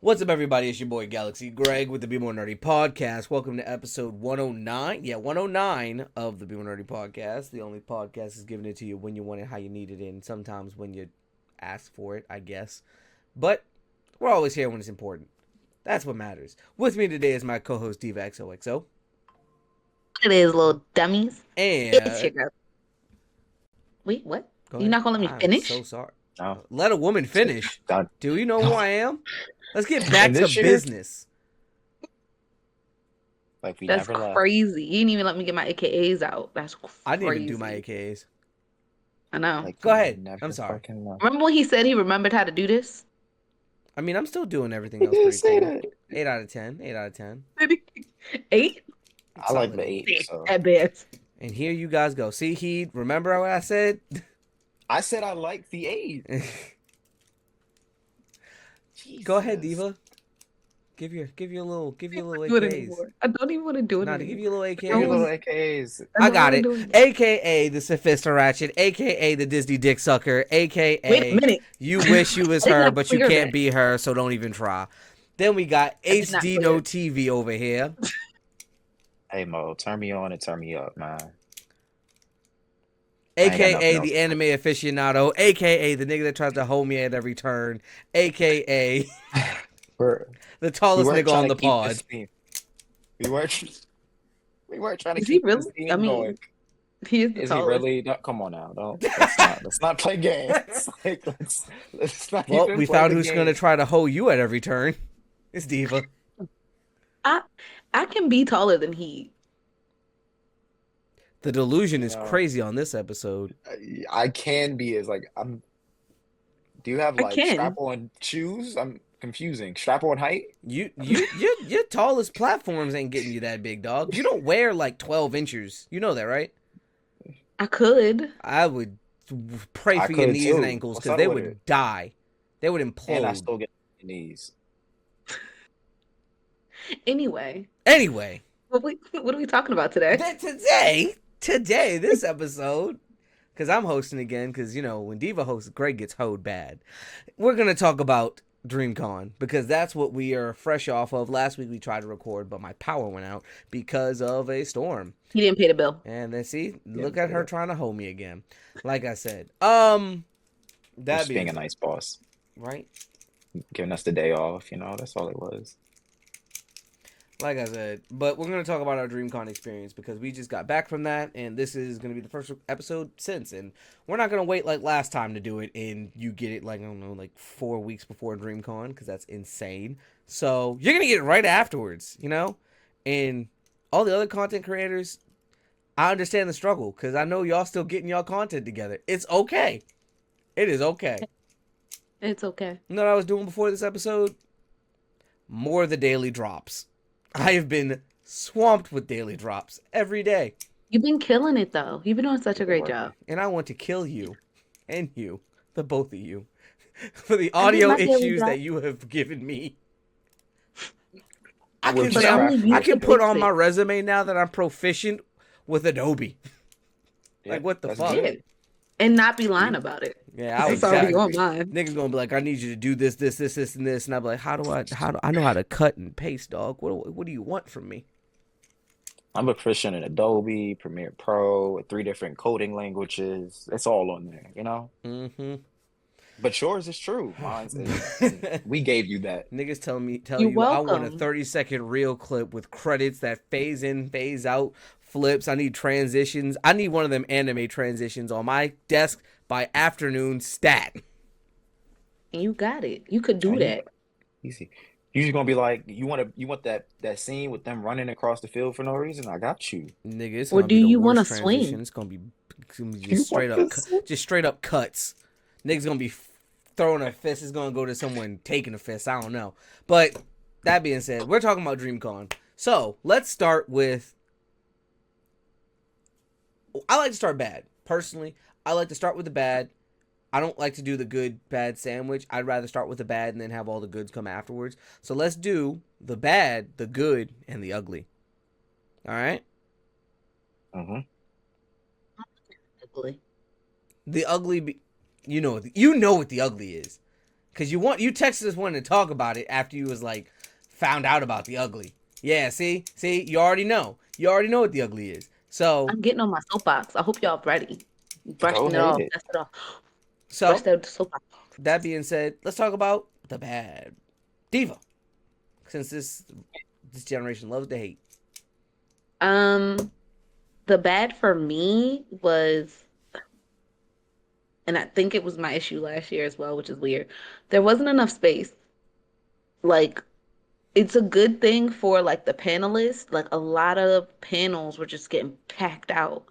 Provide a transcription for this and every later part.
What's up, everybody? It's your boy Galaxy Greg with the Bmore Nerdy Podcast. Welcome to episode 109. Yeah, 109 of the Bmore Nerdy Podcast. The only podcast is giving it to you when you want it, how you need it, and sometimes when you ask for it, I guess. But we're always here when it's important. That's what matters. With me today is my co-host Diva XOXO. It is, little dummies. It's your And girl. Wait, what? go You're ahead. not gonna let me I'm finish? so sorry. Oh, Let a woman finish. God. Do you know who I am? Let's get back And to this year- business. Like we That's never left. crazy. You didn't even let me get my AKAs out. That's crazy. I didn't even do my AKAs. I know. Like Go we ahead. never I'm sorry. fucking left. Remember when he said he remembered how to do this? I mean, I'm still doing everything He else didn't pretty say cool. that. 8 out of 10. 8 out of 10. 8? I like Solid the 8. So At best. And here you guys go. See, he remember what I said? I said I like the 8. Go ahead, Jesus. Diva. Give you a little Do it AKs. anymore. I don't even want to do it Nah, to anymore. give you a little Give me little AKs. AKs. I got don't it. wanna do AKA the Sophista Ratchet. AKA the Disney Dick Sucker. AKA Wait a minute. you wish you was I did her, not but you clear can't that. be her, so don't even try. Then we got did not HD clear No it. TV over here. Hey Mo, turn me on and turn me up, man. ain't got AKA nothing the else. anime aficionado, AKA the nigga that tries to hold me at every turn, AKA We're, the we tallest weren't nigga trying on to the keep pod. this theme. We weren't trying to Is he keep this really? theme I mean, going. he is the Is he tallest. really? No, come on now. Let's not play games. Like, let's not Well, even we play found the who's game. gonna try to hold you at every turn. It's Diva. I can be taller than he. The delusion is No. crazy on this episode. I can be as like I'm. Do you have I like can. strap-on shoes? I'm confusing. Strap-on height? Your tallest platforms ain't getting you that big, dog. You don't wear like 12 inches. You know that, right? I could. I would pray I for your could knees and too. ankles What's because up they with would it? die. They would And I implode. still get my knees. Anyway, Anyway, what are we talking about today? today, this episode, because I'm hosting again, because, you know, when Diva hosts, Greg gets hoed bad. We're going to talk about Dreamcon, because that's what we are fresh off of. Last week we tried to record, but my power went out because of a storm. He didn't pay the bill. And then, see, Yeah, look at her yeah. trying to hold me again. Like I said. Just That being being a nice boss. right? Giving us the day off, that's all it was. Like I said, but we're going to talk about our Dreamcon experience because we just got back from that, and this is going to be the first episode since, and we're not going to wait like last time to do it, and you get it like, I don't know, like 4 weeks before Dreamcon, because that's insane. So you're going to get it right afterwards, you know? And all the other content creators, I understand the struggle, because I know y'all still getting y'all content together. It's okay. It is okay. It's okay. You know what I was doing before this episode? More of the daily drops. I have been swamped with daily drops every day. You've been killing it though. You've been doing such a great job. And I want to kill you and you, the both of you, for the I need audio my daily issues drop. that you have given me. I We're can, just say only you I can can put fix on it. my resume now that I'm proficient with Adobe. Like, what the that's fuck? good. Yeah. And not be lying about it. Yeah, I was It's already exactly. on mine. Niggas gonna be like, I need you to do this, this, this, this, and this, and I'm like, how do I know how to cut and paste, dog? What do you want from me? I'm proficient in Adobe, Premiere Pro, with 3 different coding languages. It's all on there, Mm-hmm. But yours is true. Mine's is. We gave you that. Niggas tell You're you I want a welcome. 30-second reel clip with credits that phase in, phase out, flips. I need transitions. I need one of them anime transitions on my desk by afternoon stat. And you got it. You could do And that. Easy. You're just gonna be like, you want that scene with them running across the field for no reason? I got you. Nigga, it's Or gonna do be the you want worst to transition. swing? It's gonna be You just straight want up this? just straight up cuts. Niggas gonna be throwing a fist. It's gonna go to someone taking a fist. I don't know. But that being said, we're talking about DreamCon. So let's start with. I like to start bad. Personally, I like to start with the bad. I don't like to do the good bad sandwich. I'd rather start with the bad and then have all the goods come afterwards. So let's do the bad, the good, and the ugly. All right? Mm-hmm. Ugly. The ugly, you know what the ugly is. Because you texted us wanting to talk about it after you was like found out about the ugly. Yeah, see, you already know. You already know what the ugly is. So I'm getting on my soapbox. I hope y'all ready. Go Brushing it off. ahead. Dust it off. Brush so that soapbox. that being said, let's talk about the bad diva. Since this generation loves to hate. The bad for me was, and I think it was my issue last year as well, which is weird. There wasn't enough space. Like, it's a good thing for like the panelists. Like a lot of panels were just getting packed out.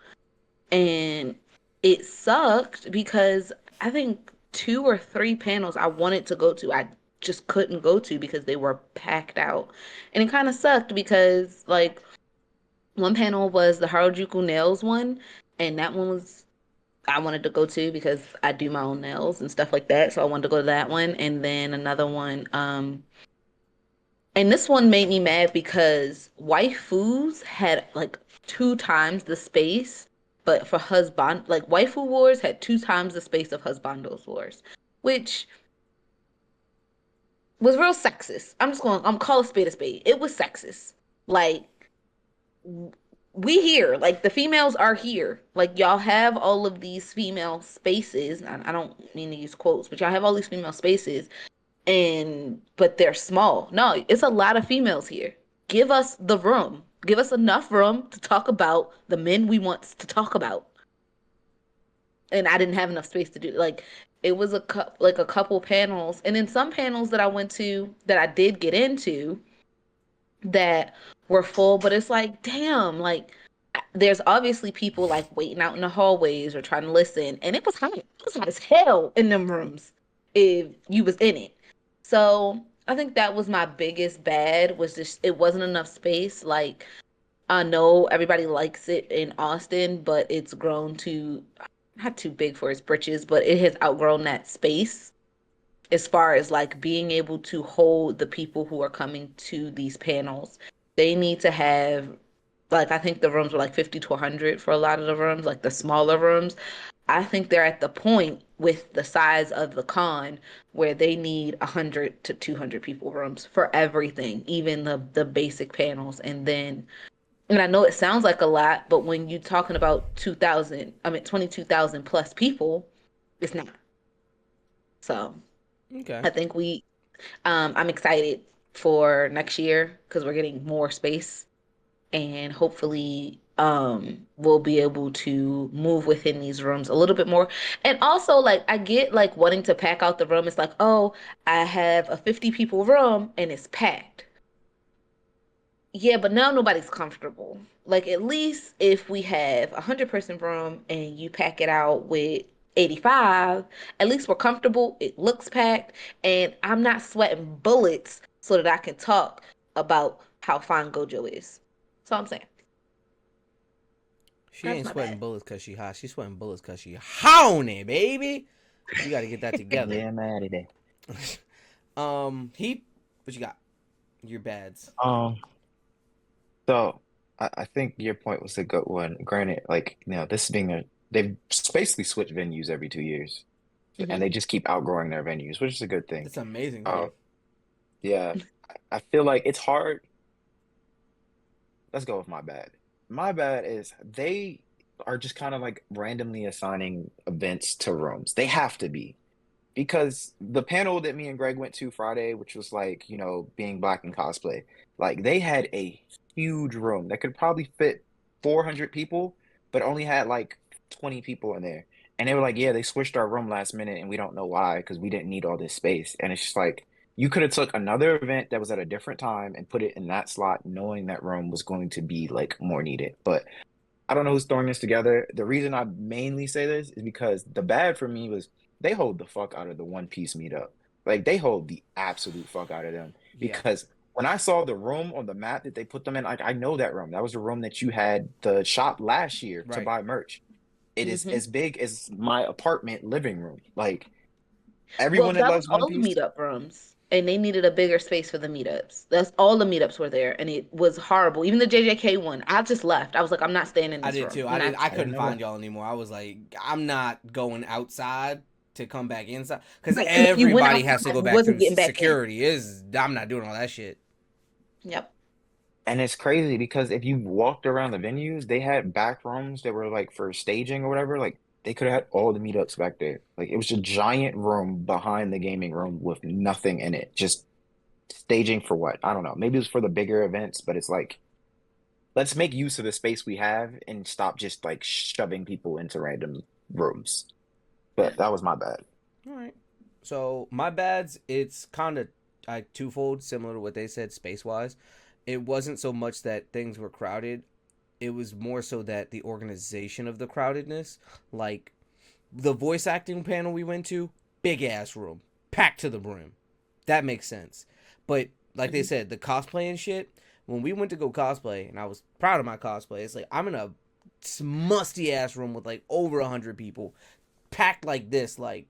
And it sucked because I think 2 or 3 panels I wanted to go to, I just couldn't go to because they were packed out. And it kind of sucked because like one panel was the Harajuku nails one, and that one was I wanted to go to because I do my own nails and stuff like that. So I wanted to go to that one. And then another one, and this one made me mad because waifus had like 2 times the space, but for husband, like waifu wars had 2 times the space of husbandos wars, which was real sexist. I'm call a spade a spade. It was sexist. Like we here, like the females are here. Like y'all have all of these female spaces. I don't mean to use quotes, but y'all have all these female spaces and but they're small. No, it's a lot of females here. Give us the room. Give us enough room to talk about the men we want to talk about. And I didn't have enough space to do like it was like a couple panels, and then some panels that I went to that I did get into that were full, but it's like damn, like there's obviously people like waiting out in the hallways or trying to listen, and it was hot. It was hot as hell in them rooms if you was in it. So I think that was my biggest bad was just it wasn't enough space. Like I know everybody likes it in Austin, but it's grown to not too big for its britches, but it has outgrown that space as far as like being able to hold the people who are coming to these panels. They need to have like I think the rooms were like 50 to 100 for a lot of the rooms, like the smaller rooms. I think they're at the point with the size of the con where they need 100 to 200 people rooms for everything, even the basic panels. And I know it sounds like a lot, but when you're talking about 22,000 plus people, it's not. So Okay. I think I'm excited for next year because we're getting more space and hopefully we'll be able to move within these rooms a little bit more. And also like I get like wanting to pack out the room. It's like, oh, I have a 50 people room and it's packed. Yeah, but now nobody's comfortable. Like at least if we have a 100-person room and you pack it out with 85, at least we're comfortable. It looks packed, and I'm not sweating bullets so that I can talk about how fine Gojo is. That's all I'm saying. She That's ain't my sweating bad. bullets because she hot. She's sweating bullets because she horny, baby. You got to get that together. Yeah, mad at it. Heat, what you got? Your bads. So I think your point was a good one. Granted, like, this being they've basically switched venues every 2 years, and Hmm. they just keep outgrowing their venues, which is a good thing. That's amazing for Uh, you. yeah, I feel like it's hard. Let's go with my bad. My bad is they are just kind of like randomly assigning events to rooms. They have to be. Because the panel that me and Greg went to Friday, which was like, being black and cosplay, like they had a huge room that could probably fit 400 people, but only had like 20 people in there. And they were like, yeah, they switched our room last minute and we don't know why because we didn't need all this space. And it's just like you could have took another event that was at a different time and put it in that slot, knowing that room was going to be like more needed. But I don't know who's throwing this together. The reason I mainly say this is because the bad for me was they hold the fuck out of the One Piece meetup. Like they hold the absolute fuck out of them. Yeah. Because when I saw the room on the map that they put them in, I know that room. That was the room that you had the shop last year to Right. buy merch. It is Hmm. as big as my apartment living room. Like Well, everyone that that was loves One all the Piece, meetup rooms, and they needed a bigger space for the meetups. That's all the meetups were there, and it was horrible. Even the JJK one, I just left. I was like, I'm not staying in I this did room. too. I'm not. I I didn't couldn't know find that. y'all anymore. I was like, I'm not going outside to come back inside because Right, and if you went everybody has to outside, go you back wasn't through getting back in. security. I'm not doing all that shit. Yep. And it's crazy because if you walked around the venues, they had back rooms that were like for staging or whatever. Like they could have had all the meetups back there. Like it was a giant room behind the gaming room with nothing in it. Just staging for what? I don't know. Maybe it was for the bigger events, but it's like let's make use of the space we have and stop just like shoving people into random rooms. But that was my bad. All right. So my bads, it's kind of like twofold, similar to what they said space wise. It wasn't so much that things were crowded. It was more so that the organization of the crowdedness, like the voice acting panel we went to, big ass room, packed to the brim. That makes sense. But like they said, the cosplay and shit, when we went to go cosplay, and I was proud of my cosplay, it's like I'm in a musty ass room with like over 100 people, packed like this. Like,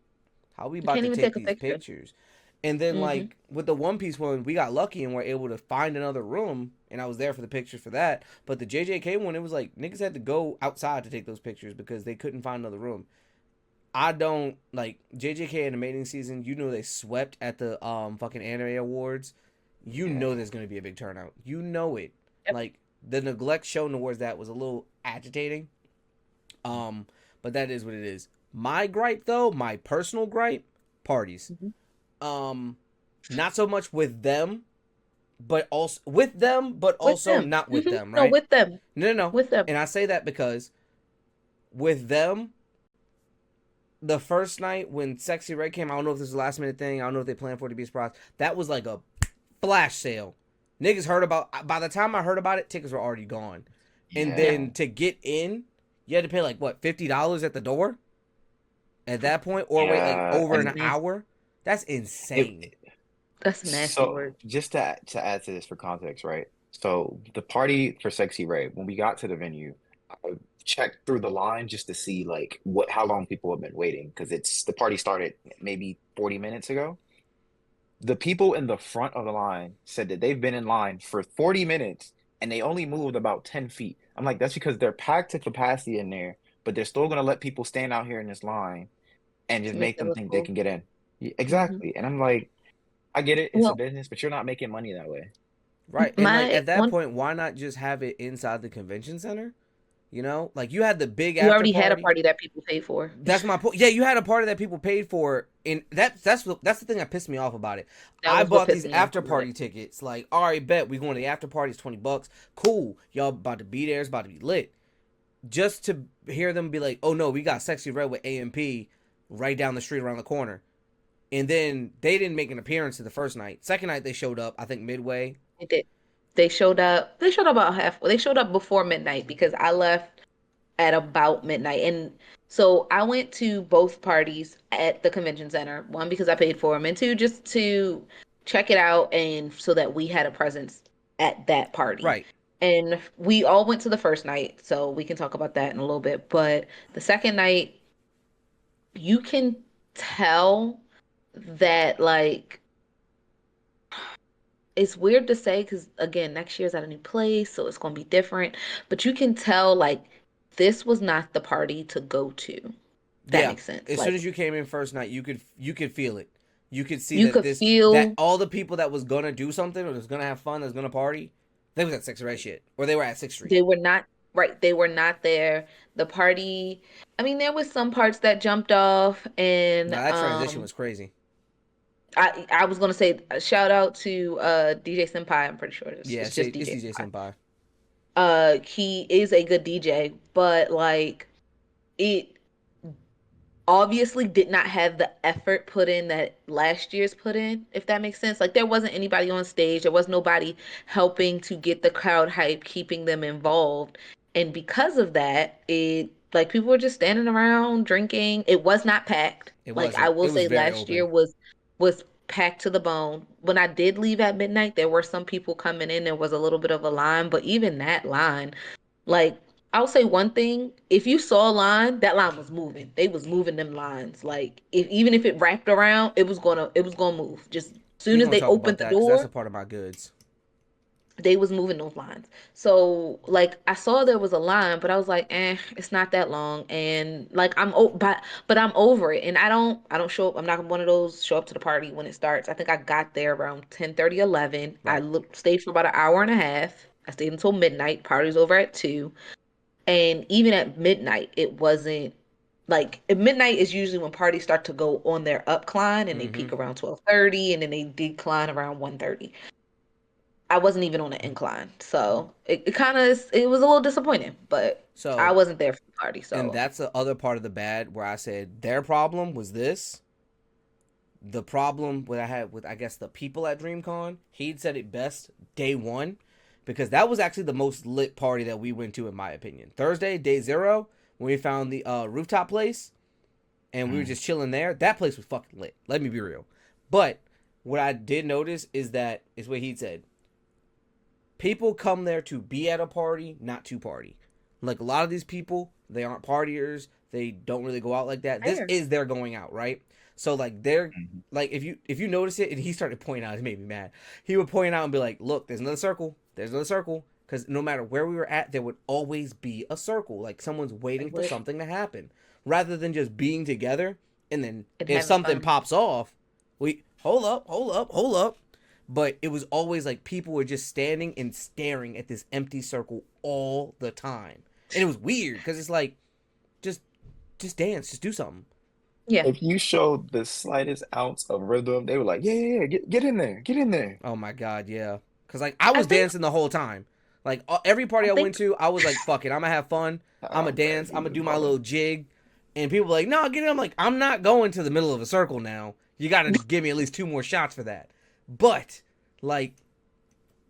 how we You about can't to even take take a these picture. pictures? And then Hmm. like with the One Piece one, we got lucky and were able to find another room, and I was there for the pictures for that. But the JJK one, it was like niggas had to go outside to take those pictures because they couldn't find another room. I don't like JJK animating season. You know they swept at the fucking anime awards. You Yeah. know there's gonna be a big turnout. You know it. Yep. Like the neglect shown towards that was a little agitating. But that is what it is. My gripe though, my personal gripe, parties. Hmm. Um, not so much with them, but also with them, but With also them. not with them, No, right? with them. No, no, no. With them. And I say that because with them, the first night when Sexy Red came, I don't know if this was a last minute thing. I don't know if they planned for it to be a surprise. That was like a flash sale. Niggas heard about. By the time I heard about it, tickets were already gone. And Yeah. then to get in, you had to pay like what $50 at the door at that point, or wait like Yeah. over That's an nasty. hour. That's It, insane. That's nasty so word. just to add to this for context, right? So the party for Sexy Ray, when we got to the venue, I checked through the line just to see like what how long people have been waiting because it's the party started maybe 40 minutes ago. The people in the front of the line said that they've been in line for 40 minutes and they only moved about 10 feet. I'm like, that's because they're packed to capacity in there, but they're still gonna let people stand out here in this line and just To make make it them look think they cool. can get in. Yeah, Hmm. exactly. And I'm like, I get it, it's a Well, business, but you're not making money that way. Right. And like my at that one, point, why not just have it inside the convention center? You know, like you had the big you after already had a party. party that people pay for. That's my point. Yeah, you had a party that people paid for, and that's the thing that pissed me off about it. That I was what bought pissed these me off after about party it. tickets. Like, all right, bet we going to the after party. It's $20. Cool, y'all about to be there. It's about to be lit. Just to hear them be like, "Oh no, we got Sexy Red with AMP right down the street around the corner," and then they didn't make an appearance to the first night. Second night they showed up. I think midway. They did. They showed up. They showed up about half. They showed up before midnight because I left at about midnight. And so I went to both parties at the convention center. One because I paid for them, and two just to check it out and so that we had a presence at that party. Right. And we all went to the first night, so we can talk about that in a little bit. But the second night, you can tell that like it's weird to say because again, next year's at a new place, so it's gonna be different. But you can tell like this was not the party to go to. If that Yeah. makes sense. As soon Like as you came in first night, you could feel it. You could see you that could this that feel all the people that was gonna do something or was gonna have fun, that was gonna party, they was at Six Red shit, or they were at Sixth Street. they were not right. They were not there. The party. I mean, there was some parts that jumped off, and Now that transition was crazy. I was gonna say a shout out to DJ Senpai. I'm pretty sure Yeah, it's just it's DJ DJ Senpai. Senpai. He is a good DJ, but like it obviously did not have the effort put in that last year's put in, if that makes sense. Like there wasn't anybody on stage, there was nobody helping to get the crowd hype, keeping them involved. And because of that, it like people were just standing around drinking. It was not packed. It Like I wasn't. will It was say very last year open. was packed to the bone. When I did leave at midnight, there were some people coming in. There was a little bit of a line, but even that line like, I'll say one thing. If you saw a line, that line was moving. They was moving them lines. Like, if even if it wrapped around, it was gonna move. Just as We soon as gonna they talk about opened the that because that's a door, part of my goods. they was moving those lines. So like I saw there was a line, but I was like, it's not that long. And like but I'm over it. And I don't show up. I'm not one of those show up to the party when it starts. I think I got there around 10:30, 11. I Right. stayed for about an hour and a half. I stayed until midnight. Party's over at 2. And even at midnight, it wasn't like at midnight is usually when parties start to go on their upcline and they Mm-hmm. peak around 12:30 and then they decline around 1:30. I wasn't even on the incline. So it kind of it was a little disappointing, but I So, wasn't there for the party. and So that's the other part of the bad where I said their problem was this. The problem what I had with, I guess, the people at DreamCon, he'd said it best day one, because that was actually the most lit party that we went to, in my opinion. Thursday, day zero, when we found the rooftop place and we were just chilling there, that place was fucking lit. Let me be real. But what I did notice is what he said. People come there to be at a party, not to party. Like a lot of these people, they aren't partiers. They don't really go out like that. This fair. is their going out, right? So like they're like if you notice it, and he started pointing out, it made me mad. He would point out and be like, "Look, there's another circle. There's another circle." Because no matter where we were at, there would always be a circle. Like someone's waiting for something to happen, rather than just being together. And then And if having something fun. pops off, we hold up, hold up, hold up. But it was always like people were just standing and staring at this empty circle all the time, and it was weird because it's like, just just dance, just do something. Yeah, If you showed the slightest ounce of rhythm, they were like, yeah, yeah, yeah, get in there, get in there. Oh my god, yeah. Because like I I was think dancing the whole time. Like every party I I went think to, I was like, fuck it, I'm gonna have fun. I'm Oh gonna man, dance. he I'm gonna was do my balling. little jig. And people were like, no, get it. I'm like, I'm not going to the middle of a circle now. You gotta give me at least 2 more shots for that. But like,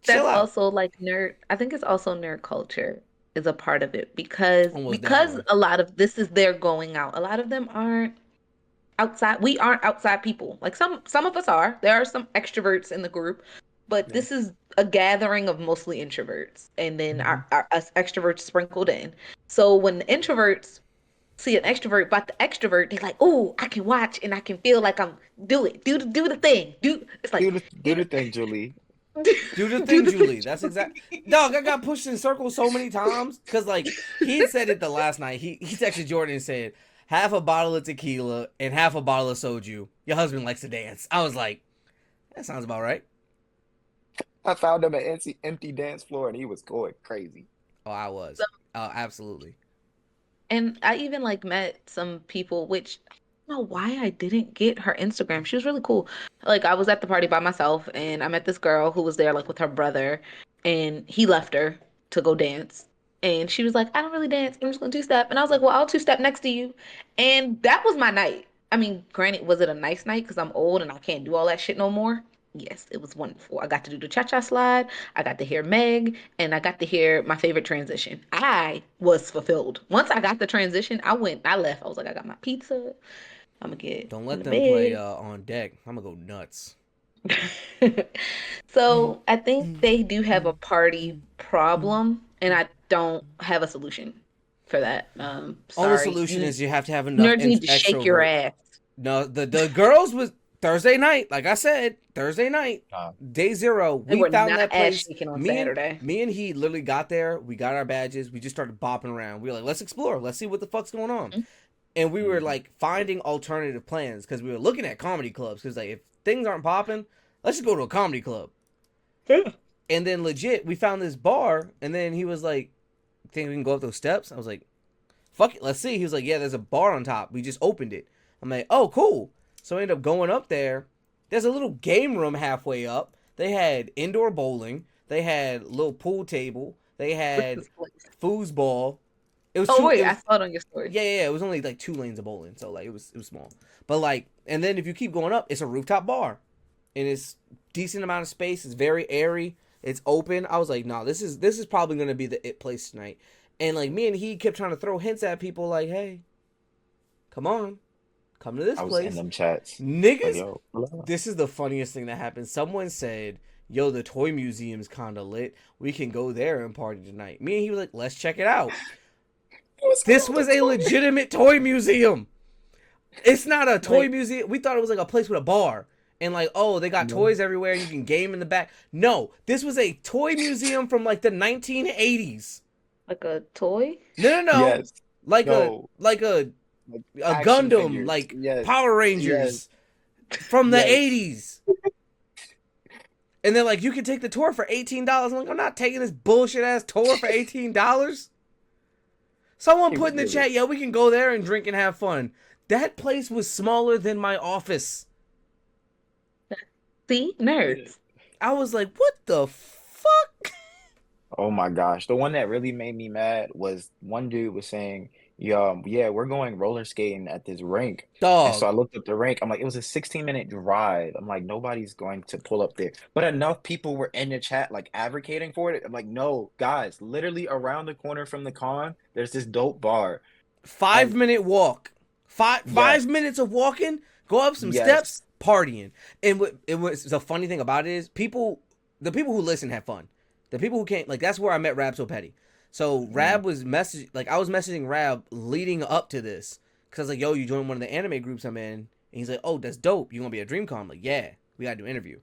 chill that's out. also like nerd. I think it's also nerd culture is a part of it because Almost definitely. a lot of this is their going out. A lot of them aren't outside. We aren't outside people. Like some of us are. There are some extroverts in the group, but Yeah. this is a gathering of mostly introverts, and then our us extroverts sprinkled in. So when the introverts see an extrovert, but the extrovert, they're like, "Oh, I can watch and I can feel like I'm do the thing, do." It's like Do the thing, Julie. Do the do thing, the thing. Julie. That's exact. Dog, I got pushed in circles so many times because like he said it the last night. He texted Jordan and said half a bottle of tequila and half a bottle of soju. Your husband likes to dance. I was like, that sounds about right. I found him at empty dance floor and he was going crazy. Oh, I was. Oh, absolutely. And I even like met some people, which I don't know why I didn't get her Instagram. She was really cool. Like I was at the party by myself and I met this girl who was there like with her brother and he left her to go dance. And she was like, I don't really dance. I'm just gonna two-step. And I was like, well, I'll two-step next to you. And that was my night. I mean, granted, was it a nice night? Because I'm old and I can't do all that shit no more. Yes, it was wonderful. I got to do the cha-cha slide. I got to hear Meg, and I got to hear my favorite transition. I was fulfilled. Once I got the transition, I left. I was like, I got my pizza. I'm gonna get Don't in let the them play bed. on deck. I'm gonna go nuts. So I think they do have a party problem, and I don't have a solution for that. Only Sorry. solution is you have to have enough Nerds need to shake your extrovert. ass. No, the girls was Thursday night. Like I said, Thursday night, Uh, day zero. They We were found not that ass place. shaking on Me and Saturday. me and he literally got there. We got our badges. We just started bopping around. We were like, let's explore. Let's see what the fuck's going on. And we were like finding alternative plans because we were looking at comedy clubs. Because like if things aren't popping, let's just go to a comedy club. Yeah. And then legit, we found this bar. And then he was like, "Think we can go up those steps?" I was like, "Fuck it, let's see." He was like, "Yeah, there's a bar on top. We just opened it." I'm like, "Oh, cool." So I ended up going up there. There's a little game room halfway up. They had indoor bowling. They had a little pool table. They What's had this place? foosball. It was Oh two. wait, It I was saw it on your story. yeah. It was only like 2 lanes of bowling, so like it was small. But like, and then if you keep going up, it's a rooftop bar, and it's decent amount of space. It's very airy. It's open. I was like, no, this is probably gonna be the it place tonight. And like me and he kept trying to throw hints at people like, hey, come on, come to this I was in place, them chats. Like, niggas. yo, blah. This is the funniest thing that happened. Someone said, yo, the toy museum's kind of lit. We can go there and party tonight. Me and he was like, let's check it out. It was This called was a a toy. legitimate toy museum. It's not a toy Like museum. We thought it was like a place with a bar. And like, oh, they got toys everywhere. You can game in the back. No, this was a toy museum from like the 1980s. Like a toy? No. Yes. Like No. a Like a action Gundam, figures. like Yes. Power Rangers from the Yes. 80s. And they're like, you can take the tour for $18. I'm like, I'm not taking this bullshit ass tour for $18. Someone put in the chat, yeah, we can go there and drink and have fun. That place was smaller than my office. See? Nerds. I was like, what the fuck? Oh my gosh. The one that really made me mad was one dude was saying, yeah, we're going roller skating at this rink. And so Dog. I looked up the rink. I'm like, it was a 16-minute drive. I'm like, nobody's going to pull up there. But enough people were in the chat like advocating for it. I'm like, no, guys, literally around the corner from the con, there's this dope bar. 5-minute walk. Five Yes. minutes of walking, go up some steps, Yes. partying. And it was the funny thing about it is the people who listen have fun. The people who can't, like, that's where I met Rab So Petty. So Rab was I was messaging Rab leading up to this because I was like, yo, you join one of the anime groups I'm in, and he's like, oh, that's dope. You gonna be at Dreamcon? I'm like, yeah, we gotta do an interview.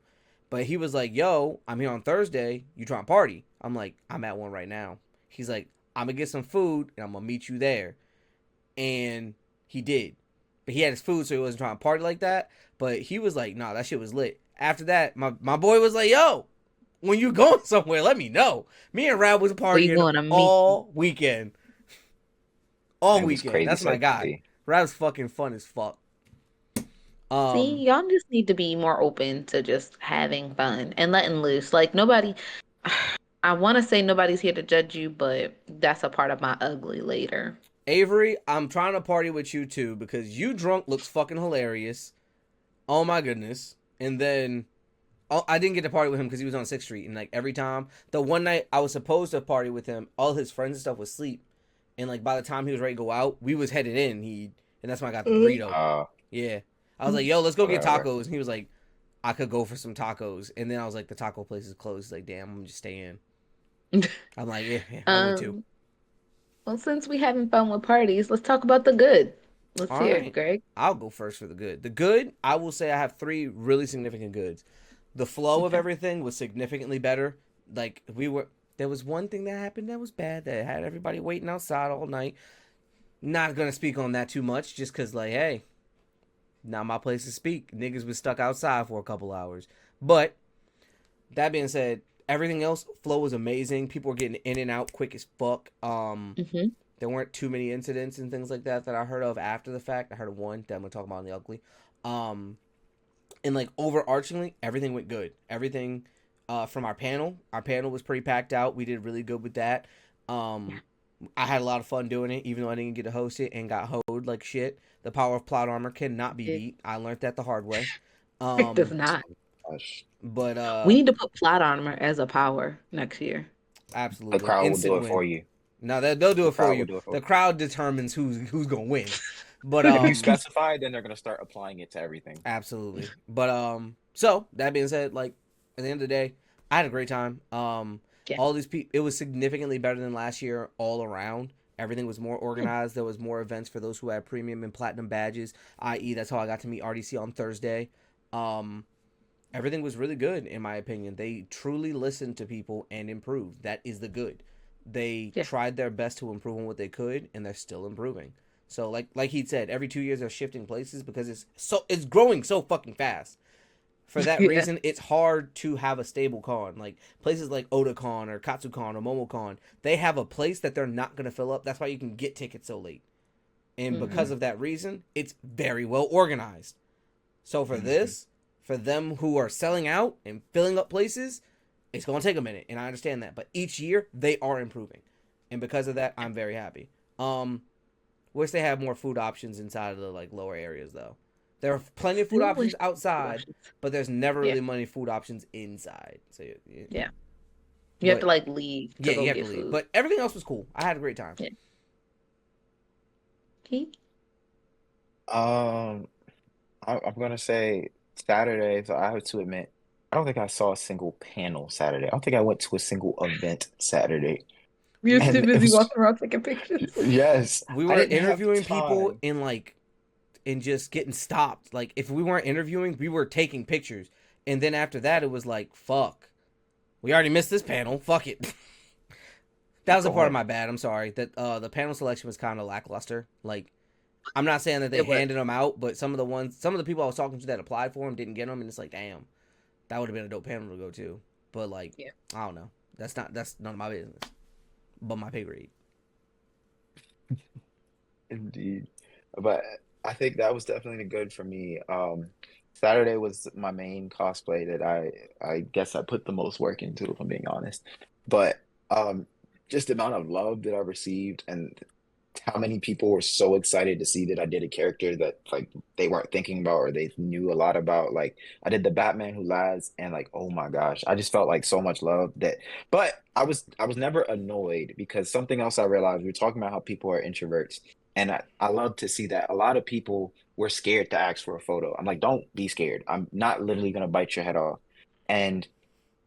But he was like, yo, I'm here on Thursday. You trying to party? I'm like, I'm at one right now. He's like, I'm gonna get some food and I'm gonna meet you there. And he did. But he had his food, so he wasn't trying to party like that. But he was like, nah, that shit was lit. After that, my boy was like, yo, when you going somewhere, let me know. Me and Rab was partying all weekend. All weekend. That's my guy. Rab's fucking fun as fuck. See, y'all just need to be more open to just having fun and letting loose. Like nobody, I want to say nobody's here to judge you, but that's a part of my ugly later. Avery, I'm trying to party with you too because you drunk looks fucking hilarious. Oh my goodness. And then I didn't get to party with him because he was on 6th Street. And like every time, the one night I was supposed to party with him, all his friends and stuff was asleep. And like by the time he was ready to go out, we was headed in. And that's when I got the burrito. Yeah. I was like, yo, let's go get tacos. And he was like, I could go for some tacos. And then I was like, the taco place is closed. He's like, damn, I'm just staying. I'm like, yeah, I would too. Well, since we having fun with parties, let's talk about the good. Let's hear it, Greg. I'll go first for the good. The good, I will say I have 3 really significant goods. The flow of everything was significantly better. Like there was one thing that happened that was bad that had everybody waiting outside all night. Not gonna speak on that too much, just cause like, hey, not my place to speak. Niggas was stuck outside for a couple hours. But that being said, everything else, flow was amazing. People were getting in and out quick as fuck. There weren't too many incidents and things like that I heard of after the fact. I heard of one that I'm gonna talk about in the ugly. And like overarchingly, everything went good. Everything from our panel was pretty packed out. We did really good with that. I had a lot of fun doing it, even though I didn't get to host it and got hoed like shit. The power of plot armor cannot be beat. I learned that the hard way. It does not. But we need to put plot armor as a power next year. Absolutely. The crowd will do it for you. No, they'll do it for you. The crowd determines who's gonna win. But if you specify, then they're gonna start applying it to everything. Absolutely. But so that being said, like at the end of the day, I had a great time. All these people, it was significantly better than last year all around. Everything was more organized. There was more events for those who had premium and platinum badges, i.e. that's how I got to meet RDC on Thursday. Everything was really good in my opinion. They truly listened to people and improved. That is the good. They tried their best to improve on what they could, and they're still improving. So like he said, every 2 years they're shifting places because it's growing so fucking fast. For that reason, it's hard to have a stable con. Like places like Otakon or Katsucon or Momocon, they have a place that they're not going to fill up. That's why you can get tickets so late. And because of that reason, it's very well organized. So for this, for them who are selling out and filling up places, it's going to take a minute. And I understand that. But each year, they are improving. And because of that, I'm very happy. Wish they had more food options inside of the like lower areas, though. There are plenty of food options outside, but there's never really many food options inside. So you have to like leave. You have to leave. But everything else was cool. I had a great time. Yeah. I'm gonna say Saturday. So I have to admit, I don't think I saw a single panel Saturday. I don't think I went to a single event Saturday. We were too busy walking around taking pictures. Yes, we were interviewing people in like and just getting stopped. Like if we weren't interviewing, we were taking pictures, and then after that, it was like, fuck, we already missed this panel. Fuck it. That was a part of my bad. I'm sorry that the panel selection was kind of lackluster. Like, I'm not saying that they It was. handed them out, but some of the people I was talking to that applied for them didn't get them, and it's like, damn, that would have been a dope panel to go to. But like, Yeah. I don't know. That's none of my business, but my pay grade. Indeed. But I think that was definitely good for me. Saturday was my main cosplay that I guess I put the most work into, if I'm being honest. But um just the amount of love that I received and how many people were so excited to see that I did a character that like they weren't thinking about or they knew a lot about. Like I did the Batman Who Lies and like oh my gosh, I just felt like so much love that but I was never annoyed because something else I realized we were talking about how people are introverts and I love to see that a lot of people were scared to ask for a photo. I'm like, don't be scared. I'm not literally gonna bite your head off. And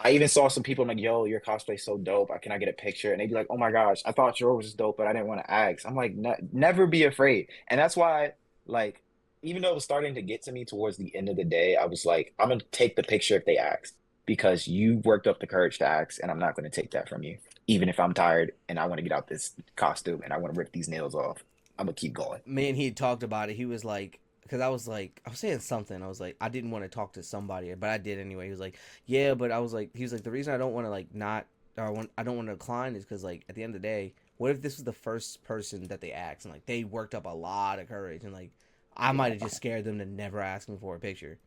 I even saw some people like, yo, your cosplay's so dope. Can I get a picture? And they'd be like, oh my gosh, I thought yours was dope, but I didn't want to ask. I'm like, never be afraid. And that's why, like, even though it was starting to get to me towards the end of the day, I was like, I'm gonna take the picture if they ask because you worked up the courage to ask, and I'm not gonna take that from you. Even if I'm tired and I want to get out this costume and I want to rip these nails off, I'm gonna keep going. Me and he talked about it. He was like, because I was saying something. I was like, I didn't want to talk to somebody, but I did anyway. He was like, yeah, but I was like, he was like, the reason I don't want to like not, I don't want to decline is because like at the end of the day, what if this was the first person that they asked and like they worked up a lot of courage and like I might have just scared them to never ask me for a picture.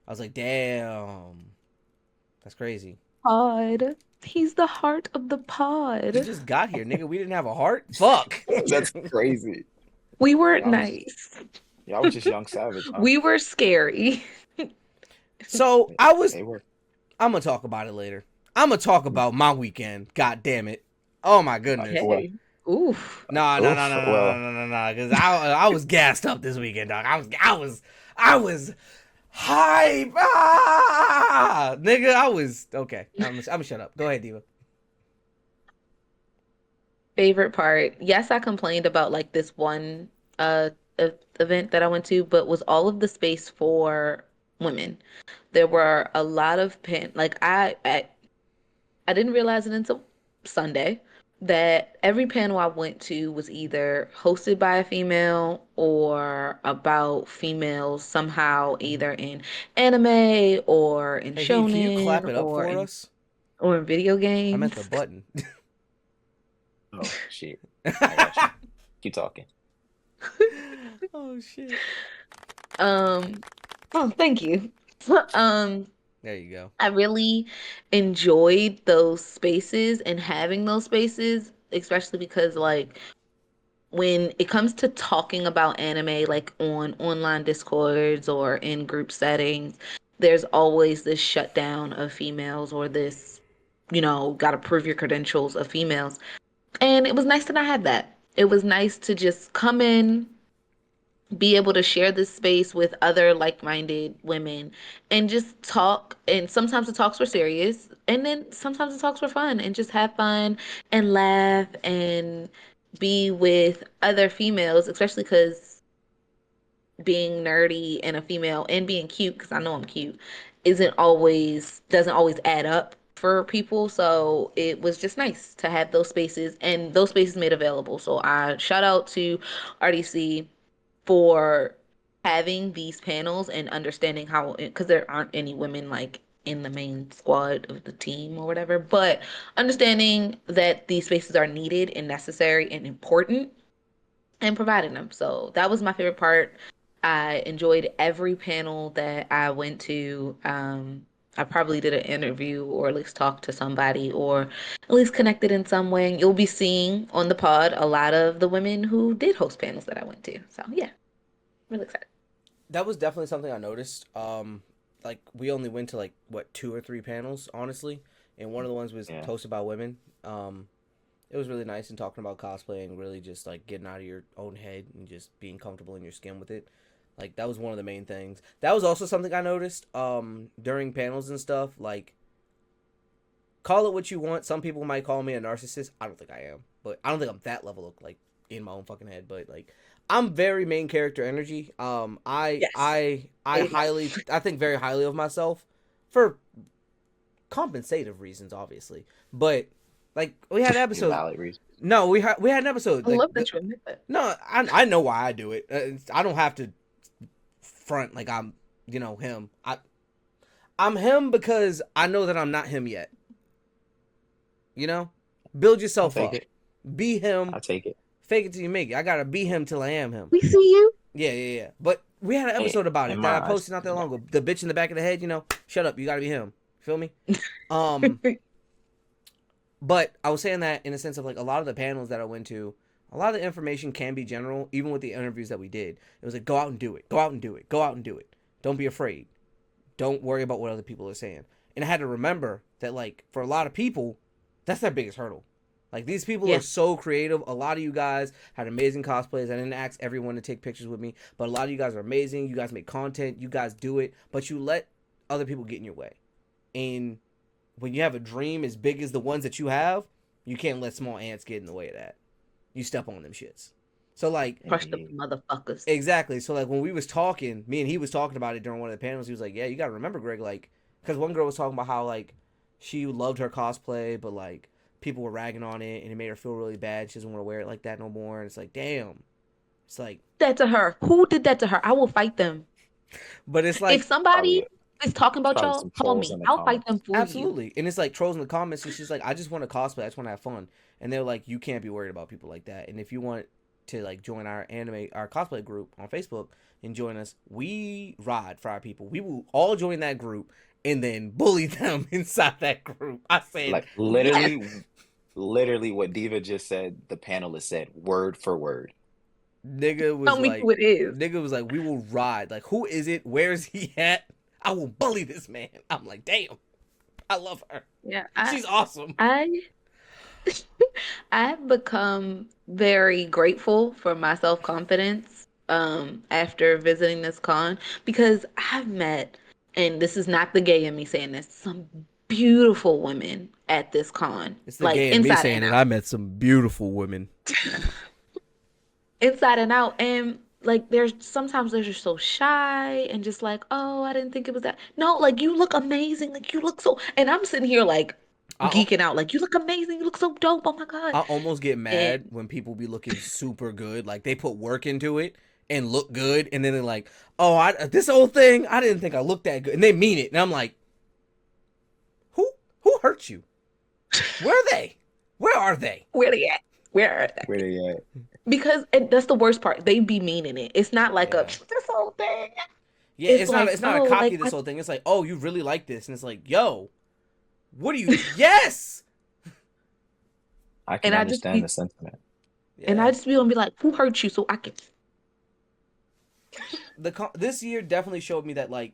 I was like, damn, that's crazy. Pod. He's the heart of the You pod. just got here, nigga. We didn't have a heart. Fuck. That's crazy. We weren't Y'all was nice. y'all was just young savage, huh? We were scary. So They were. I'm gonna talk about it later. I'm gonna talk about my weekend. God damn it. Oh my goodness. Boy. Okay. Oof. No, no, no, Oof. no, no, no, Well, no, no, no. Because I was gassed up this weekend, dog. I was hype. Nigga, I was okay. I'm gonna shut up. Go ahead, Diva. Favorite part. Yes, I complained about like this one event that I went to, but was all of the space for women. There were a lot of like I didn't realize it until Sunday that every panel I went to was either hosted by a female or about females somehow either in anime or in Hey, can you clap shonen it up for us? or in video I meant the games. button. oh shit. I got you. Keep talking. Oh shit. Um, oh, thank you. Um, There you go. I really enjoyed those spaces and having those spaces, especially because like when it comes to talking about anime, like on online discords or in group settings, there's always this shutdown of females or this, gotta prove your credentials of females. And it was nice that I had that. It was nice to just come in, be able to share this space with other like-minded women and just talk. And sometimes the talks were serious, and then sometimes the talks were fun and just have fun and laugh and be with other females, especially because being nerdy and a female and being cute, because I know I'm cute, doesn't always add up for people. So it was just nice to have those spaces and those spaces made available. So I shout out to RDC for having these panels and understanding how, because there aren't any women like in the main squad of the team or whatever, but understanding that these spaces are needed and necessary and important and providing them. So that was my favorite part. I enjoyed every panel that I went to. I probably did an interview or at least talked to somebody or at least connected in some way. You'll be seeing on the pod a lot of the women who did host panels that I went to. So yeah, really excited. That was definitely something I noticed. Like we only went to like what 2 or 3 panels, honestly, and one of the ones was Yeah. hosted by women. It was really nice and talking about cosplay and really just like getting out of your own head and just being comfortable in your skin with it. Like that was one of the main things. That was also something I noticed during panels and stuff. Like, call it what you want. Some people might call me a narcissist. I don't think I am, but I don't think I'm that level of like in my own fucking head. But like, I'm very main character energy. Yes. I think very highly of myself for compensative reasons, obviously. But like we had episodes. Valid reason. No, we had an episode I like love that you admit that. no, I know why I do it. I don't have to front like I'm him. I'm him because I know that I'm not him yet. You know, build I'll yourself take up. it. Be him. I'll take it. Fake it till you make it. I gotta be him till I am him. We see you. Yeah. But we had an Hey, episode about in it my that I eyes. posted not that long ago. The bitch in the back of the head, shut up. You gotta be him. Feel me? Um, but I was saying that in a sense of like a lot of the panels that I went to, a lot of the information can be general, even with the interviews that we did. It was like, go out and do it. Go out and do it. Go out and do it. Don't be afraid. Don't worry about what other people are saying. And I had to remember that, like, for a lot of people, that's their biggest hurdle. Like, these people Yeah. are so creative. A lot of you guys had amazing cosplays. I didn't ask everyone to take pictures with me, but a lot of you guys are amazing. You guys make content. You guys do it, but you let other people get in your way. And when you have a dream as big as the ones that you have, you can't let small ants get in the way of that. You step on them shits. So, like, Crush the motherfuckers. exactly. So, like, when we was talking, me and he was talking about it during one of the panels. He was like, yeah, you got to remember, Greg, like, because one girl was talking about how, like, she loved her cosplay, but, like, people were ragging on it, and it made her feel really bad. She doesn't want to wear it like that no more. And it's like, damn. It's like, That to her. Who did that to her? I will fight them. but it's like, If somebody Probably, is talking about probably y'all, some call trolls me. in the I'll fight them comments. for you. absolutely. And it's like trolls in the comments, and she's like, I just want to cosplay. I just want to have fun. And they're like, you can't be worried about people like that. And if you want to, like, join our cosplay group on Facebook and join us, we ride for our people. We will all join that group and then bully them inside that group. I said, Like Yes. literally what Diva just said, the panelist said word for word. nigga was Tell me like, who it is. we will ride. Like, who is it? Where's he at? I will bully this man. I'm like, damn, I love her. Yeah, She's awesome. I I've become very grateful for my self-confidence after visiting this con because I've met, and this is not the gay in me saying this, some beautiful women at this con. It's the Like gay in me inside saying and it. out. I met some beautiful women. Inside and out. And like sometimes they're just so shy and just like, oh, I didn't think it was that. No, like you look amazing. Like you look so, and I'm sitting here like I geeking out, like you look amazing, you look so dope. Oh my God. I almost get And mad when people be looking super good, like they put work into it and look good, and then they're like, "Oh, this whole thing, I didn't think I looked that good," and they mean it, and I'm like, "Who hurt you? Where are they? Where are they?" where they at? Where are Where they? they at? Because that's the worst part. They be meaning it. It's not like a Yeah, this whole thing. yeah. It's like, It's not a oh, copy like of this whole thing. It's like, oh, you really like this, and it's like, yo, what do you? Yes. I and can understand the sentiment. and Yeah. I just be gonna be like, who hurt you? So I can. This year definitely showed me that, like,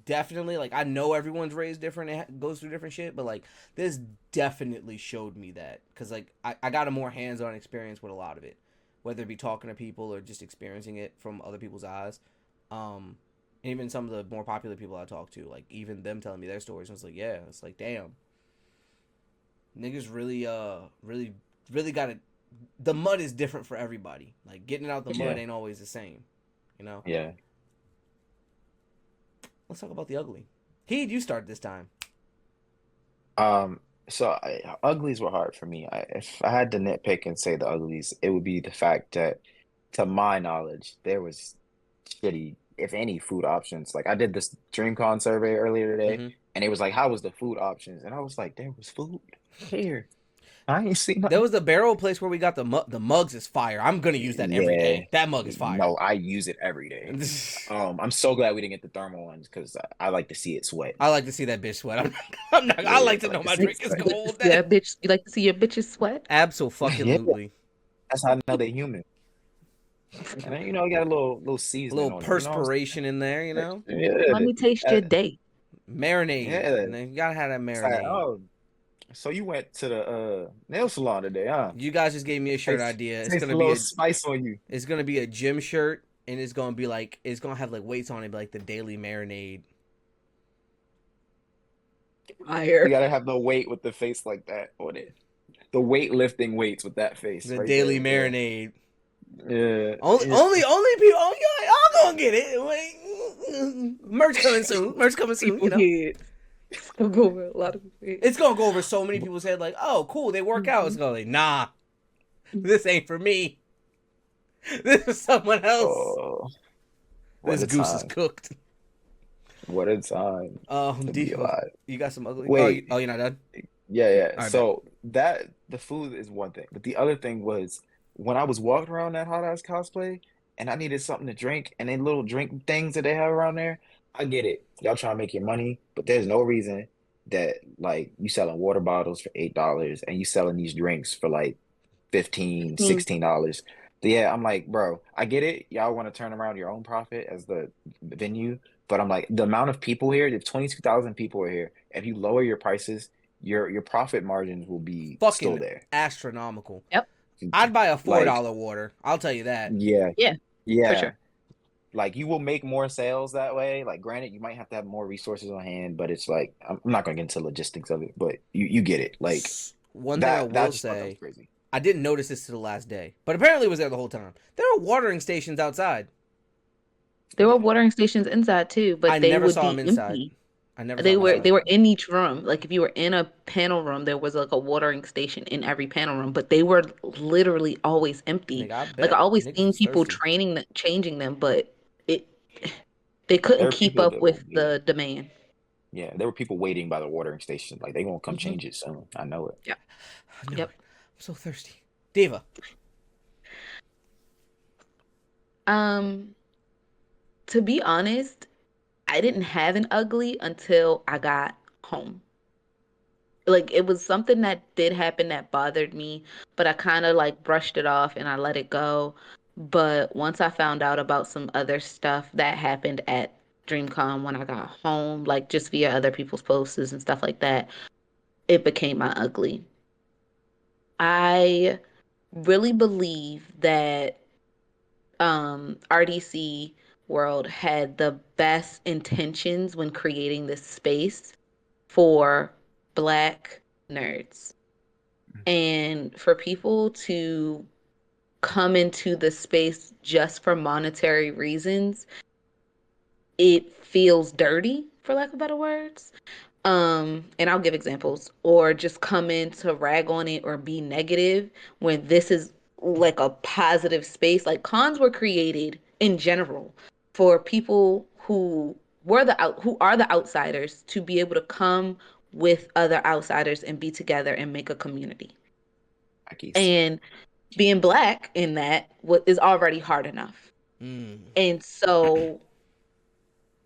definitely, like, I know everyone's raised different and goes through different shit, but like this definitely showed me that because like I got a more hands-on experience with a lot of it, whether it be talking to people or just experiencing it from other people's eyes. And even some of the more popular people I talked to, like even them telling me their stories, I was like, yeah, it's like, damn, niggas really got it. The mud is different for everybody. Like getting out the mud Yeah. ain't always the same, you know. Yeah. Let's talk about the ugly. Heed, you start this time. Uglies were hard for me. If I had to nitpick and say the uglies, it would be the fact that, to my knowledge, there was shitty, if any, food options. Like I did this Dreamcon survey earlier today, Mm-hmm. and it was like, how was the food options? And I was like, there was food here. I ain't seen There nothing. was the barrel place where we got the mugs is fire. I'm gonna use that every Yeah. day. That mug is fire. No, I use it every day. I'm so glad we didn't get the thermal ones because I like to see it sweat. I like to see that bitch sweat. I'm not. I like to know my drink is sweat. cold. Yeah, bitch. You like to see your bitches sweat? Absolutely. That's how I know they're human. And then, you got a little A seasoning little on it. perspiration in there, you know. Yeah. Let me taste your date. Marinade. Yeah. And then you gotta have that It's like, marinade. oh, so you went to the nail salon today, huh? You guys just gave me a shirt Taste- idea. It's taste gonna a be little spice on you. it's gonna be a gym shirt, and it's gonna be like it's gonna have like weights on it, like the daily marinade. Fire. You gotta have the weight with the face like that on it. The weightlifting weights with that face. The right daily there, bro. marinade. Yeah, Only people. Oh, y'all gonna get it. Wait, merch coming soon. Merch coming soon. People You know, head. It's gonna go over a lot of people head. it's gonna go over so many people's head. Like, oh, cool, they work out. It's gonna like, nah, this ain't for me. This is someone else. oh, what This a goose is time! cooked. What a time to be Diva, alive. you got some ugly. Wait, You're not done. yeah, yeah. All right, bet. So that the food is one thing, but the other thing was when I was walking around that hot ass cosplay and I needed something to drink and they little drink things that they have around there. I get it. Y'all trying to make your money, but there's no reason that like you selling water bottles for $8 and you selling these drinks for like 15, Mm. $16. Yeah, I'm like, bro, I get it. Y'all want to turn around your own profit as the venue, but I'm like, the amount of people here, if 22,000 people are here, if you lower your prices, your profit margins will be still Fucking there. astronomical. Yep. I'd buy a $4 Like, water. I'll tell you that. yeah, Yeah, for yeah. sure. Like you will make more sales that way. Like, granted, you might have to have more resources on hand, but it's like I'm not gonna get into logistics of it, but you get it. Like One thing I that I will just thought that was say, crazy. I didn't notice this to the last day, but apparently it was there the whole time. There are watering stations outside. There were Yeah. watering stations inside too, I but they never would saw them be inside. empty. I never saw They them were inside. they were in each room. Like if you were in a panel room, there was like a watering station in every panel room, but they were literally always empty. Nigga, I Like I bet always niggas seen was people thirsty. training changing them, but it they There couldn't are keep people up that will, with yeah. the demand. Yeah, there were people waiting by the watering station. Like they won't come Hmm. change it soon. I know it. Yep. I know it. Yep. I'm so thirsty. Diva. Um, to be honest, I didn't have an ugly until I got home. Like it was something that did happen that bothered me, but I kind of like brushed it off and I let it go. But once I found out about some other stuff that happened at Dreamcon when I got home, like just via other people's posts and stuff like that, it became my ugly. I really believe that RDC World had the best intentions when creating this space for Black nerds. And for people to come into the space just for monetary reasons, it feels dirty, for lack of better words. And I'll give examples, or just come in to rag on it or be negative when this is like a positive space. Like cons were created in general for people who are the outsiders to be able to come with other outsiders and be together and make a community. Ikeys. And being Black in that what is already hard enough. Mm. And so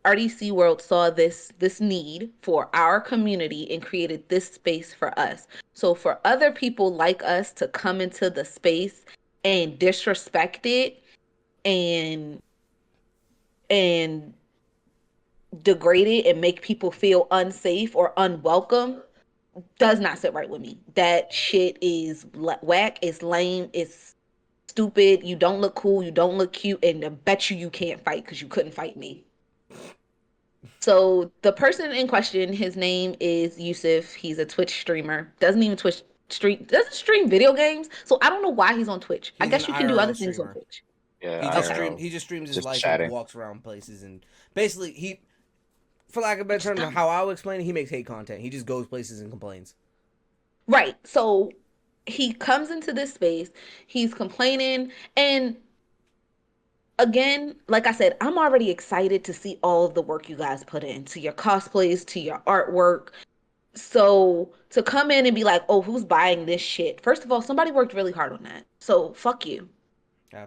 RDC World saw this need for our community and created this space for us. So for other people like us to come into the space and disrespect it and and degrade it and make people feel unsafe or unwelcome does not sit right with me. That shit is whack, it's lame, it's stupid, you don't look cool, you don't look cute, and I bet you can't fight because you couldn't fight me. So the person in question, his name is Yusuf. He's a Twitch streamer. Doesn't even Twitch stream. Doesn't stream video games. So I don't know why he's on Twitch. I He's an guess you can do IRL other things on streamer. Twitch. Yeah, He just Okay. stream. IRL. He just streams his Just life and chatting. walks around places and basically he, for lack of a better term, Stop. how I would explain it, he makes hate content. He just goes places and complains. Right. So he comes into this space. He's complaining, and again, like I said, I'm already excited to see all of the work you guys put into your cosplays, to your artwork. So to come in and be like, oh, who's buying this shit? First of all, somebody worked really hard on that. So fuck you.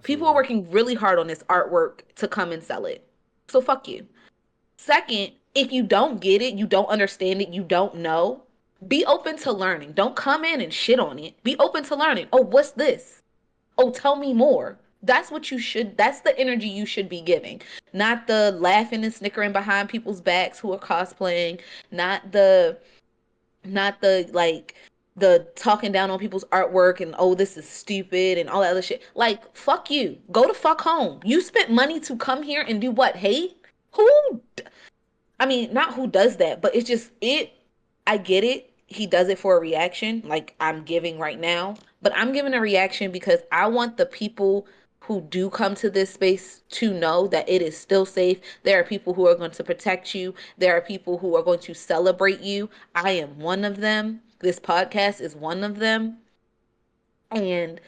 People are Absolutely. working really hard on this artwork to come and sell it. So fuck you. Second, if you don't get it, you don't understand it, you don't know, be open to learning. Don't come in and shit on it. Be open to learning. Oh, what's this? Oh, tell me more. That's the energy you should be giving. Not the laughing and snickering behind people's backs who are cosplaying, not the like the talking down on people's artwork and oh this is stupid and all that other shit. Like fuck you. Go to fuck home. You spent money to come here and do what? Hate? Who I mean, not who does that, but it's just I get it. He does it for a reaction, like I'm giving right now, but I'm giving a reaction because I want the people who do come to this space to know that it is still safe. There are people who are going to protect you. There are people who are going to celebrate you. I am one of them. This podcast is one of them. And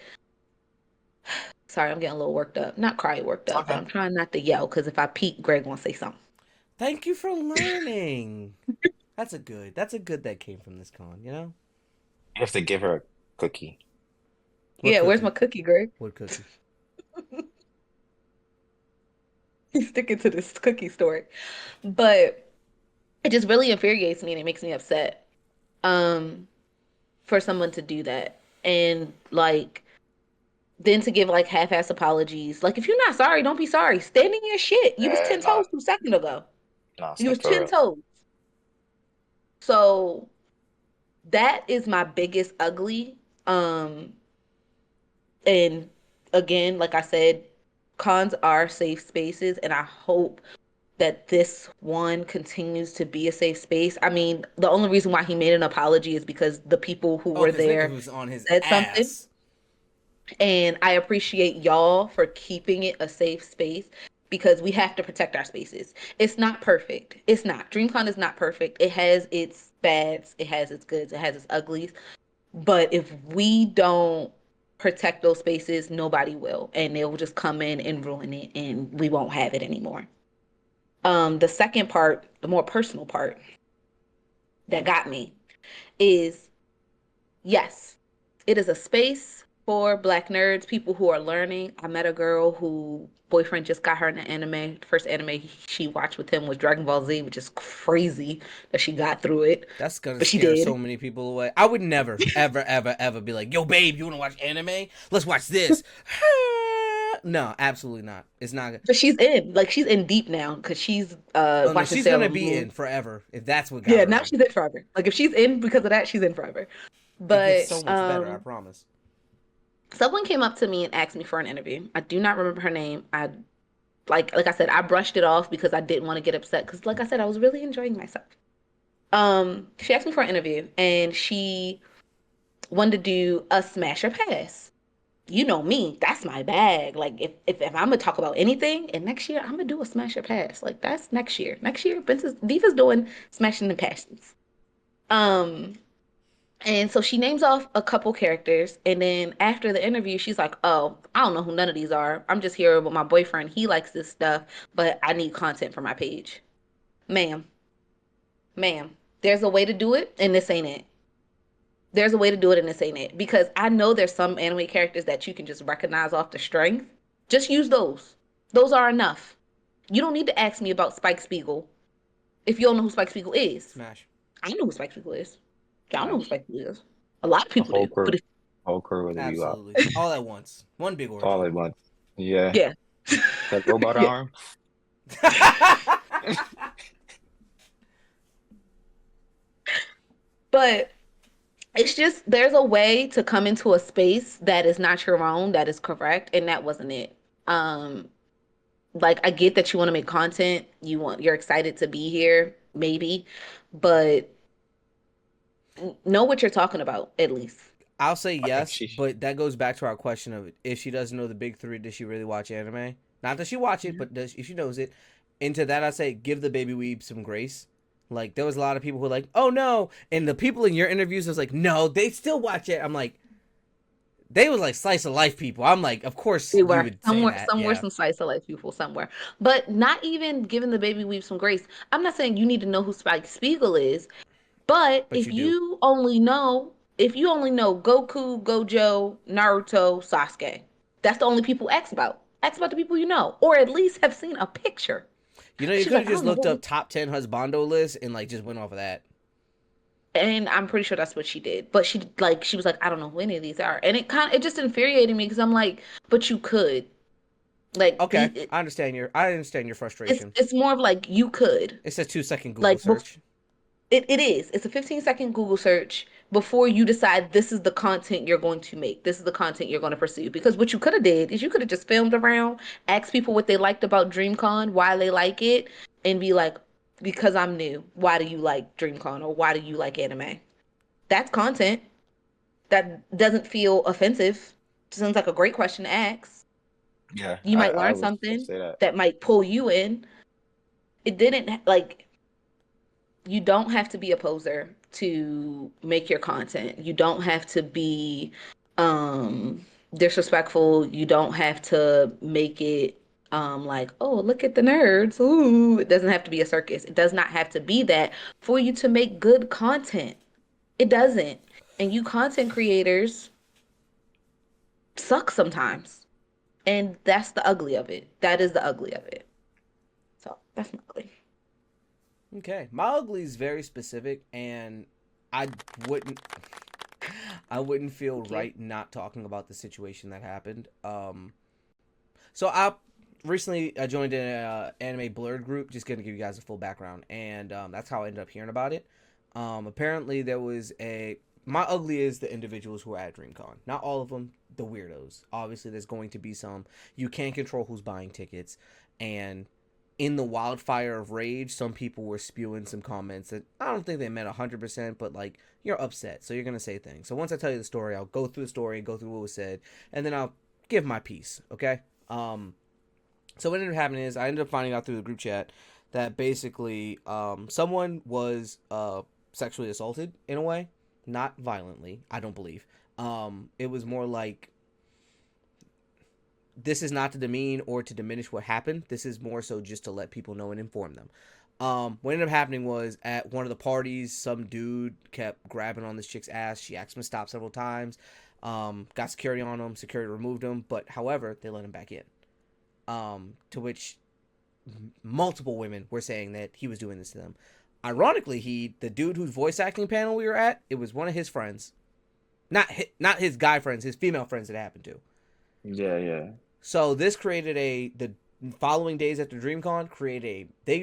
sorry, I'm getting a little worked up. Not cry worked It's up, but okay. I'm trying not to yell because if I peek, Greg won't say something. Thank you for learning. That's a good that came from this con, you know? You have to give her a cookie. What Yeah, where's my cookie? cookie, Greg? What cookie? He's sticking to this cookie story. But it just really infuriates me and it makes me upset. Um, for someone to do that. And like then to give like half-ass apologies. Like if you're not sorry, don't be sorry. Stand in your shit. You was Yeah, 10 nah, toes 2 seconds ago. nah, You was for 10 real. toes. So that is my biggest ugly. And again, like I said, cons are safe spaces, and I hope that this one continues to be a safe space. I mean, the only reason why he made an apology is because the people who Oh, were because nigga there was on his said something. ass. And I appreciate y'all for keeping it a safe space because we have to protect our spaces. It's not perfect. It's not. DreamCon is not perfect. It has its bads, it has its goods, it has its uglies. But if we don't protect those spaces, nobody will. And they will just come in and ruin it and we won't have it anymore. The second part, the more personal part that got me is yes, it is a space for Black nerds, people who are learning. I met a girl who boyfriend just got her into anime. The first anime she watched with him was Dragon Ball Z, which is crazy that she got through it, That's gonna but she scare so did. many people away. I would never, ever, ever, ever be like, "Yo, babe, you wanna watch anime? Let's watch this." No, absolutely not. It's not. But she's in, like she's in deep now because she's Oh no, watching she's gonna Sailor be Moon. in forever if that's what got Yeah, her now in. she's in forever. Like if she's in because of that, she's in forever. It gets But so much better. I promise. someone came up to me and asked me for an interview. I do not remember her name. I like I said, I brushed it off because I didn't want to get upset because like I said, I was really enjoying myself. She asked me for an interview and she wanted to do a smash or pass. You know me, that's my bag. Like if I'm gonna talk about anything, and next year I'm gonna do a smash or pass. Like that's next year. Next year, Princess Diva's doing smashing and passes. Um, and so she names off a couple characters, and then after the interview, she's like, "Oh, I don't know who none of these are. I'm just here with my boyfriend. He likes this stuff, but I need content for my page." Ma'am, ma'am, there's a way to do it, and this ain't it. There's a way to do it, and this ain't it. Because I know there's some anime characters that you can just recognize off the strength. Just use those. Those are enough. You don't need to ask me about Spike Spiegel if you don't know who Spike Spiegel is. Smash. I know who Spike Spiegel is. Y'all know who Smash. Spike Spiegel is. A lot of The people do. But if, whole crew with a bebop. Absolutely. All at once. One big All orgy. at once. Yeah. yeah, That robot yeah. arm. But it's just there's a way to come into a space that is not your own, that is correct, and that wasn't it. Um, like I get that you want to make content, you're excited to be here, maybe, but know what you're talking about at least. I'll say I think yes, she. but that goes back to our question of if she doesn't know the big three, does she really watch anime? Not that she watch it, Yeah. but if she knows it, into that I say give the baby weeb some grace. Like there was a lot of people who were like, "Oh no," and the people in your interviews was like, "No, they still watch it." I'm like, they was like slice of life people. I'm like, of course We you were would say somewhere, that, somewhere, yeah. some slice of life people somewhere, but not even giving the baby weave some grace. I'm not saying you need to know who Spike Spiegel is, but But you do. if you only know Goku, Gojo, Naruto, Sasuke, that's the only people ask about. Ask about the people you know, or at least have seen a picture. You know, you She's could have like, I just don't know looked who. up top 10 husbando list and like just went off of that. And I'm pretty sure that's what she did. But she was like, I don't know who any of these are. And it just infuriated me because I'm like, but you could. Like Okay, I understand your frustration. it's more of like you could. It's a 2 second Google Like search. it is. It's a 15-second Google search before you decide this is the content you're going to make. This is the content you're going to pursue. Because what you could have did is you could have just filmed around, asked people what they liked about DreamCon, why they like it, and be like, because I'm new, why do you like DreamCon or why do you like anime? That's content. That doesn't feel offensive. Sounds like a great question to ask. Yeah, You might I learn was gonna something say that. that might pull you in. It didn't like you don't have to be a poser to make your content. You don't have to be disrespectful. You don't have to make it like, oh, look at the nerds. Ooh, it doesn't have to be a circus. It does not have to be that for you to make good content. It doesn't. And you content creators suck sometimes. And that's the ugly of it. That is the ugly of it. So that's my ugly. Okay, my ugly is very specific, and I wouldn't, I wouldn't feel Thank you. right not talking about the situation that happened. So I recently I joined an anime blurred group. Just gonna give you guys a full background, and that's how I ended up hearing about it. Apparently there was a my ugly is the individuals who are at DreamCon. Not all of them, the weirdos. Obviously, there's going to be some. You can't control who's buying tickets, and in the wildfire of rage, some people were spewing some comments that I don't think they meant 100%, but like you're upset, so you're gonna say things. So once I tell you the story, I'll go through the story, go through what was said, and then I'll give my piece. Okay. So what ended up happening is I ended up finding out through the group chat that basically someone was sexually assaulted in a way, not violently. I don't believe. It was more like this is not to demean or to diminish what happened. This is more so just to let people know and inform them. What ended up happening was at one of the parties, some dude kept grabbing on this chick's ass. She asked him to stop several times. Got security on him. Security removed him, but however, they let him back in. To which multiple women were saying that he was doing this to them. Ironically, the dude whose voice acting panel we were at, it was one of his friends, not his guy friends, his female friends that it happened to. Yeah, yeah. So this created the following days after DreamCon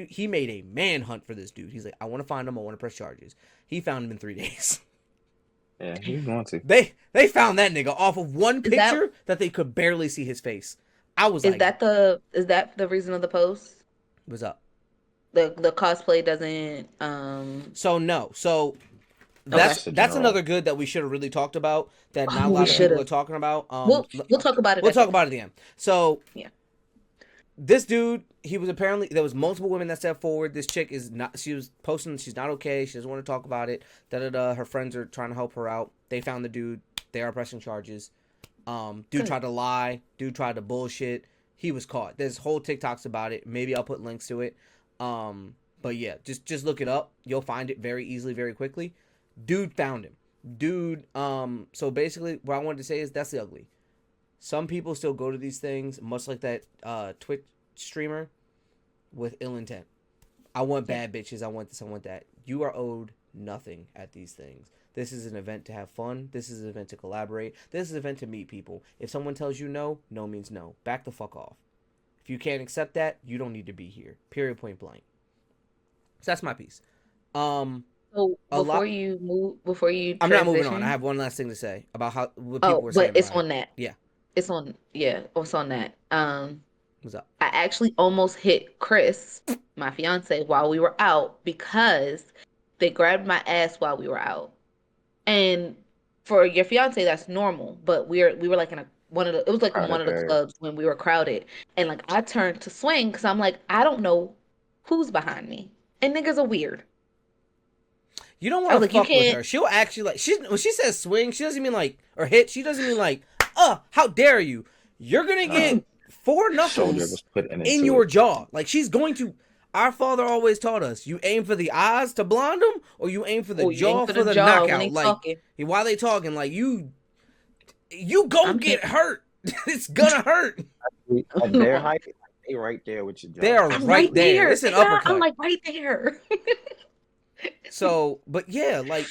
he made a manhunt for this dude. He's like, I want to find him. I want to press charges. He found him in 3 days. Yeah, he's going to. They found that nigga off of one Is that- picture that they could barely see his face. I was Is like, that the reason of the post? what's up? The cosplay doesn't So no. So That's that's general. another good that we should have really talked about that not a we lot of people should've. are talking about. we'll talk about it. We'll at talk the about it at the end. So Yeah. this dude, he was apparently there was multiple women that stepped forward. This chick is not. She was posting. She's not okay. She doesn't want to talk about it. Her friends are trying to help her out. They found the dude. They are pressing charges. Dude Good. tried to lie. Dude tried to bullshit. He was caught. There's whole TikToks about it. Maybe I'll put links to it. But yeah, just look it up. You'll find it very easily, very quickly. Dude found him. Dude. So basically, what I wanted to say is that's the ugly. Some people still go to these things, much like that Twitch streamer, with ill intent. I want bad bitches. I want this. I want that. You are owed nothing at these things. This is an event to have fun. This is an event to collaborate. This is an event to meet people. If someone tells you no, no means no. Back the fuck off. If you can't accept that, you don't need to be here. Period. Point blank. So that's my piece. So A lot- before you I'm not moving on. transition- I have one last thing to say about what people Oh, were saying. but it's about it. on that. Yeah. It's on that. What's up? I actually almost hit Chris, my fiance, while we were out because they grabbed my ass while we were out. And for your fiance, that's normal. But we were like in one of the Crowded clubs when we were crowded. And like I turned to swing because I'm like, I don't know who's behind me. And niggas are weird. You don't I want was to like, you fuck with can't- her. She'll actually like when she says swing, she doesn't mean like or hit. She doesn't mean like, how dare you? You're gonna get 4 Shoulder knuckles was put in in your jaw. Like she's going to. Our father always taught us: you aim for the eyes to blind them, or you aim for the Or you jaw aim for for the the jaw when knockout. they Like talking. while they talking, like you go I'm get kidding. hurt. It's gonna hurt. At their height, they right there with your jaw. They are I'm right there. It's an uppercut. I'm like right there. So, but yeah, like,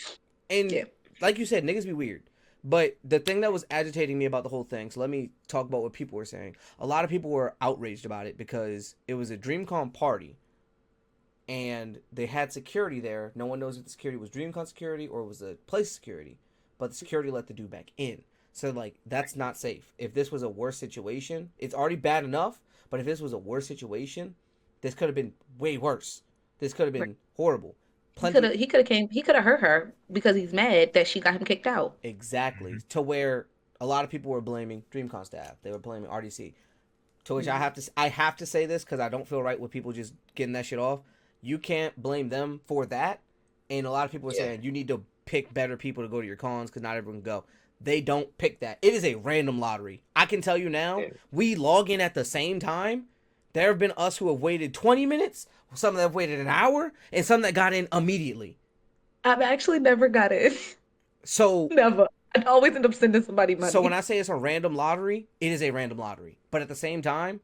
and Yeah. like you said, niggas be weird. But the thing that was agitating me about the whole thing, so let me talk about what people were saying. A lot of people were outraged about it because it was a DreamCon party and they had security there. No one knows if the security was DreamCon security or it was a place security, but the security let the dude back in. So, like, that's not safe. If this was a worse situation, it's already bad enough, but if this was a worse situation, this could have been way worse. This could have been horrible. He could have hurt her because he's mad that she got him kicked out. Exactly. To where a lot of people were blaming DreamCon staff. They were blaming RDC. To which I have to say this because I don't feel right with people just getting that shit off. You can't blame them for that. And a lot of people are saying you need to pick better people to go to your cons because not everyone can go. They don't pick that. It is a random lottery. I can tell you now, we log in at the same time. There have been us who have waited 20 minutes, some that have waited an hour, and some that got in immediately. I've actually never got in. So Never. I'd always end up sending somebody money. So when I say it's a random lottery, it is a random lottery. But at the same time,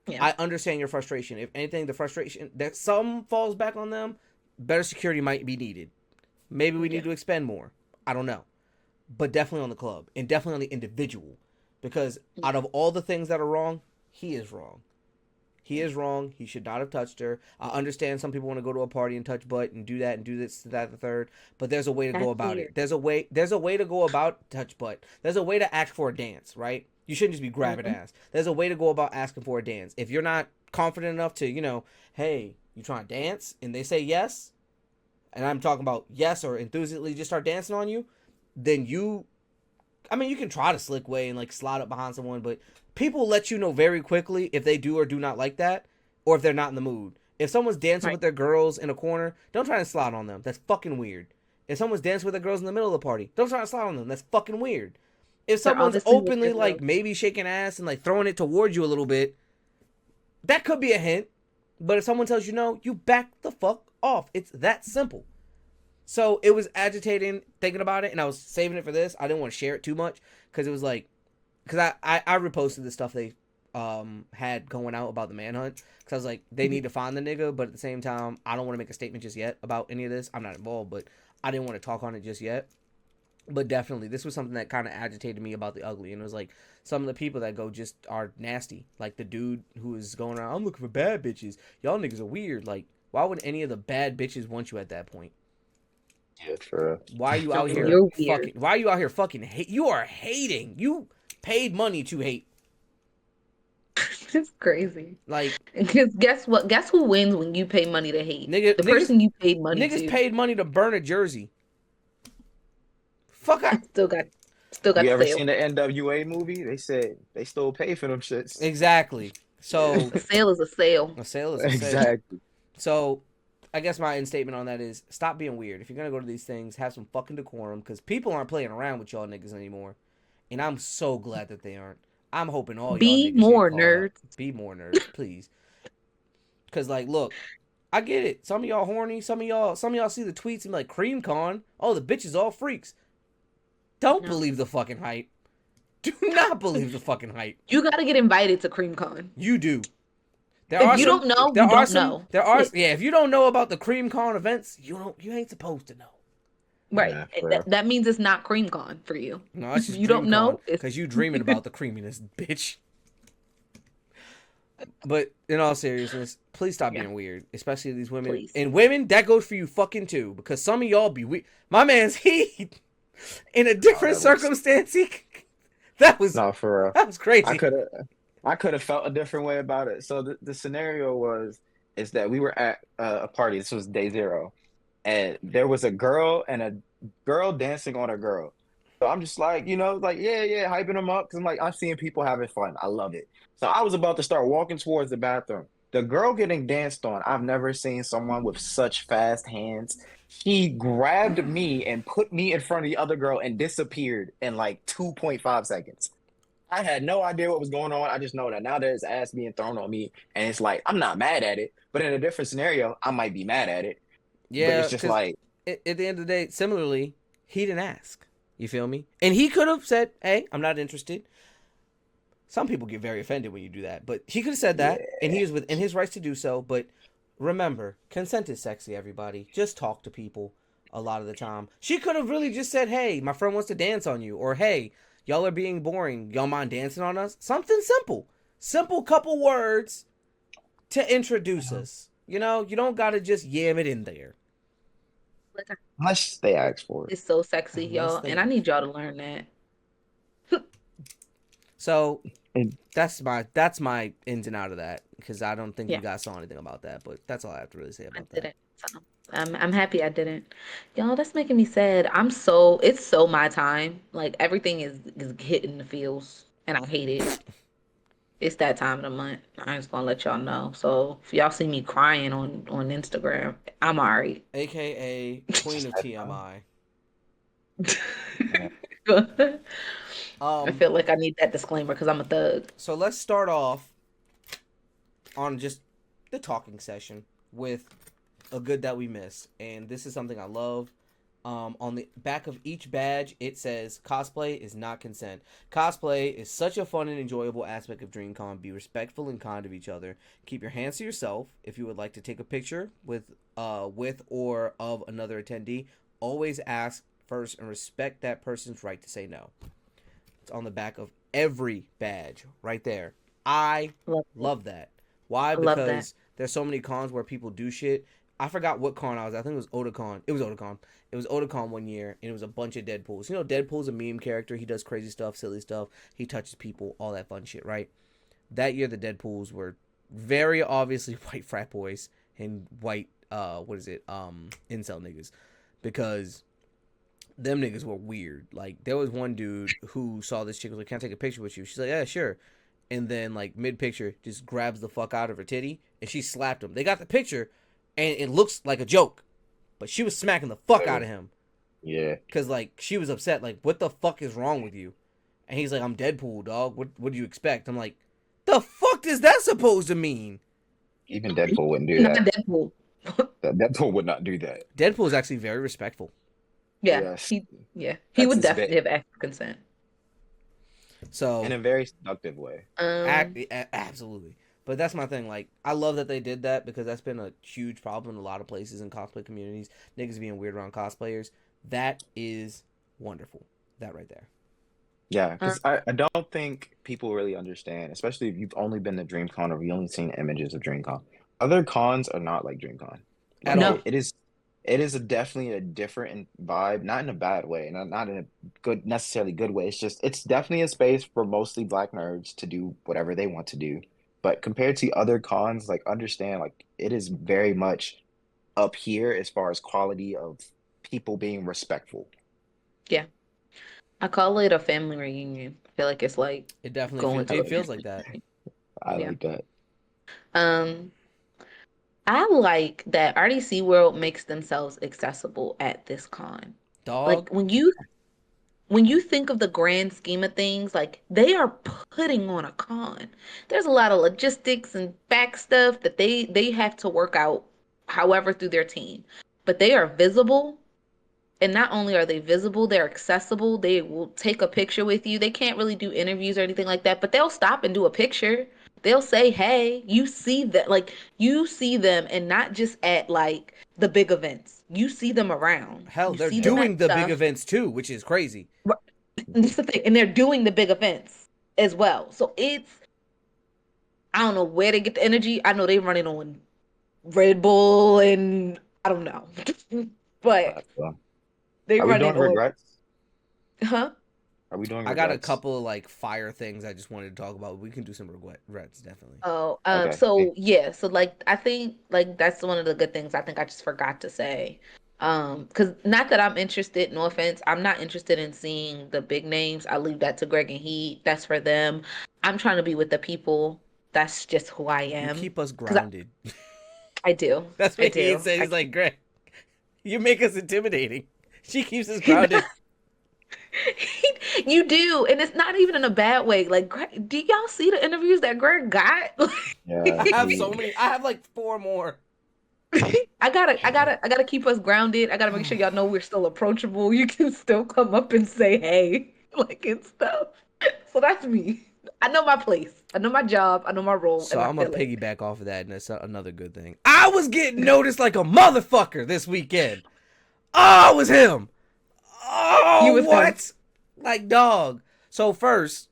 I understand your frustration. If anything, the frustration that some falls back on them, better security might be needed. Maybe we need to expend more. I don't know. But definitely on the club and definitely on the individual. Because out of all the things that are wrong, he is wrong. He is wrong. He should not have touched her. I understand some people want to go to a party and touch butt and do that and do this, that, the third. But there's a way to go about it. There's a way to go about touch butt. There's a way to ask for a dance, right? You shouldn't just be grabbing ass. There's a way to go about asking for a dance. If you're not confident enough to, hey, you trying to dance? And they say yes, and I'm talking about yes or enthusiastically just start dancing on you, then you can try to slick way and like slide up behind someone, but people let you know very quickly if they do or do not like that, or if they're not in the mood. If someone's dancing with their girls in a corner, don't try to slide on them. That's fucking weird. If someone's dancing with their girls in the middle of the party, don't try to slide on them. That's fucking weird. If someone's openly like maybe shaking ass and like throwing it towards you a little bit, that could be a hint. But if someone tells you no, you back the fuck off. It's that simple. So it was agitating thinking about it, and I was saving it for this. I didn't want to share it too much because it was like, because I reposted the stuff they had going out about the manhunt because I was like, they need to find the nigga, but at the same time, I don't want to make a statement just yet about any of this. I'm not involved, but I didn't want to talk on it just yet. But definitely, this was something that kind of agitated me about the ugly, and it was like some of the people that go just are nasty. Like the dude who is going around, I'm looking for bad bitches. Y'all niggas are weird. Like, why would any of the bad bitches want you at that point? Yeah, true. Why are you out here fucking? Why are you out here fucking hate? You are hating. You paid money to hate. It's crazy. Like, because guess what? Guess who wins when you pay money to hate? The person you paid money to. Niggas paid money to burn a jersey. Fuck, I still got. You ever seen the NWA movie? They said they still pay for them shits. Exactly. So a sale is a sale. A sale is a sale. Exactly. So I guess my end statement on that is stop being weird. If you're gonna go to these things, have some fucking decorum, because people aren't playing around with y'all niggas anymore, and I'm so glad that they aren't. I'm hoping all y'all niggas be more nerds. Be more nerds, please. Because like, look, I get it. Some of y'all horny. Some of y'all see the tweets and be like, CreamCon. Oh, the bitches all freaks. Don't believe the fucking hype. Do not believe the fucking hype. You gotta get invited to CreamCon. You do. If you don't know, you don't know. If you don't know about the CreamCon events, you ain't supposed to know. Right. Yeah, that means it's not CreamCon for you. No, it's just you don't know because you dreaming about the creaminess, bitch. But in all seriousness, please stop being weird, especially these women. Please. And women, that goes for you fucking too, because some of y'all be weird. My man's in a different circumstance. That was no, for real. That was crazy. I could have felt a different way about it. So the scenario is that we were at a party. This was day 0, and there was a girl dancing on a girl. So I'm just like, yeah, hyping them up because I'm seeing people having fun. I love it. So I was about to start walking towards the bathroom. The girl getting danced on, I've never seen someone with such fast hands. She grabbed me and put me in front of the other girl and disappeared in like 2.5 seconds. I had no idea what was going on. I just know that now there's ass being thrown on me, and it's like, I'm not mad at it, but in a different scenario, I might be mad at it. Yeah, but it's just like... At the end of the day, similarly, he didn't ask. You feel me? And he could have said, hey, I'm not interested. Some people get very offended when you do that, but he could have said that, and he was within his rights to do so. But remember, consent is sexy, everybody. Just talk to people a lot of the time. She could have really just said, hey, my friend wants to dance on you, or hey, y'all are being boring. Y'all mind dancing on us? Something simple. Simple couple words to introduce us. You don't got to just yam it in there. Unless they ask for it. It's so sexy, y'all. And I need y'all to learn that. So that's my ins and out of that, because I don't think you guys saw anything about that, but that's all I have to really say about that. Didn't. So, I'm happy I didn't. Y'all, that's making me sad. It's so my time. Like everything is hitting the feels, and I hate it. It's that time of the month. I'm just gonna let y'all know. So if y'all see me crying on Instagram, I'm alright. AKA Queen of TMI. I Um, feel like I need that disclaimer because I'm a thug. so let's start off on just the talking session with a good that we miss, and this is something I love. On the back of each badge, it says cosplay is not consent. Cosplay is such a fun and enjoyable aspect of DreamCon. Be respectful and kind of each other. Keep your hands to yourself. If you would like to take a picture with or of another attendee, always ask first and respect that person's right to say no. It's on the back of every badge right there. I love that. Why? I love that. Because there's so many cons where people do shit. I forgot what con I was. I think it was Otakon. It was Otakon. It was Otakon one year, and it was a bunch of Deadpools. You know, Deadpool's a meme character. He does crazy stuff, silly stuff. He touches people, all that fun shit, right? That year, the Deadpools were very obviously white frat boys and white, incel niggas. Because them niggas were weird. Like, there was one dude who saw this chick, was like, can I take a picture with you? She's like, yeah, sure. And then, like, mid-picture, just grabs the fuck out of her titty, and she slapped him. They got the picture, and it looks like a joke. But she was smacking the fuck out of him. Yeah. Because, like, she was upset. Like, what the fuck is wrong with you? And he's like, I'm Deadpool, dog. What do you expect? I'm like, the fuck is that supposed to mean? Even Deadpool wouldn't do Not that. Deadpool. Deadpool would not do that. Deadpool is actually very respectful. Yeah, Yes. he That's would his definitely have asked for consent. So, In a very seductive way. absolutely. But that's my thing. Like, I love that they did that because that's been a huge problem in a lot of places in cosplay communities. Niggas being weird around cosplayers. That is wonderful. That right there. Yeah, because I don't think people really understand, especially if you've only been to DreamCon or you've only seen images of DreamCon. Other cons are not like DreamCon. At Like all. it is definitely a different vibe, not in a bad way, not in a necessarily good way. It's definitely a space for mostly black nerds to do whatever they want to do. But compared to other cons, like understand, like it is very much up here as far as quality of people being respectful. Yeah, I call it a family reunion. I feel like it's like It definitely going to it feels like that. I yeah. like that. Um, I like that RDC World makes themselves accessible at this con. Like Dog. when you think of the grand scheme of things, like they are putting on a con. There's a lot of logistics and back stuff that they have to work out, however, through their team. But they are visible, and not only are they visible, they're accessible. They will take a picture with you. They can't really do interviews or anything like that, but they'll stop and do a picture. They'll say, "Hey, you see that? Like you see them, and not just at like the big events. You see them around. Hell, You they're see them at doing the big stuff." events too, which is crazy. And that's the thing. And they're doing the big events as well. So I don't know where they get the energy. I know they running on Red Bull and I don't know. But So, they are we running doing on, regrets? huh? Are we doing I got a regrets? couple of like fire things I just wanted to talk about. We can do some regrets, definitely. Oh, Okay. so yeah, so like I think like that's one of the good things I think I just forgot to say. Because not that I'm interested, no offense, I'm not interested in seeing the big names. I leave that to Greg and Heat. That's for them. I'm trying to be with the people. That's just who I You am. keep us Because grounded. I do. That's I what he do. said. He's like, Greg, you make us intimidating. She keeps us grounded. You do, and it's not even in a bad way. Like, do y'all see the interviews that Greg got? Yeah. I have so many. I have like 4 more. I gotta keep us grounded. I gotta make sure y'all know we're still approachable. You can still come up and say hey, like and stuff. So that's me. I know my place. I know my job. I know my role, So and I I'm gonna feel it. piggyback off of that, and that's another good thing. I was getting noticed like a motherfucker this weekend. Oh, it was him. You Oh, was him. what? Like, dog. So first,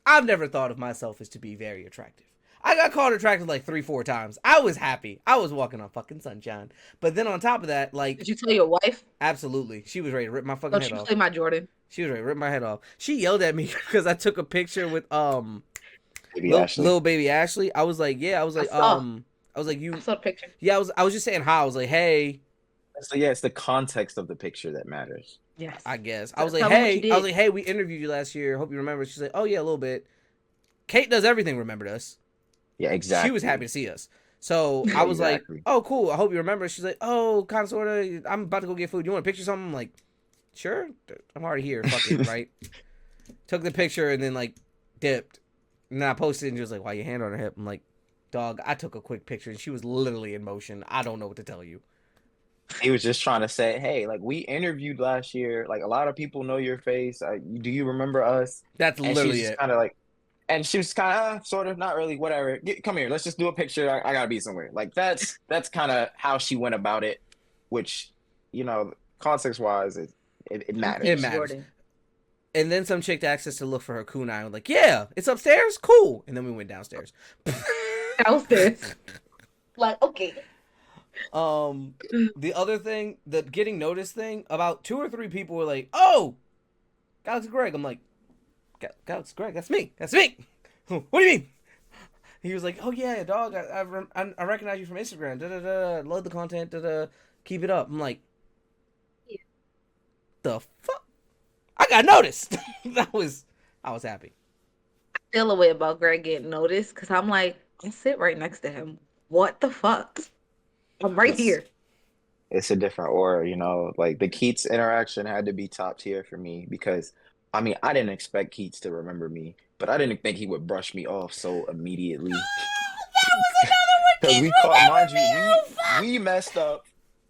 I've never thought of myself as to be very attractive. I got called attractive like 3-4 times. I was happy. I was walking on fucking sunshine. But then on top of that, like, Did you tell your wife? absolutely, she was ready to rip my fucking Don't head you off. play my Jordan? She was ready to rip my head off. She yelled at me because I took a picture with Maybe Ashley. little baby Ashley. I was like, yeah. I was like, I saw the picture. yeah. I was just saying hi. I was like, hey. So yeah, it's the context of the picture that matters. Yes. I guess. I So was like, tell them what hey. you I was did. like, hey. We interviewed you last year. Hope you remember. She's like, oh yeah, a little bit. Kate does everything. Remembered us. Yeah, exactly. She was happy to see us. So I was Exactly. like, "Oh, cool. I hope you remember." She's like, "Oh, kind of, sort of. I'm about to go get food. You want a picture of something?" I'm like, "Sure. I'm already here. Fuck it, right?" Took the picture and then like dipped. And then I posted and she was like, "Why your hand on her hip?" I'm like, "Dog, I took a quick picture and she was literally in motion. I don't know what to tell you." He was just trying to say, hey, like we interviewed last year. Like a lot of people know your face. Do you remember us? That's And she was literally just it. kind of like, and she was kind of, sort of, not really, whatever. Come here, let's just do a picture. I gotta be somewhere. Like that's kind of how she went about it, which, context wise, it matters. It matters. And then some chick asked us to look for her kunai. I was like, "Yeah, it's upstairs. Cool." And then we went downstairs. Downstairs. Like, okay. The other thing, the getting noticed thing, about 2 or 3 people were like, "Oh, Galaxy Greg." I'm like, "Galaxy Greg, that's me. That's me." What do you mean? He was like, "Oh yeah, dog. I recognize you from Instagram. Da da da. Love the content. Da da. Keep it up." I'm like, "The fuck." I got noticed. I was happy. I feel a way about Greg getting noticed because I'm like, I sit right next to him. What the fuck? I'm right here. It's a different aura, like the Keats interaction had to be top tier for me because I mean, I didn't expect Keats to remember me, but I didn't think he would brush me off so immediately. That was another one. We Keith caught, mind you, remembered me. we messed up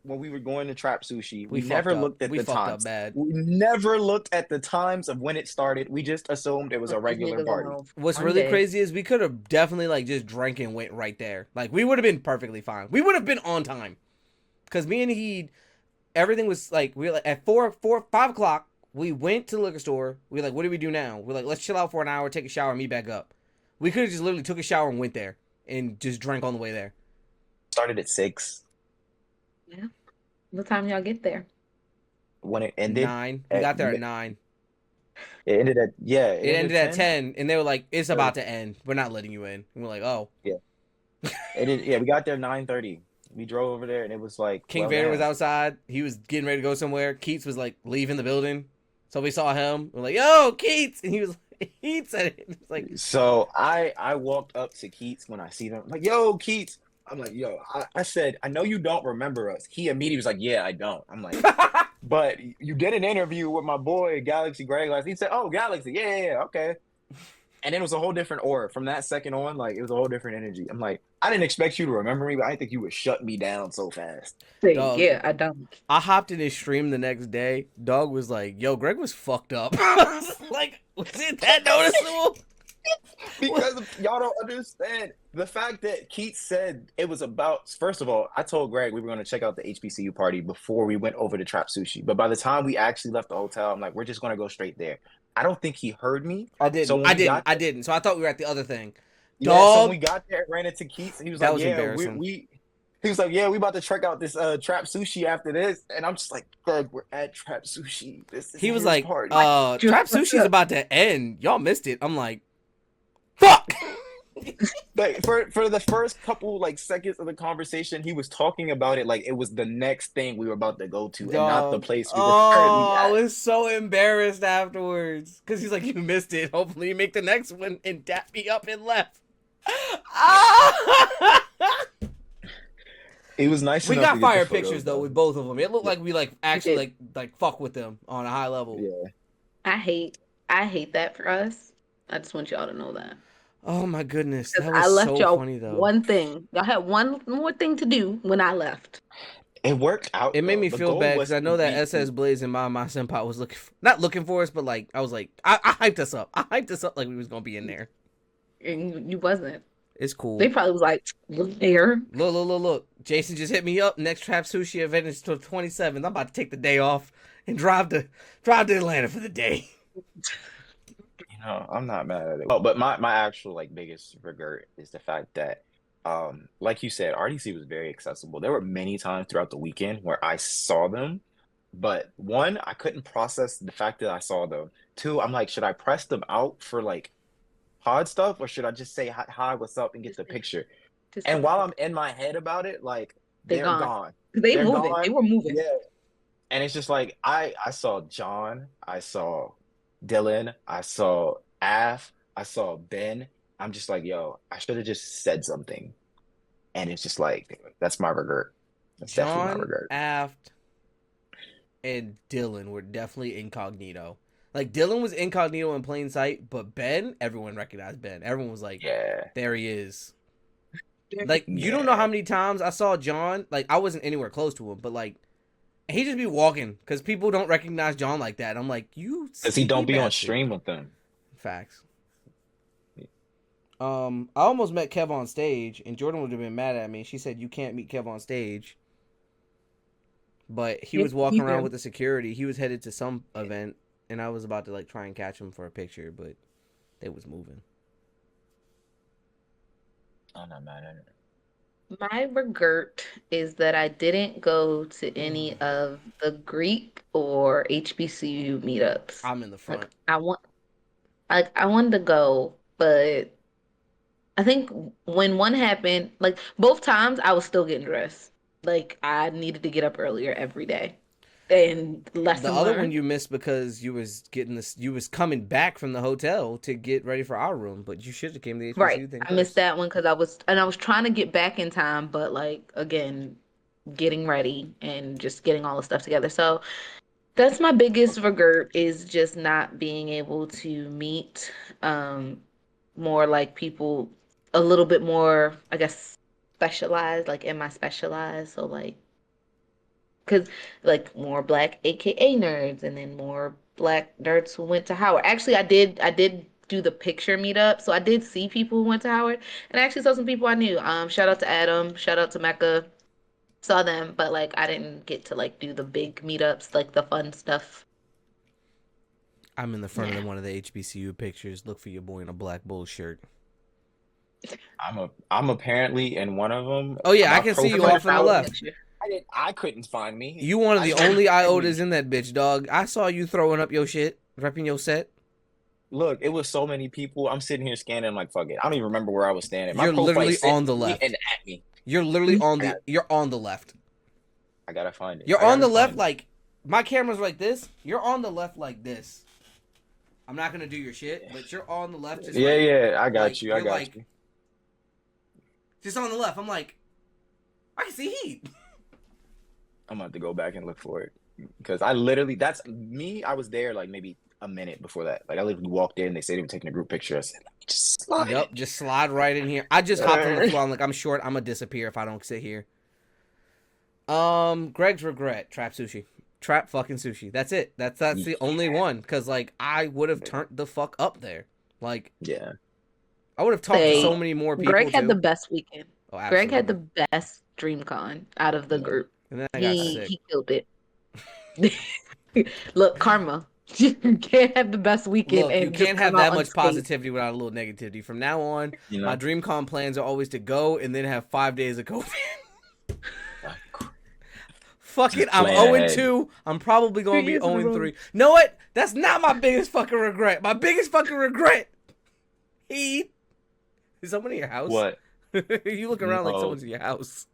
when we were going to Trap Sushi. We fucked never up. looked at We the fucked up times. bad. We never looked at the times of when it started. We just assumed it was a These regular niggas party. on What's Monday. really crazy is we could have definitely like just drank and went right there. Like we would have been perfectly fine. We would have been on time. Cause me and he, everything was like we were like at 5 o'clock. We went to the liquor store. We were like, "What do we do now?" We're like, "Let's chill out for an hour, take a shower, and meet back up." We could have just literally took a shower and went there and just drank on the way there. Started at 6. Yeah. What time y'all get there? When it ended, 9. We got there at 9. it ended at It ended at 10. 10, and they were like, "It's about to end. We're not letting you in." And we're like, "Oh." Yeah, we got there 9:30. We drove over there, and it was like King Vader was outside. He was getting ready to go somewhere. Keats was like leaving the building, so we saw him. We're like, "Yo, Keats!" And he was he said it. It's like, so I walked up to Keats when I see them. I'm like, "Yo, Keats." I'm like, "Yo," I said, "I know you don't remember us." He immediately was like, "Yeah, I don't." I'm like, "But you did an interview with my boy Galaxy Greg last." He said, "Oh, Galaxy, yeah, okay." And then it was a whole different aura from that second on. Like it was a whole different energy. I'm like, I didn't expect you to remember me, but I didn't think you would shut me down so fast. dog. Yeah, I don't. I hopped in his stream the next day. Dog was like, "Yo, Greg was fucked up." Like, was it that noticeable? Because y'all don't understand the fact that Keith said it was about. First of all, I told Greg we were going to check out the HBCU party before we went over to Trap Sushi. But by the time we actually left the hotel, I'm like, we're just going to go straight there. I don't think he heard me. I didn't. So I didn't. So I thought we were at the other thing. Yeah, Dog. so when we got there, ran into Keith, and he was That like, was "Yeah, embarrassing. He was like, "Yeah, we about to check out this Trap Sushi after this," and I'm just like, "Greg, we're at Trap Sushi. This is He was his like, party." "Trap Sushi's about to end. Y'all missed it." I'm like, "Fuck." Like for the first couple like seconds of the conversation, he was talking about it like it was the next thing we were about to go to, and not the place we were currently at. I was so embarrassed afterwards because he's like, "You missed it. Hopefully, you make the next one," and dapped me up and left. It was nice. We enough got to get fire the photos, pictures though with both of them. It looked like we like actually did. like fuck with them on a high level. Yeah. I hate that for us. I just want y'all to know that. Oh my goodness, 'Cause that was I left so y'all funny though. one thing. Y'all had one more thing to do when I left. It worked out. It made me The feel goal bad was because I know to that beat SS Blaze and my senpai was not looking for us, but like I was like I hyped us up. I hyped us up like we was gonna be in there. And you wasn't. It's cool. They probably was like, look there. Look. Jason just hit me up. Next Trap Sushi event is till 27th. I'm about to take the day off and drive to Atlanta for the day. I'm not mad at it. Oh, but my actual like biggest regret is the fact that like you said, RDC was very accessible. There were many times throughout the weekend where I saw them, but one, I couldn't process the fact that I saw them. Two, I'm like, should I press them out for like pod stuff, or should I just say hi, what's up, and get the picture? And while I'm in my head about it, like they're gone. They're moving. They were moving. Yeah. And it's just like I saw John, I saw Dylan, I saw Af, I saw Ben, I'm just like, yo, I should have just said something. And it's just like, that's my regret. That's definitely my John regret. Aft and Dylan were definitely incognito. Like, Dylan was incognito in plain sight, but Ben, everyone recognized Ben. Everyone was like, Yeah. there he is. Like, you don't know how many times I saw John. Like, I wasn't anywhere close to him, but like, he just be walking because people don't recognize John like that. I'm like, you Because he don't be on bastard. stream with them. Facts. I almost met Kev on stage, and Jordan would have been mad at me. She said, you can't meet Kev on stage. But he was walking around with the security. He was headed to some event, and I was about to like try and catch him for a picture, but they was moving. I'm not mad at it. My regret is that I didn't go to any of the Greek or HBCU meetups. I'm in the front. I wanted to go, but I think when one happened, like both times I was still getting dressed. Like I needed to get up earlier every day. And lesson The other learned. one you missed because you was getting this. You was coming back from the hotel to get ready for our room, but you should have came to the HBCU Right. thing I first. missed that one because I was trying to get back in time, but like again, getting ready and just getting all the stuff together. So that's my biggest regret is just not being able to meet more like people a little bit more, I guess, specialized, like in my specialized. So like because like more black AKA nerds and then more black nerds who went to Howard. Actually, I did do the picture meetup, so I did see people who went to Howard, and I actually saw some people I knew. Shout out to Adam, shout out to Mecca, saw them, but like I didn't get to like do the big meetups, like the fun stuff. I'm in the front Yeah. of one of the HBCU pictures. Look for your boy in a black bull shirt. I'm apparently in one of them. Oh yeah, My I can see you profile- off on the left. Picture. I couldn't find me. You one of the I- only iotas in that bitch, dog. I saw you throwing up your shit, repping your set. Look, it was so many people. I'm sitting here scanning. I'm like, fuck it. I don't even remember where I was standing. You're profile literally said on the me left. and at me. You're literally on the. You're on the left. I gotta find it. You're I on the gotta left, find it. like my camera's like this. You're on the left like this. I'm not gonna do your shit, but you're on the left. Just Yeah, like, yeah. I got like, you. I you're got like- you. just on the left. I'm like, I can see heat. I'm about to go back and look for it because I literally. That's me. I was there like maybe a minute before that. Like I literally walked in. They said they were taking a group picture. I said, just slide. Yep, just slide right in here. I just hopped on the floor. I'm like, I'm short. I'm gonna disappear if I don't sit here. Greg's regret. Trap sushi. Trap fucking sushi. That's it. That's the only one. Cause like I would have turned the fuck up there. Like Yeah. I would have talked to so many more people. Greg had too. the best weekend. Oh, Greg had the absolutely. best DreamCon out of the Yeah. group. And then I got He sick. he killed it. Look, karma. You can't have the best weekend. Look, and you just can't have come out that much unscathed. positivity without a little negativity. From now on, You know. my DreamCon plans are always to go and then have 5 days of COVID. Fuck it, Just I'm plan 0-2. I'm probably gonna 3 be years in a row. 0-3. Know what? That's not my biggest fucking regret. My biggest fucking regret. Is someone in your house? What? You look around like No. someone's in your house.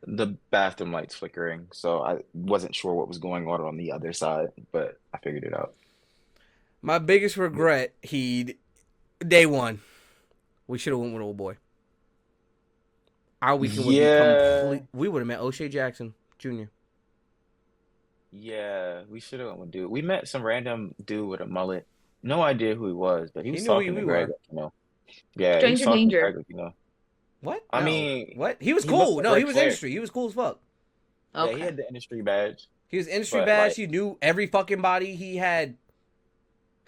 The bathroom lights flickering, so I wasn't sure what was going on the other side, but I figured it out. My biggest regret, day one. We should have went with old boy. Our weekend would be complete. We would have met O'Shea Jackson Jr. Yeah, we should have went with dude. We met some random dude with a mullet. No idea who he was, but he was He knew who talking to we Greg, were. you know. Yeah, he was Stranger talking to danger. Greg, you know. What? I No. mean, what? He was he cool. looked No, like he was Flair. industry. He was cool as fuck. Yeah, Okay. he had the industry badge. He was industry But, badge. like- He knew every fucking body. He had.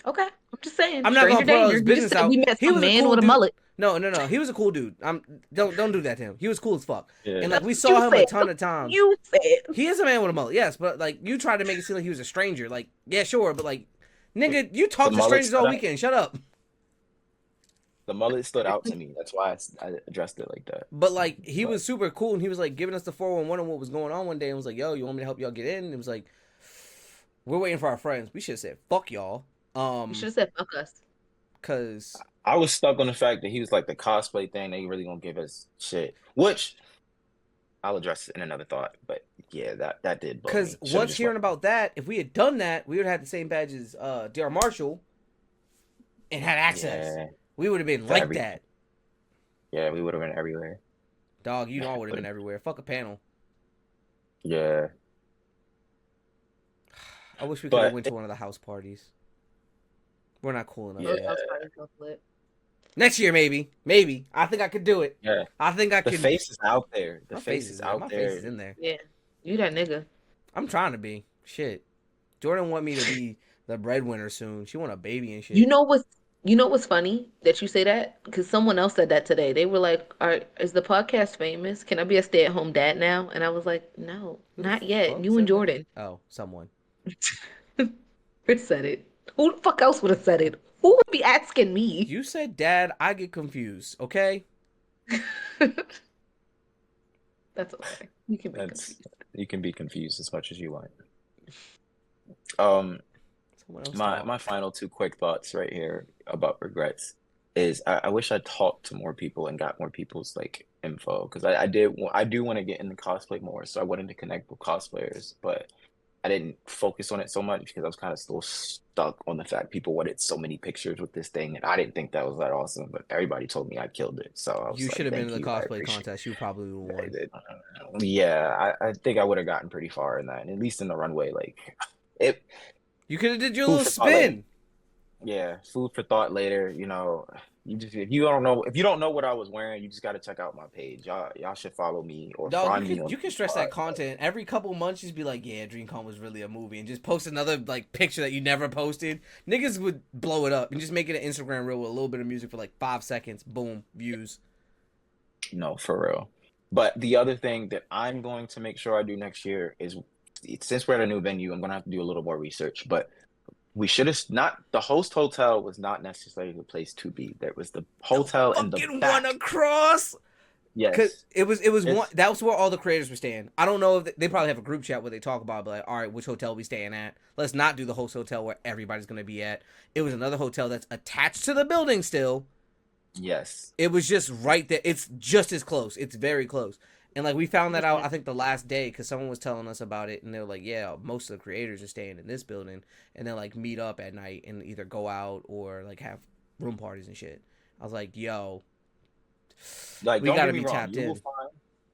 Okay. I'm just saying. I'm not gonna stranger put all danger. his You business said out. we met He some was a man cool with a dude. mullet. No. He was a cool dude. Don't do that to him. He was cool as fuck. Yeah. And like we You saw him a said. ton of times. You said. He is a man with a mullet, yes, but like you tried to make it seem like he was a stranger. Like, yeah, sure, but like, nigga, you talk to mullet strangers all stood out. weekend. Shut up. The mullet stood out to me. That's why I addressed it like that. But like, he was super cool, and he was like giving us the 411 on what was going on one day, and was like, "Yo, you want me to help y'all get in?" And it was like, "We're waiting for our friends. We should have said fuck y'all." You should have said fuck us. Cause I was stuck on the fact that he was like the cosplay thing. They really gonna give us shit, which I'll address in another thought. But yeah, that did. bug me. Should've once just hearing went- about that, if we had done that, we would have had the same badge as DR Marshall, and had access. Yeah. We would have been To like every, that. yeah, we would have been everywhere. Dog, you know I would have been everywhere. Fuck a panel. Yeah, I wish we could have but went to one of the house parties. We're not cool enough yeah, Those yet. house parties look lit. Next year, maybe. Maybe. I think I could do it. yeah. I think I The could. face is out there. The My face face is is there. out My there. face is in there. Yeah, you that nigga. I'm trying to be. Shit. Jordan want me to be the breadwinner soon. She want a baby and shit. You know what's funny that you say that? Because someone else said that today. They were like, is the podcast famous? Can I be a stay-at-home dad now? And I was like, no, Who the not yet. fuck You and said that? Jordan. Oh, someone. Chris said it. Who the fuck else would have said it? Who would be asking me? You said dad, I get confused, okay? That's okay. You can be That's confused. you can be confused as much as you want. Someone else My talk. my final two quick thoughts right here about regrets is I wish I talked to more people and got more people's like info because I do want to get into cosplay more, so I wanted to connect with cosplayers, but I didn't focus on it so much because I was kind of still stuck on the fact people wanted so many pictures with this thing, and I didn't think that was that awesome, but everybody told me I killed it, so I was You like, should have been thank in the you, I cosplay appreciate contest. You probably would have it. won. Yeah, I think I would have gotten pretty far in that, and at least in the runway, like it. You could have did your Food little for thought later. spin. Yeah, food for thought later. You know, if you don't know what I was wearing, you just got to check out my page. Y'all should follow me or Dog, find me on you can stress that content every couple months. Just be like, yeah, Dreamcon was really a movie, and just post another like picture that you never posted. Niggas would blow it up and just make it an Instagram reel with a little bit of music for like 5 seconds. Boom, views. No, for real. But the other thing that I'm going to make sure I do next year is, since we're at a new venue, I'm gonna have to do a little more research. But we should have not. The host hotel was not necessarily the place to be. There was the hotel in the Fucking back. one across. Yes, Cause it was It's- one. That was where all the creators were staying. I don't know if they probably have a group chat where they talk about, like, all right, which hotel we staying at. Let's not do the host hotel where everybody's gonna be at. It was another hotel that's attached to the building still. yes. It was just right there. It's just as close. It's very close. And like we found that out, I think the last day, because someone was telling us about it, and they were like, "Yeah, most of the creators are staying in this building, and they'll like meet up at night and either go out or like have room parties and shit." I was like, "Yo, Like, we don't gotta get me be wrong. tapped in."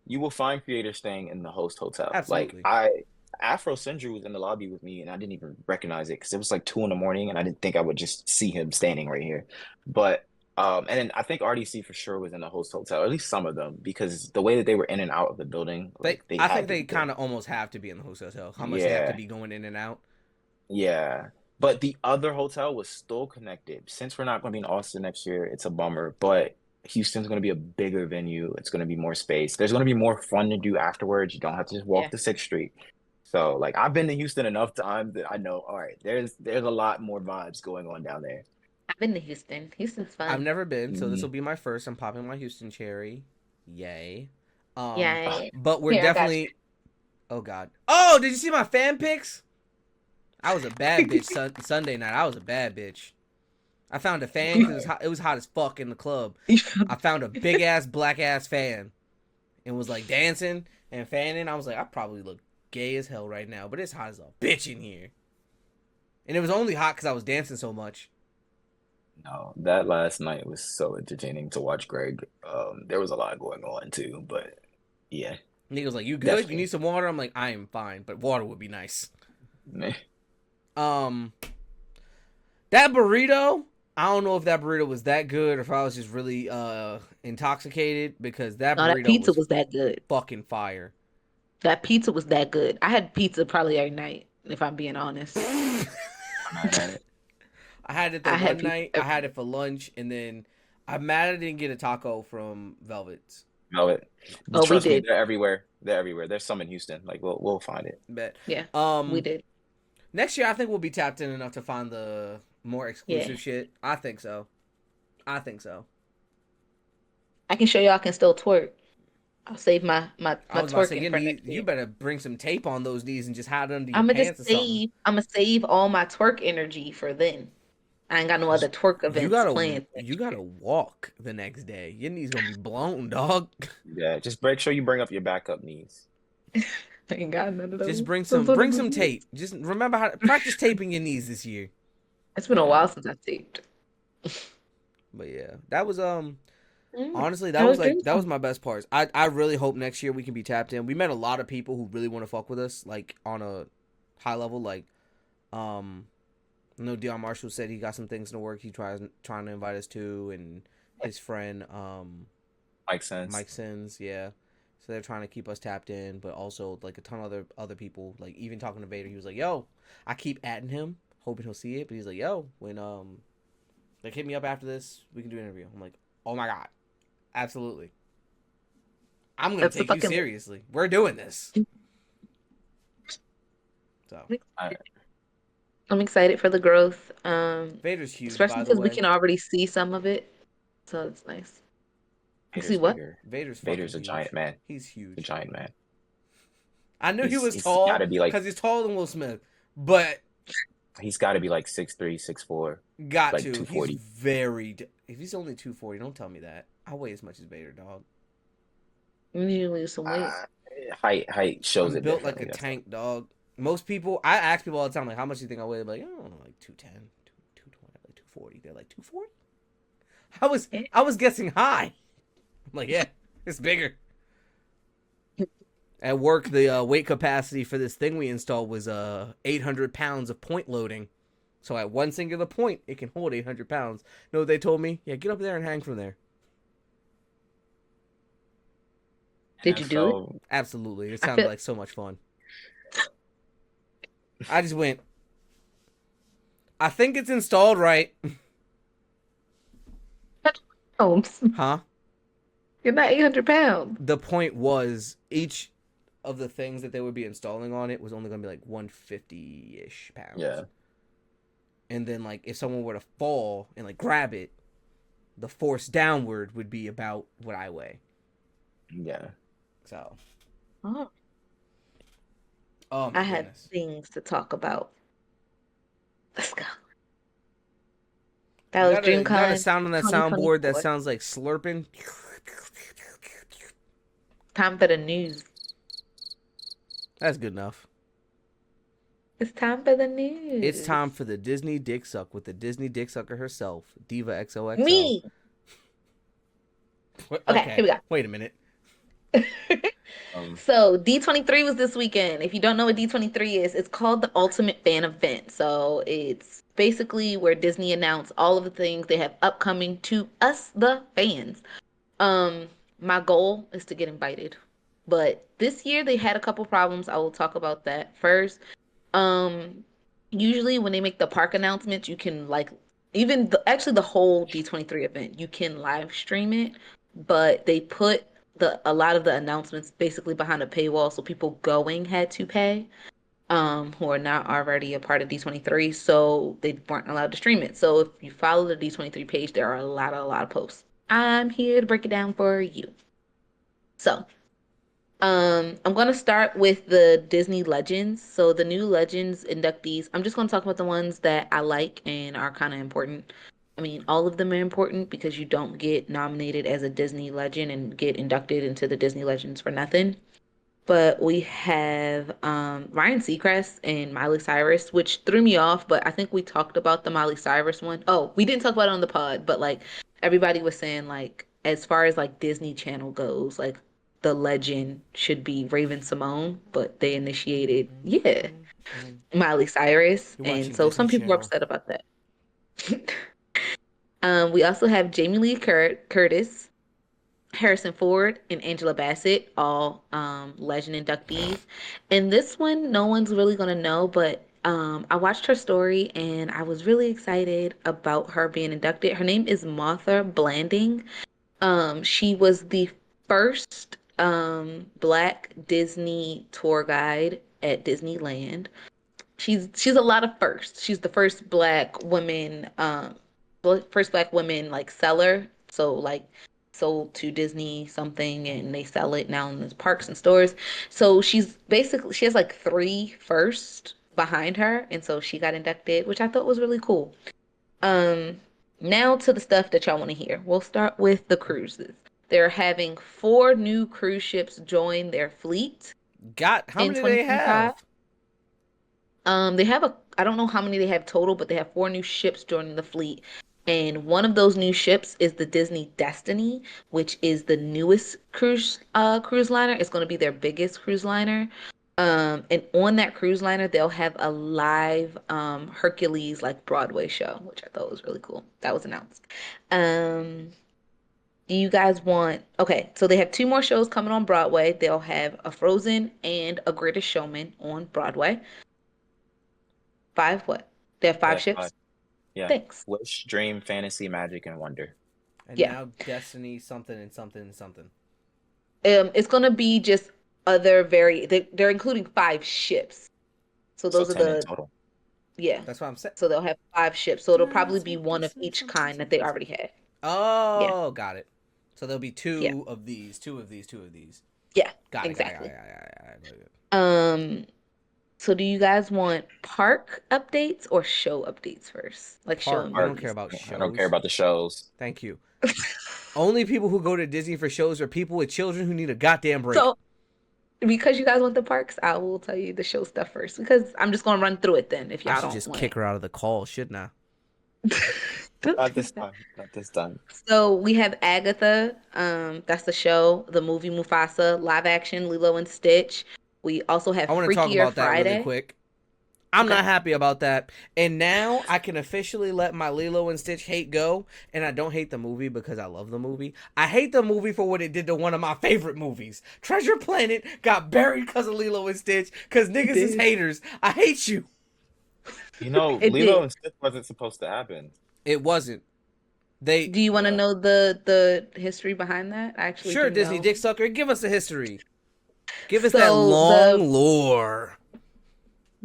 You will find creators staying in the host hotel. Absolutely. Like Afro Sindru was in the lobby with me, and I didn't even recognize it because it was like 2 in the morning, and I didn't think I would just see him standing right here. But and then I think RDC for sure was in the host hotel, at least some of them, because the way that they were in and out of the building, like they I had think to they be there. kind of almost have to be in the host hotel. How much they have to Yeah, be going in and out. yeah. But the other hotel was still connected. Since we're not going to be in Austin next year, it's a bummer. But Houston's going to be a bigger venue. It's going to be more space. There's going to be more fun to do afterwards. You don't have to just walk Yeah. to 6th Street. So, like, I've been to Houston enough times that I know, all right, there's a lot more vibes going on down there. I've been to Houston. Houston's fun. I've never been, so this Mhm. will be my first. I'm popping my Houston cherry. Yay. Yeah. But we're Here, I got definitely. Oh God. Oh, did you see my fan pics? I was a bad bitch Sunday night. I was a bad bitch. I found a fan because it was hot as fuck in the club. I found a big ass black ass fan and was like dancing and fanning. I was like, I probably look gay as hell right now, but it's hot as a bitch in here. And it was only hot because I was dancing so much. No, that last night was so entertaining to watch Greg. There was a lot going on too, but yeah, Nigga was like, "You good? definitely. You need some water?" I'm like, "I am fine, but water would be nice." Meh. That burrito. I don't know if that burrito was that good or if I was just really intoxicated because that No, that burrito pizza was was that good. fucking fire. That pizza was that good. I had pizza probably every night, if I'm being honest. I'm not at it. I had it the I had one pizza night. I had it for lunch, and then I'm mad I didn't get a taco from Velvet's. Velvet. Oh, we Trust me, did. they're everywhere. They're everywhere. There's some in Houston. Like we'll find it. Bet. Yeah, Um, we did. Next year, I think we'll be tapped in enough to find the more exclusive Yeah. shit. I think so. I think so. I can show y'all I can still twerk. I'll save my I was about to say, twerking for next you year. better bring some tape on those knees and just hide it under your I'm gonna pants just or something. save. I'm gonna save all my twerk energy for then. I ain't got no other twerk events planned. You gotta walk the next day. Your knees gonna be blown, dog. Yeah, just make sure you bring up your backup knees. I ain't got none of those. Just bring Those some are- tape. Just remember how to practice taping your knees this year. It's been a while since I taped. But yeah, that was honestly, That was that was Dreamcon. my best parts. I really hope next year we can be tapped in. We met a lot of people who really want to fuck with us, like on a high level. Like, I know Dion Marshall said he got some things in the work. He trying to invite us to, and his friend Makes sense. Mike Sins, yeah. So they're trying to keep us tapped in, but also like a ton of other people. Like even talking to Vader, he was like, "Yo," I keep adding him, hoping he'll see it, but he's like, "Yo, when like hit me up after this, we can do an interview." I'm like, "Oh my god, absolutely." I'm gonna That's the take you fucking. seriously. We're doing this. So I, I'm excited for the growth. Vader's huge, Especially by the because we way. can already see some of it, so it's nice. You see Vader's what? bigger. Vader's fucking Vader's a huge. giant man. He's A huge. giant man. I knew he was He's got tall to be like because he's taller than Will Smith, but he's got to be like 6'3", 6'4", got like to. He's 240. very. If he's only 240, don't tell me that. I weigh as much as Vader, dog. We need to lose some weight. Uh, height shows I'm it built like a differently. That's all. tank, dog. Most people, I ask people all the time, like, how much do you think I weigh? They're like, I don't know, like 210, 220, like 240. They're like 240. Eh? I was guessing high. I'm like, yeah, it's bigger. At work, the weight capacity for this thing we installed was 800 pounds of point loading. So at one singular point, it can hold 800 pounds. You know what they told me? Yeah, get up there and hang from there. Did you do it? NFL. Absolutely. It I sounded feel. like so much fun. I just went, I think it's installed right. Pounds. Huh? You're not 800 pounds. The point was each of the things that they would be installing on it was only going to be like 150-ish pounds. Yeah. And then like if someone were to fall and like grab it, the force downward would be about what I weigh. Yeah. So, Oh, oh I my have goodness. things to talk about. Let's go. That You was got a DreamCon sound on that soundboard that 2024. sounds like slurping. Time for the news. That's good enough. It's time for the It's news. time for the Disney Dick Suck with the Disney Dick Sucker herself, Diva XOXO. Me. Okay, Okay, here we go. wait a minute. So D23 was this weekend. If you don't know what D23 is, it's called the Ultimate Fan Event. So it's basically where Disney announced all of the things they have upcoming to us, the fans. Um, my goal is to get invited, but this year they had a couple problems. I will talk about that first. Um, Usually when they make the park announcements, you can like even actually the whole D23 event, you can live stream it, but they put the a lot of the announcements basically behind a paywall, so people going had to pay, who are not already a part of D23, so they weren't allowed to stream it. So if you follow the D23 page, there are a lot of posts. I'm here to break it down for you. So I'm gonna start with the Disney Legends. So the new Legends inductees, I'm just gonna talk about the ones that I like and are kind of important. I mean, all of them are important because you don't get nominated as a Disney Legend and get inducted into the Disney Legends for nothing. But we have Ryan Seacrest and Miley Cyrus, which threw me off, but I think we talked about the Miley Cyrus one. Oh, we didn't talk about it on the pod, but like everybody was saying, like, as far as like Disney Channel goes, like the legend should be Raven Simone, but they initiated, yeah, Miley Cyrus. You're And watching so Disney some people were Channel. upset about that. We also have Jamie Lee Curtis, Harrison Ford and Angela Bassett, all legend inductees. And this one, no one's really gonna know, but I watched her story and I was really excited about her being inducted. Her name is Martha Blanding. She was the first Black Disney tour guide at Disneyland. She's a lot of firsts. She's the first Black woman, first Black woman like seller. So like sold to Disney something and they sell it now in the parks and stores. So she has like three first behind her, and so she got inducted, which I thought was really cool. Um, Now to the stuff that y'all want to hear. We'll start with the cruises. They're having four new cruise ships join their fleet How in many do they 2025. have? They have I don't know how many they have total, but they have four new ships joining the fleet. And one of those new ships is the Disney Destiny, which is the newest cruise liner. It's going to be their biggest cruise liner. And on that cruise liner, they'll have a live Hercules like Broadway show, which I thought was really cool. That was announced. Um, do you guys want? Okay, so they have two more shows coming on Broadway. They'll have a Frozen and a Greatest Showman on Broadway. Five what? They have five Yeah, ships. yeah. Thanks. Wish, Dream, Fantasy, Magic, and Wonder. And Yeah. now Destiny something and something and something. It's gonna be just they're including five ships. So So those are 10 in the total. yeah. That's what I'm saying. So they'll have five ships. So it'll probably be one of each kind that they already had. Yeah. Oh, got it. So there'll be Yeah. two of these, two of these, two of these. Yeah. Got it. Exactly. Got it. So do you guys want park updates or show updates first? Like show Park. and We don't movies. care about I don't care shows. about the shows. Thank you. Only people who go to Disney for shows are people with children who need a goddamn break. So because you guys want the parks, I will tell you the show stuff first because I'm just gonna run through it then if I y'all should don't just want kick her out of the call, shouldn't I? Not this time. Not this time. So we have Agatha, that's the show, the movie Mufasa, live action Lilo and Stitch. We also have I want to talk Freakier about that really Friday. quick. I'm Okay. not happy about that. And now I can officially let my Lilo and Stitch hate go. And I don't hate the movie because I love the movie. I hate the movie for what it did to one of my favorite movies. Treasure Planet got buried because of Lilo and Stitch because niggas is did. haters. I hate you. You know, It Lilo did. and Stitch wasn't supposed to happen. It wasn't. They Do you want to Yeah. know the history behind that? I actually sure do Disney know. dick sucker. Give us a history. Give us that So long lore.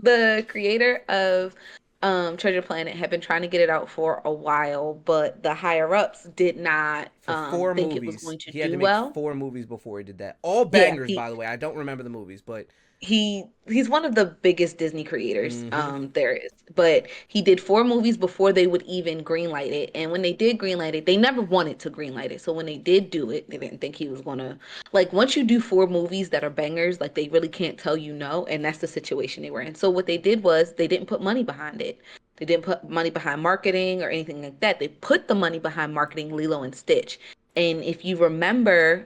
the creator of Treasure Planet had been trying to get it out for a while, but the higher ups did not For four think it was movies. going to He had do to make well. 4 movies before he did that. All Yeah, bangers, by the way. I don't remember the movies, but he's one of the biggest Disney creators mm-hmm. there is. But he did four movies before they would even greenlight it. And when they did greenlight it, they never wanted to greenlight it. So when they did do it, they didn't think he was gonna like once you do four movies that are bangers, like they really can't tell you no. And that's the situation they were in. So what they did was they didn't put money behind it. They didn't put money behind marketing or anything like that. They put the money behind marketing Lilo and Stitch. And if you remember,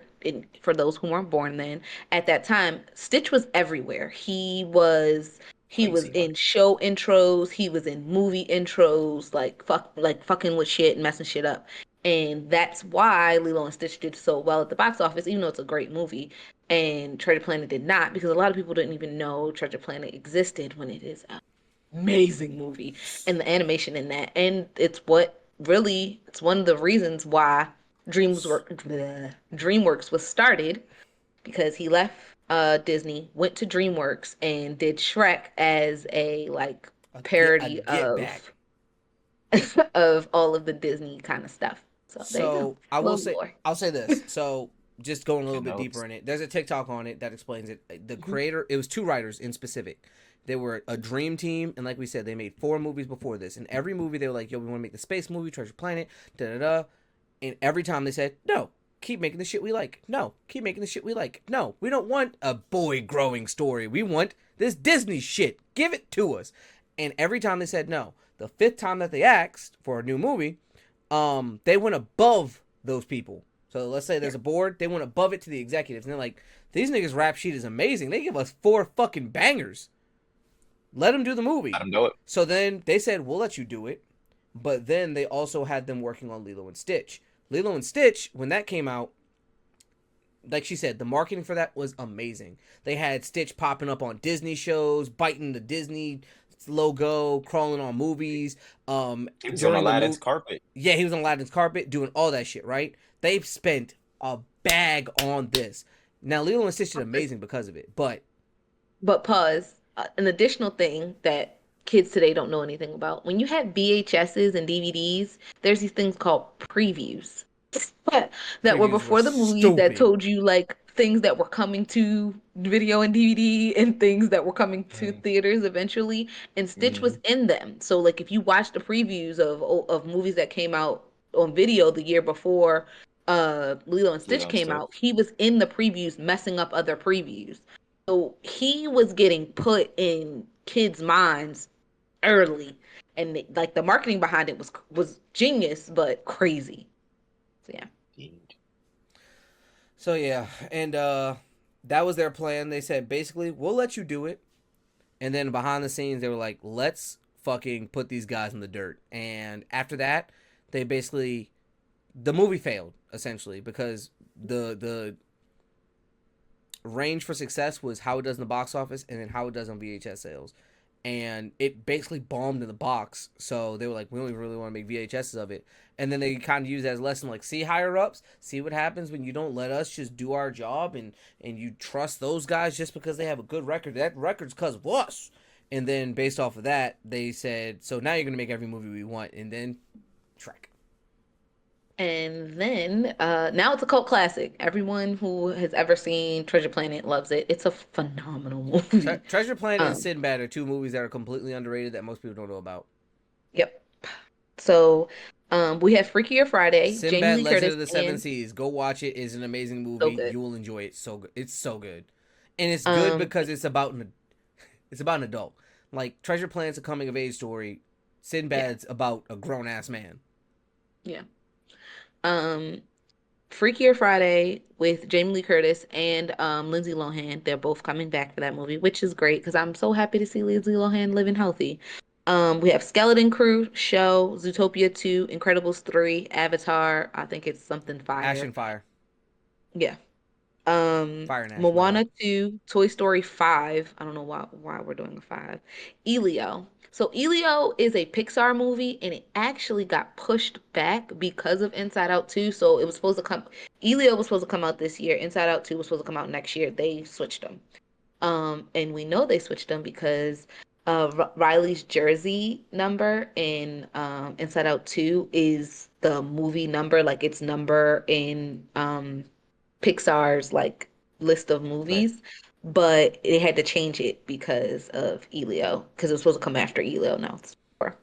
for those who weren't born then, at that time, Stitch was everywhere. He was Crazy in money. show intros, he was in movie intros, like fucking with shit and messing shit up. And that's why Lilo and Stitch did so well at the box office, even though it's a great movie. And Treasure Planet did not, because a lot of people didn't even know Treasure Planet existed when it is an amazing movie. And the animation in that. And it's one of the reasons why DreamWorks was started because he left Disney, went to DreamWorks, and did Shrek as a like A parody get back. of all of the Disney kind of stuff. So there you go. So I will say, Lore. I'll say this. So just going a little Good bit deeper notes. in it, there's a TikTok on it that explains it. The Mhm. creator, it was 2 writers in specific. They were a dream team, and like we said, they made 4 movies before this. And every movie they were like, "Yo, we want to make the space movie, Treasure Planet, da da da." And every time they said, "No, keep making the shit we like. No, keep making the shit we like. No, we don't want a boy growing story. We want this Disney shit. Give it to us." And every time they said no. The 5th time that they asked for a new movie, they went above those people. So let's say there's a board, they went above it to the executives, and they're like, "These niggas' rap sheet is amazing. They give us 4 fucking bangers. Let them do the movie." Let them do it. So then they said, "We'll let you do it," but then they also had them working on Lilo and Stitch. Lilo and Stitch, when that came out, like she said, the marketing for that was amazing. They had Stitch popping up on Disney shows, biting the Disney logo, crawling on movies. He was on Aladdin's carpet. Yeah, he was on Aladdin's carpet doing all that shit, right? They've spent a bag on this. Now, Lilo and Stitch is amazing because of it, but But pause. An additional thing that kids today don't know anything about. When you have VHSs and DVDs, there's these things called previews that were previews were before the movies that stupid. told you like things that were coming to video and DVD and things that were coming to Mm. theaters eventually. And Stitch Hmm. was in them. So like if you watch the previews of movies that came out on video the year before Lilo and Stitch Lilo and came Stitch. out, he was in the previews messing up other previews. So he was getting put in kids' minds early. and like the marketing behind it was genius, but crazy. So yeah. So yeah, and that was their plan. They said basically we'll let you do it, and then behind the scenes they were like, let's fucking put these guys in the dirt. And after that, they basically the movie failed essentially because the range for success was how it does in the box office and then how it does on VHS sales. And it basically bombed in the box. So they were like, we don't even really want to make VHSs of it. And then they kind of use that as a lesson, like, see higher ups, see what happens when you don't let us just do our job and you trust those guys just because they have a good record. That record's because of us. And then based off of that, they said, so now you're going to make every movie we want. And then Shrek. And then now it's a cult classic. Everyone who has ever seen Treasure Planet loves it. It's a phenomenal movie. Treasure Planet and Um, Sinbad are two movies that are completely underrated that most people don't know about. yep. So we have Freakier Friday, Jamie Sinbad Lee Legend Curtis, of the Seven and Seas. Go watch it. It's an amazing so movie. good. You will enjoy it. So good. It's so good. And it's good Um, because it's about an adult. Like Treasure Planet's a coming of age story. yeah, Sinbad's about a grown ass man. yeah. Um, Freakier Friday with Jamie Lee Curtis and Lindsay Lohan. They're both coming back for that movie, which is great because I'm so happy to see Lindsay Lohan living healthy. We have Skeleton Crew, Show, Zootopia 2, Incredibles 3, Avatar. I think it's something Ash fire. and Fire. Yeah. Fire and Ash, my bad. Moana 2, Toy Story 5. I don't know why we're doing a 5. Elio. So Elio is a Pixar movie and it actually got pushed back because of Inside Out 2. So it was supposed to come Elio was supposed to come out this year. Inside Out 2 was supposed to come out next year. They switched them. And we know they switched them because Riley's jersey number in Inside Out 2 is the movie number, like its number in Pixar's like list of Right. movies, but they had to change it because of Elio, because it was supposed to come after Elio. Now it's before.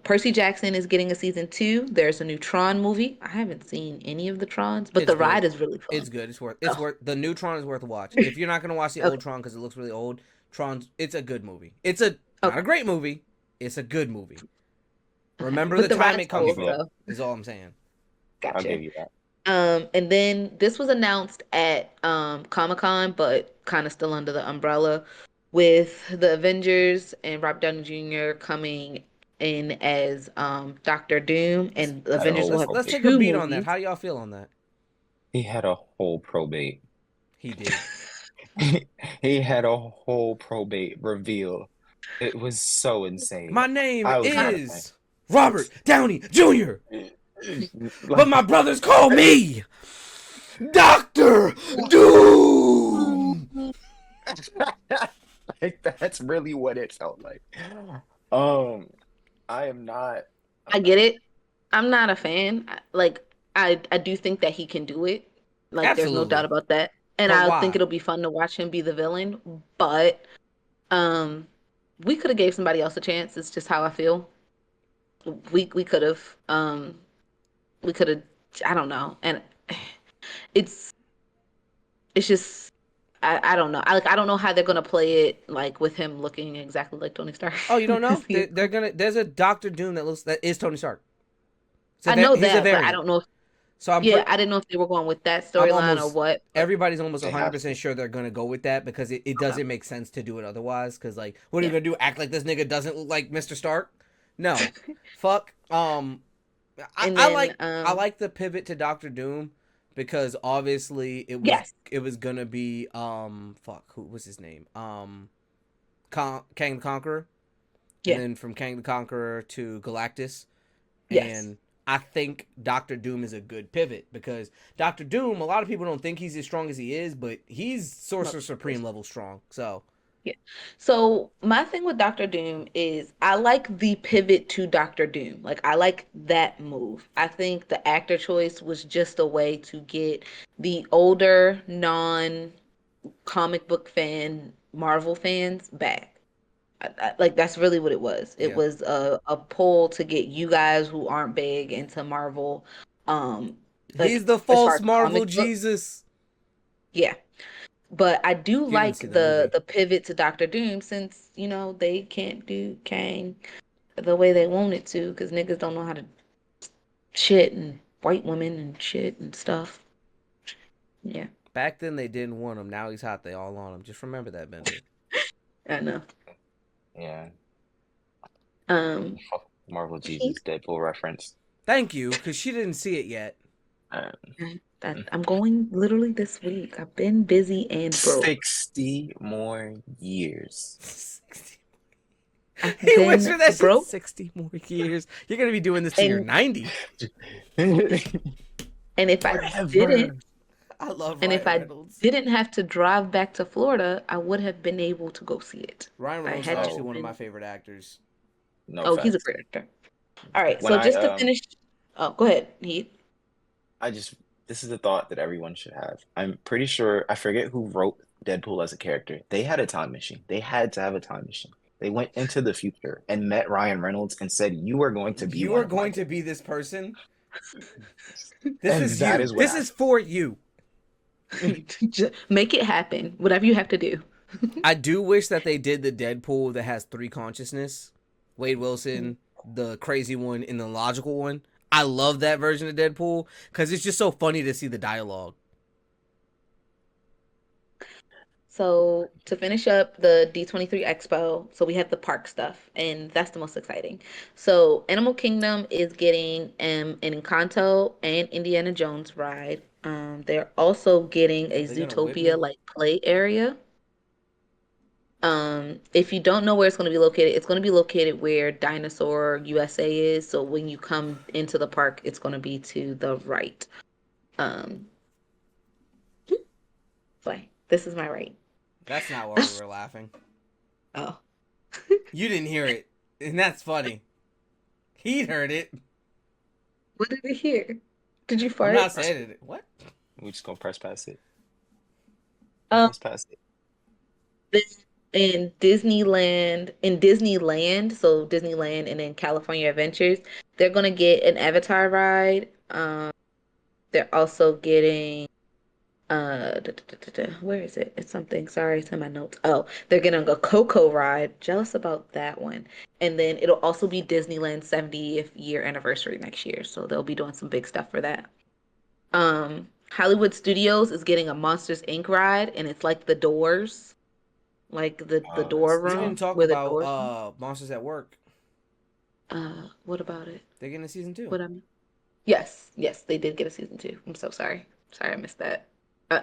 Percy Jackson is getting a season 2. There's a new Tron movie. I haven't seen any of the Trons, but It's the good. ride is really It's fun. good. It's Oh, worth the new Tron is worth a watch. If you're not gonna watch the okay, old Tron because it looks really old, Tron's it's a good movie. It's a not a okay. great movie. It's a good movie. Okay. Remember But the the time ride it is I'll comes cool, give you from. that. so Is all I'm saying. I'll gotcha. give you that. And then this was announced at Comic-Con, but kind of still under the umbrella with the Avengers and Robert Downey Jr. coming in as Doctor Doom, and the Had a Avengers whole will Let's have let's probate. take a two beat on that. movies. How do y'all feel on that? He had a whole probate. He did. He had a whole probate reveal. It was so insane. My name I was not a fan. is Robert Downey Jr., but my Like, brothers call me Doctor Doom. like that's really what it felt like. Um, I am not. I get it. I'm not a fan. Like I do think that he can do it. Like there's no doubt Absolutely. about that. And But I think why? it'll be fun to watch him be the villain, but um we could have gave somebody else a chance. It's just how I feel. We could have we could have I don't know. And it's it's just I don't know. I don't know how they're gonna play it like with him looking exactly like Tony Stark Oh, you don't because know? They're gonna. There's a Doctor Doom that is Tony Stark. I know He's a that, but I variant. don't know if So I'm yeah, pretty. I didn't know if they were going with that I'm storyline or almost. what, but Everybody's almost They have 100% to. sure they're gonna go with that because it okay. doesn't make sense to do it otherwise. Because like, what are you Yeah. gonna do? Act like this nigga doesn't look like Mr. Stark? No. Fuck. I, And I then like I like the pivot to Doctor Doom because obviously yes. it was gonna be fuck who was his name Kang the Conqueror, and Yeah. then from Kang the Conqueror to Galactus. Yes. And I think Doctor Doom is a good pivot because Doctor Doom, a lot of people don't think he's as strong as he is, but he's Sorcerer Supreme level strong. So Yeah. So my thing with Doctor Doom is I like the pivot to Doctor Doom. Like I like that move. I think the actor choice was just a way to get the older non comic book fan Marvel fans back. Like that's really what it was. It yeah, was a pull to get you guys who aren't big into Marvel, um, he's like the as far false as Marvel comic book. Jesus. Yeah. But I do You didn't like see the movie. the pivot to Doctor Doom since, they can't do Kang. the way they want it to, because niggas don't know how to shit and white women and shit and stuff. Yeah, Back then they didn't want him. Now he's hot. They all on him. Just remember that, Bender. I know. Yeah. Um, Marvel Heath, Jesus Deadpool reference. Thank you, because she didn't see it yet. Uh, I'm going literally this week. I've been busy and broke. 60 more years. 60. I've He been whispered that shit. broke 60 more years. You're gonna be doing this till you're and 90. and if I didn't I love and Ryan if I Reynolds. didn't have to drive back to Florida, I would have been able to go see it. Ryan I Reynolds is had actually to one of been- my favorite actors. No Oh, he's a facts. great actor. All right, When so just to finish. Oh, go ahead, Heath. this is a thought that everyone should have. I'm pretty sure, I forget who wrote Deadpool as a character. They had a time machine. They had to have a time machine. They went into the future and met Ryan Reynolds and said, "You are going to be You one are of my going to be this person. This And is that you. is what This is for you. Just make it happen. Whatever you have to do. I do wish that they did the Deadpool that has 3 consciousness. Wade Wilson, the crazy one, and the logical one. I love that version of Deadpool because it's just so funny to see the dialogue. So to finish up the D23 Expo, so we have the park stuff, and that's the most exciting. So Animal Kingdom is getting an Encanto and Indiana Jones ride. They're also getting a They gonna whip me? Zootopia like play area. If you don't know where it's going to be located, it's going to be located where Dinosaur USA is. So when you come into the park, it's going to be to the right. Um, play. This is my right. That's not why we were laughing. Oh. You didn't hear it, and that's funny. He heard it. What did it hear? Did you I'm fart? not saying it. What? We just gonna press past it. Um, Press past it. in Disneyland, so Disneyland and then California Adventures, they're gonna get an Avatar ride. They're also getting where is it? It's something. Sorry, it's in my notes. Oh, they're getting a Coco ride. Jealous about that one. And then it'll also be Disneyland's 70th year anniversary next year, so they'll be doing some big stuff for that. Hollywood Studios is getting a Monsters Inc. ride, and it's like the doors, like the Oh, door We that's didn't room talk where the about doors. Monsters at Work. What about it? They're getting a season 2. What I'm Yes, they did get a season 2. I'm so sorry. Sorry, I missed that.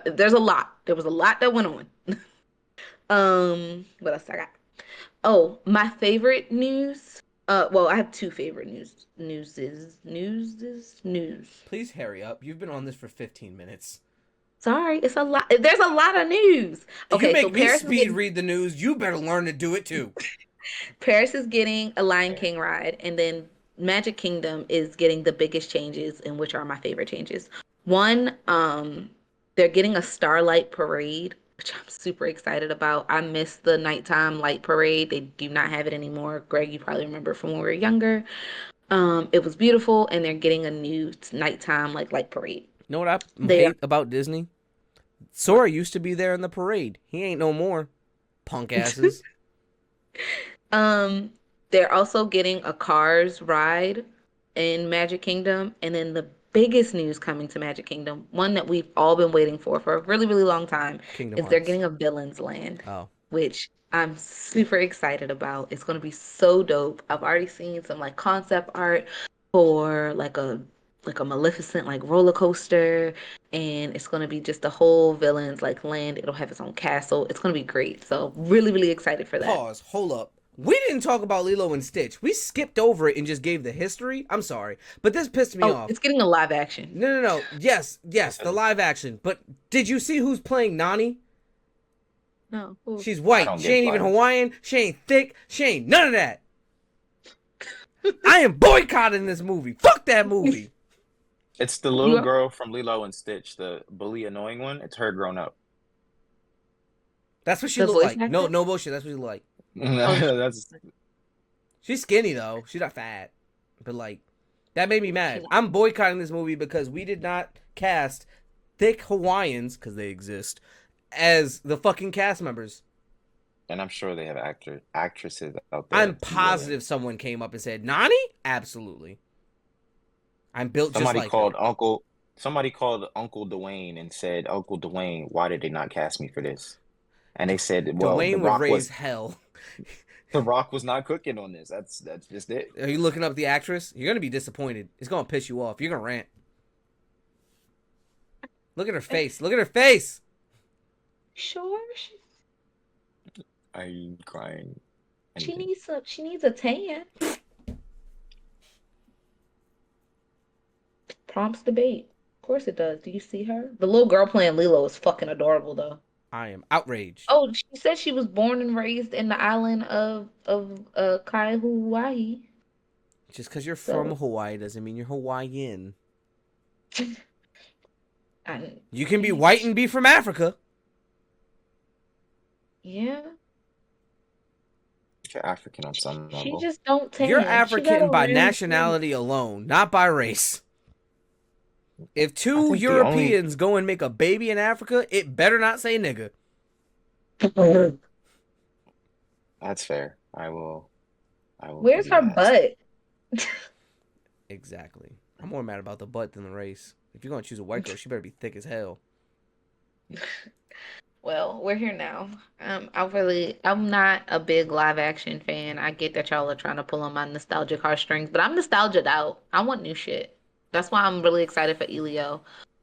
There's a lot. There was a lot that went on. What else I got? Oh, my favorite news. Well, I have two favorite news. News. Please hurry up. You've been on this for 15 minutes. Sorry, it's a lot. There's a lot of news. You Okay, so make me speed read the news. You better learn to do it too. Paris is getting a Lion King ride, and then Magic Kingdom is getting the biggest changes, and which are my favorite changes. One, they're getting a Starlight Parade, which I'm super excited about. I miss the nighttime light parade. They do not have it anymore. Greg, you probably remember from when we were younger. It was beautiful, and they're getting a new nighttime like light parade. You know what I They are hate about Disney? Sora used to be there in the parade. He ain't no more. Punk asses. they're also getting a Cars ride in Magic Kingdom, and then the biggest news coming to Magic Kingdom, one that we've all been waiting for a really, really long time, Kingdom is they're Hearts. getting a Villains Land, Oh. which I'm super excited about. It's going to be so dope. I've already seen some like concept art for like a Maleficent like roller coaster, and it's going to be just a whole villains like land. It'll have its own castle. It's going to be great. So really, really excited for that. Pause. Hold up. We didn't talk about Lilo and Stitch. We skipped over it and just gave the history. I'm sorry, but this pissed me off. It's getting a live action. No. Yes, the live action. But did you see who's playing Nani? No. She's white. She ain't even Hawaiian. She ain't thick. She ain't none of that. I am boycotting this movie. Fuck that movie. It's the little girl from Lilo and Stitch, the bully annoying one. It's her grown up. That's what she look like. No bullshit. That's what she look like. That's She's skinny though. She's not fat. But like, that made me mad. I'm boycotting this movie because we did not cast thick Hawaiians, because they exist, as the fucking cast members. And I'm sure they have actresses out there I'm willing. positive someone came up and said, Nani? Absolutely. I'm built just Somebody like her. called Uncle. Somebody called Uncle Dwayne and said, "Uncle Dwayne, why did they not cast me for this?" And they said, "Well, Dwayne would raise hell. The Rock was not cooking on this. That's just it." Are you looking up the actress? You're going to be disappointed. It's going to piss you off. You're going to rant. Look at her face. Look at her face. Sure. Are you crying? She Anything? needs a tan. Prompts debate. Of course it does. Do you see her? The little girl playing Lilo is fucking adorable though. I am outraged. Oh, she said she was born and raised in the island of Kai Hawaii. Just because you're from So Hawaii doesn't mean you're Hawaiian. I, You can be white and be from Africa. yeah. You're African on some She level. just don't tan. You're She got African a by weird nationality alone, not by race. If I two think Europeans go and make a baby in Africa, it better not say nigga. face. That's fair. I will. Where's give her you that. butt? Exactly. I'm more mad about the butt than the race. If you're going to choose a white girl, she better be thick as hell. Well, we're here now. I'm not a big live action fan. I get that y'all are trying to pull on my nostalgic heartstrings, but I'm nostalgic out. I want new shit. That's why I'm really excited for Elio.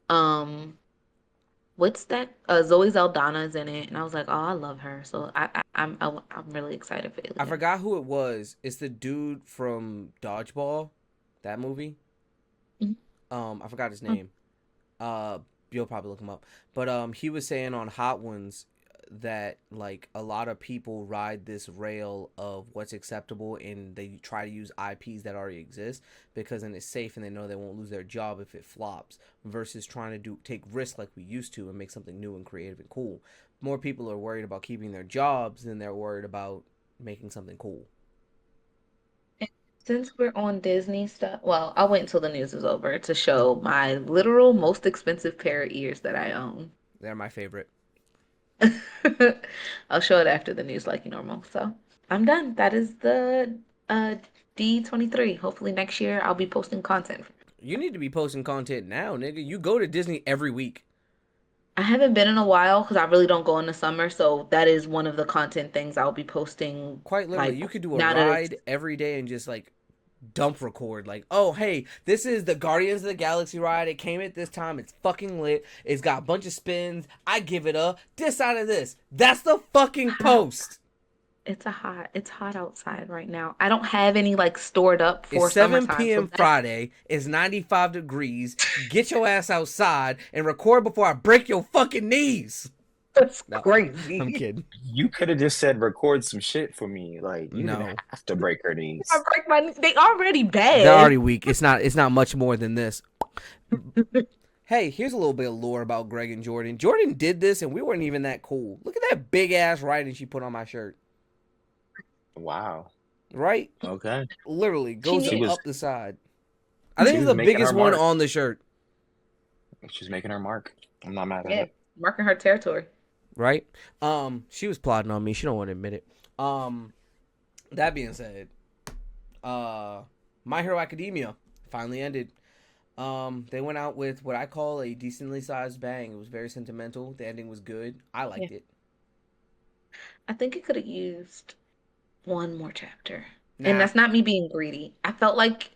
Um, what's that? Zoe Saldana's in it, and I was like, oh, I love her. So I'm really excited for I Elio. forgot who it was. It's the dude from Dodgeball, that movie. Mhm. I forgot his name. You'll probably look him up. But he was saying on Hot Ones that like a lot of people ride this rail of what's acceptable and they try to use IPs that already exist because then it's safe and they know they won't lose their job if it flops versus trying to take risks like we used to and make something new and creative and cool. More people are worried about keeping their jobs than they're worried about making something cool. Since we're on Disney stuff, well, I'll wait until the news is over to show my literal most expensive pair of ears that I own. They're my favorite. I'll show it after the news like normal. So I'm done. That is the uh D23. Hopefully next year I'll be posting content. You need to be posting content now, nigga. You go to Disney every week. I haven't been in a while because I really don't go in the summer, so that is one of the content things I'll be posting. Quite literally, Like you could do a now that it's ride every day and just like dump record. Like, oh, hey, this is the Guardians of the Galaxy ride. It came at this time. It's fucking lit. It's got a bunch of spins. I give it a this out of this. That's the fucking post. it's hot outside right now. I don't have any like stored up It's for 7 summertime, so p.m. Friday. It's 95 degrees. Get your ass outside and record before I break your fucking knees. that's No, crazy. I'm kidding. You could have just said record some shit for me. Like you didn't No. have to break her I knees. break my knees. They already bad. They're already weak. It's not much more than this. Hey, here's a little bit of lore about Greg and Jordan. Jordan did this and we weren't even that cool. Look at that big ass writing she put on my shirt. Wow. Right? Okay. Literally goes She was- up the side. I think she it's was the making biggest her one mark. on the shirt. She's making her mark. I'm not mad at Yeah, it. marking her territory. Right? She was plotting on me. She don't want to admit it. That being said, My Hero Academia finally ended. They went out with what I call a decently sized bang. It was very sentimental. The ending was good. I liked it. I think it could have used one more chapter. And Nah. that's not me being greedy. I felt like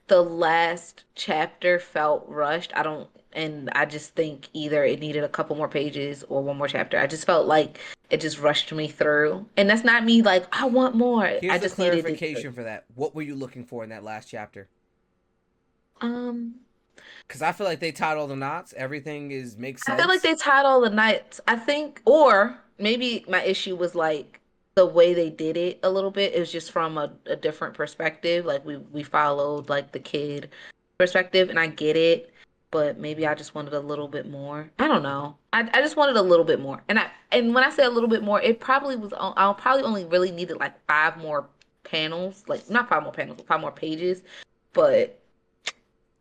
the last chapter felt rushed. I just think either it needed a couple more pages or one more chapter. I just felt like it just rushed me through. And that's not me like I want more. Here's I the just needed it clarification for that. What were you looking for in that last chapter? to. Because I feel like they tied all the knots. Everything makes I feel like sense. they tied all the nights. I think, or maybe my issue was like the way they did it a little bit. It was just from a different perspective. Like we followed like the kid perspective, and I get it, but maybe I just wanted a little bit more. I don't know. I just wanted a little bit more, and when I say a little bit more, it probably was. I'll probably only really needed like five more panels, like not five more panels, but five more pages, but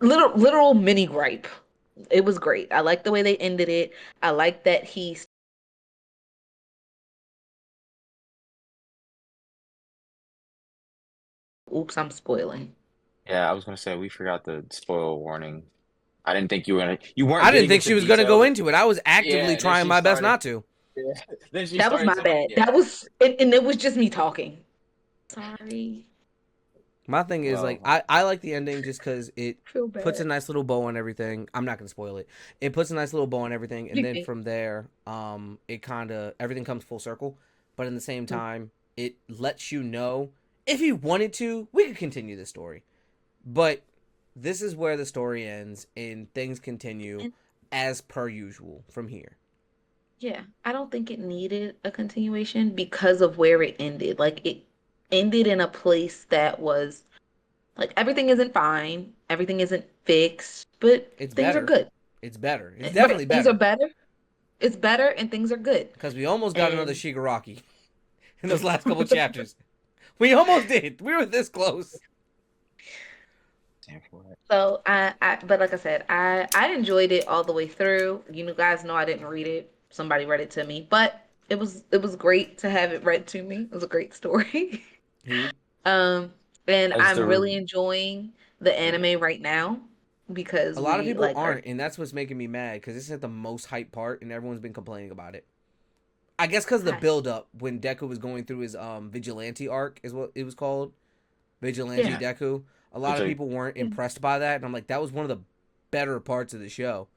literal mini gripe. It was great. I like the way they ended it. I like that he Oops, I'm spoiling. Yeah, I was gonna say we forgot the spoil warning. I didn't think you weren't I didn't getting think into she was gonna go details. into it. I was actively Yeah, then trying she my best started. not to. Yeah, then she That was started my to bad. yeah. That was, and it was just me talking. Sorry. My thing is like Well, I like the ending just because it I feel puts a bad. nice little bow on everything. I'm not gonna spoil it. It puts a nice little bow on everything, and You then can. from there, it kind of everything comes full circle. But in the same time, it lets you know if you wanted to, we could continue the story. But this is where the story ends, and things continue And as per usual from here. yeah, I don't think it needed a continuation because of where it ended. Like it ended in a place that was like everything isn't fine, everything isn't fixed, but It's things are better. good. It's better. It's Right, definitely things are better better. It's better and things are good. because we almost got another And Shigaraki in those last couple chapters. We almost did. We were this close. stand for it. so but like I said, I enjoyed it all the way through. You guys know I didn't read it. Somebody read it to me, but it was great to have it read to me. It was a great story. He Um, and As I'm the really enjoying the anime right now because A lot of we people like are aren't, and that's what's making me mad because this is the most hype part, and everyone's been complaining about it. I guess because the I, build up when Deku was going through his vigilante arc is what it was called, vigilante yeah. yeah, Deku. A lot of Vijay, people weren't Yeah. impressed by that, and I'm like, that was one of the better parts of the show,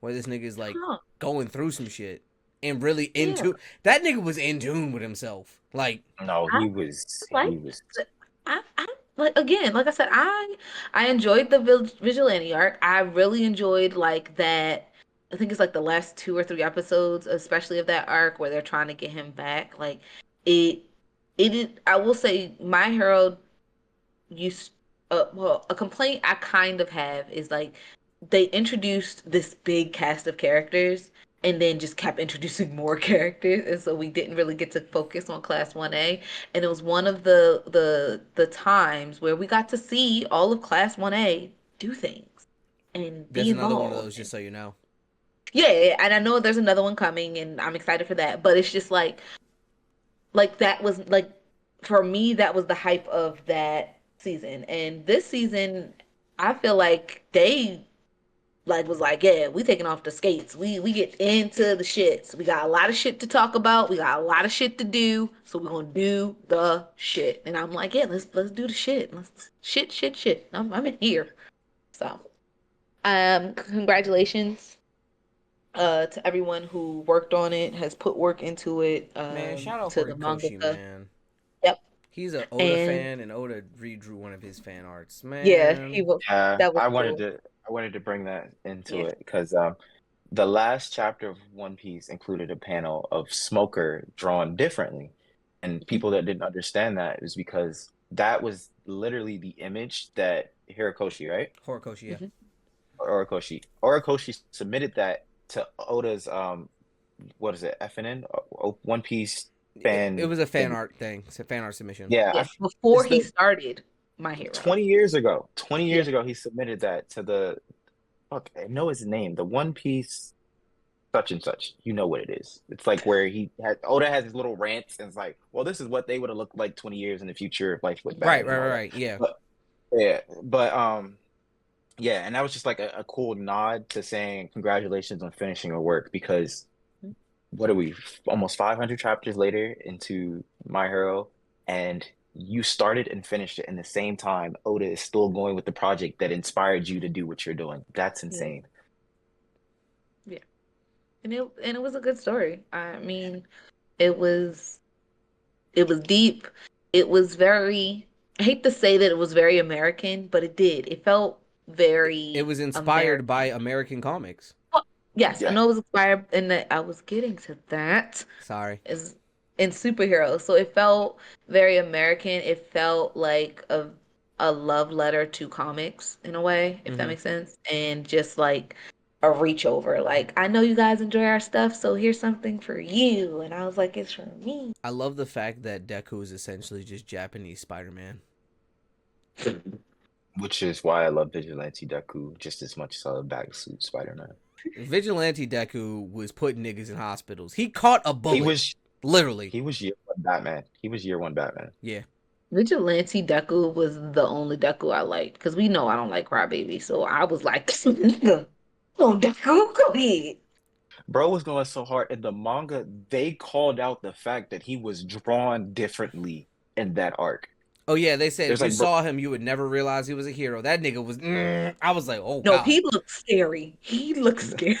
where this nigga is like Huh. going through some shit and really Yeah. into that nigga was in tune with himself. Like no, I like he was I like again, like I said, I enjoyed the vigilante arc. I really enjoyed like that. I think it's like the last two or three episodes, especially of that arc where they're trying to get him back. Like it, I will say, My Hero used. Well, a complaint I kind of have is like they introduced this big cast of characters and then just kept introducing more characters, and so we didn't really get to focus on Class 1A. And it was one of the times where we got to see all of Class 1A do things and be there's another one of involved. those, just so you know. Yeah, and I know there's another one coming, and I'm excited for that. But it's just like that was like for me that was the hype of that season. And this season, I feel like they like was like, yeah, we taking off the skates. We get into the shits. We got a lot of shit to talk about. We got a lot of shit to do. So we're gonna do the shit. And I'm like, yeah, let's do the shit. Let's shit. I'm in here. So congratulations to everyone who worked on it, has put work into it, Man, shout out to the Horikoshi, mangaka. man. Yep. He's a Oda And fan, and Oda redrew one of his fan arts. yeah, he Man, was yeah. that was cool. I wanted to bring that into Yeah. it because the last chapter of One Piece included a panel of Smoker drawn differently, and Mhm. people that didn't understand that is because that was literally the image that Hirikoshi, right? Horikoshi, yeah. Mhm. Or Orikoshi submitted that to Oda's what is it, FNN? One Piece It fan was a fan thing. art thing. It's a fan art submission. Yeah, Yeah, before it's he the started My Hero. 20 years ago. 20 Yeah. years ago he submitted that to the fuck, I know his name, the One Piece such and such. You know what it is. It's like where Oda has his little rants and it's like, well, this is what they would have looked like 20 years in the future if life went Right, bad and right, right, all that. right. Yeah. But yeah, but yeah, and that was just like a cool nod to saying congratulations on finishing your work because what are we almost 500 chapters later into My Hero, and you started and finished it in the same time. Oda is still going with the project that inspired you to do what you're doing. That's Yeah. insane. Yeah. And it was a good story. I mean, it was it was deep. It was very I hate to say that it was very American, but it did. It felt It very was inspired by American. American comics. Well, yes, I Yeah. know it was inspired and that I was getting to that. Sorry. Is in superheroes. So it felt very American. It felt like a love letter to comics in a way, if that Hmm. makes sense. And just like a reach over. Like, I know you guys enjoy our stuff, so here's something for you. And I was like, it's for me. I love the fact that Deku is essentially just Japanese Spider-Man. Which is why I love Vigilante Deku just as much as I love Backsuit Spider-Man. Vigilante Deku was putting niggas in hospitals. He caught a He bullet, was literally. he was year one Batman. He was year one Batman. Yeah. Vigilante Deku was the only Deku I liked because we know I don't like Crybaby, so I was like, "Go, Deku, go ahead." Bro was going so hard in the manga. They called out the fact that he was drawn differently in that arc. Oh yeah, they said if There's you like, bro, saw him, you would never realize he was a hero. That nigga was. I was like, oh No, god. he looks scary. He looks scary.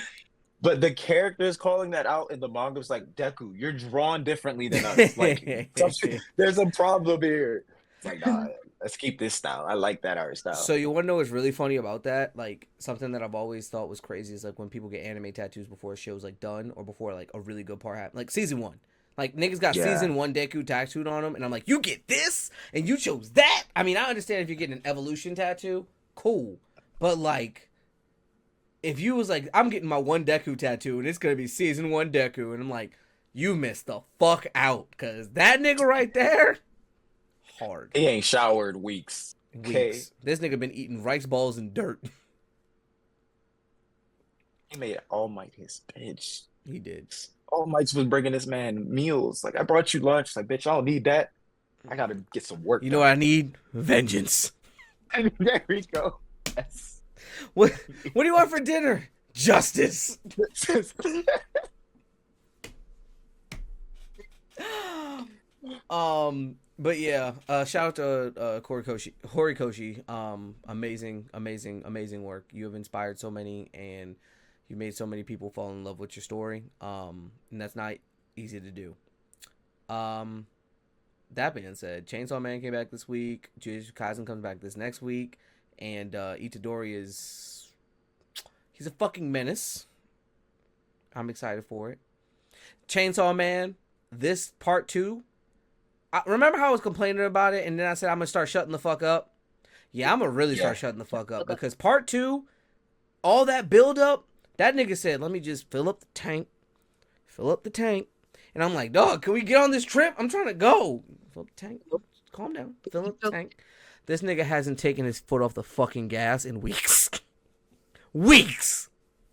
but the characters calling that out in the manga was like, Deku, you're drawn differently than us. Like, there's a problem here. It's like, nah, let's keep this style. I like that art style. So you want to know what's really funny about that? Like something that I've always thought was crazy is like when people get anime tattoos before a show's like done or before like a really good part happens. Like season one, like niggas got Yeah. season one Deku tattooed on them, and I'm like, you get this and you chose that. I mean, I understand if you're getting an evolution tattoo, cool, but like if you was like, I'm getting my one Deku tattoo and it's gonna be season one Deku, and I'm like, you missed the fuck out because that nigga right there, hard. He ain't showered weeks. Okay. Weeks. This nigga been eating rice balls and dirt. He made All Might his bitch. He did. All Might was bringing this man meals. Like, I brought you lunch. Like, bitch, I don't need that. I gotta get some work You know what I need? Vengeance. done. There we go. Yes. What do you want for dinner? Justice. But yeah, shout out to Horikoshi. Amazing work. You have inspired so many, and you made so many people fall in love with your story. And that's not easy to do. That being said, Chainsaw Man came back this week. Jujutsu Kaisen comes back this next week, and Itadori he's a fucking menace. I'm excited for it. Chainsaw Man, this part 2. Remember how I was complaining about it, and then I said I'm gonna start shutting the fuck up. Yeah, I'm gonna really start shutting the fuck up because part 2, all that build up, that nigga said, "Let me just fill up the tank," and I'm like, "Dog, can we get on this trip? I'm trying to go." Fill up the tank. Calm down. Fill up the tank. This nigga hasn't taken his foot off the fucking gas in weeks. Weeks.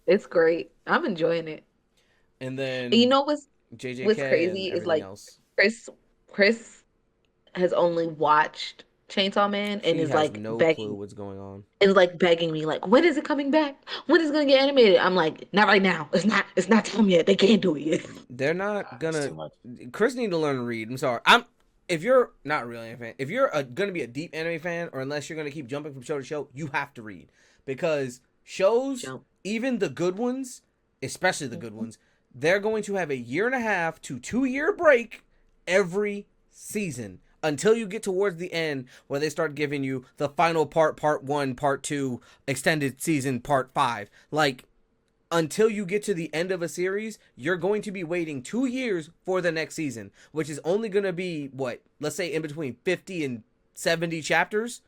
It's great. I'm enjoying it. And then And you know what's JJK crazy and is like else. Chris has only watched Chainsaw Man and He is has like no begging clue what's going on. and like begging me like, when is it coming back? When is it gonna get animated? I'm like, not right now. It's not time yet. They can't do it yet. They're not That's gonna. too much. Chris need to learn to read. I'm sorry. If you're not really a fan, if you're gonna be a deep anime fan, or unless you're gonna keep jumping from show to show, you have to read because shows, even the good ones, especially the good ones, they're going to have a 1.5 to 2 year break every season until you get towards the end where they start giving you the final part 1, part 2, extended season, part 5. Like, until you get to the end of a series, you're going to be waiting 2 years for the next season, which is only going to be, what, let's say in between 50 and 70 chapters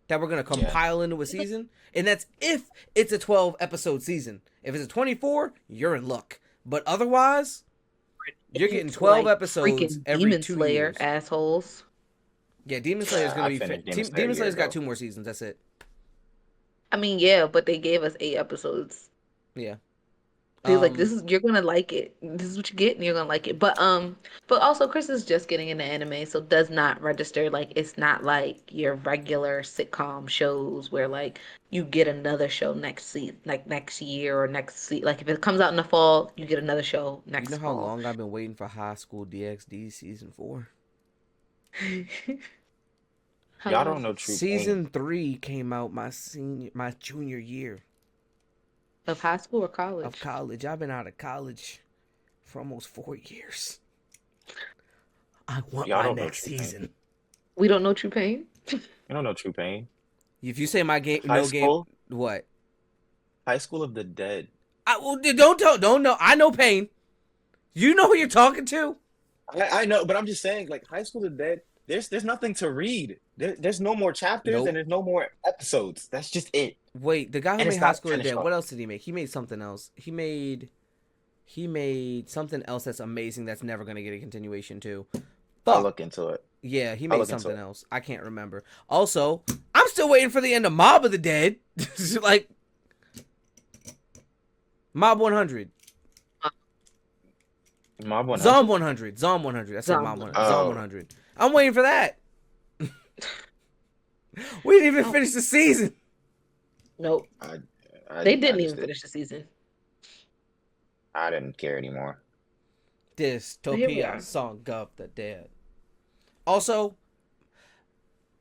that we're going to compile into a season. And that's if it's a 12 episode season. If it's a 24, you're in luck. But otherwise, you're getting 12 episodes every Demon 2 Slayer years. assholes. Yeah, Demon Slayer's going to be... Demon Slayer's got 2 more seasons, that's it. I mean, yeah, but they gave us 8 episodes. Yeah. They're like, you're gonna like it. This is what you get, and you're gonna like it. But also Chris is just getting into anime, so does not register. Like, it's not like your regular sitcom shows where like you get another show next year or next like if it comes out in the fall, you get another show next. You know how fall. long I've been waiting for High School DxD season 4? Y'all don't know true Season 3 came out my junior year of high school or college. of college. I've been out of college for almost 4 years. I want Y'all my don't know next True season. Pain. We don't know True Pain. You don't know True Pain. If you say my game, High no School? game, what? High School of the Dead. Don't know. I know Pain. You know who you're talking to. I know, but I'm just saying, like, High School of the Dead. There's nothing to read. There's no more chapters Nope. and there's no more episodes. That's just it. Wait, the guy who And made it's High not School of the finished Dead, off. what else did he make? He made something else. He made something else that's amazing that's never gonna get a continuation too. I'll Fuck. look into it. Yeah, he I'll made look into something it. else. I can't remember. Also, I'm still waiting for the end of Mob of the Dead. Like Mob 100. Mob 100. Zom 100. Zom 100. That's Mob 100. Zom Oh. 100. I'm waiting for that. We didn't even Oh, finish the season. nope. I They I didn't just even did. finish the season. I didn't care anymore. But here we Dystopia, are. Song of the Dead. Also,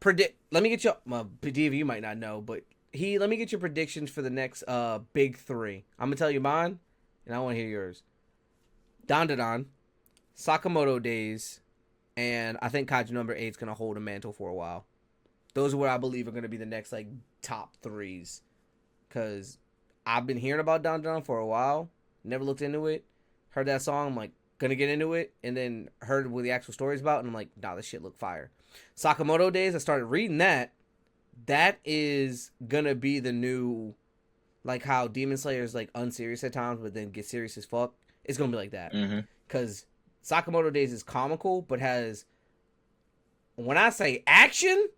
predict. Let me get your. DV, you might not know, but let me get your predictions for the next big three. I'm gonna tell you mine, and I want to hear yours. Dandadan, Sakamoto Days, and I think Kaiju number 8 is gonna hold a mantle for a while. Those are what I believe are gonna be the next like top threes. Cause I've been hearing about Dandadan for a while. Never looked into it. Heard that song. I'm like gonna get into it, and then heard what the actual story's about, and I'm like, nah, this shit look fire. Sakamoto Days. I started reading that. That is gonna be the new, like how Demon Slayer is like unserious at times, but then get serious as fuck. It's gonna be like that. Mm-hmm. Cause Sakamoto Days is comical, but has, when I say action,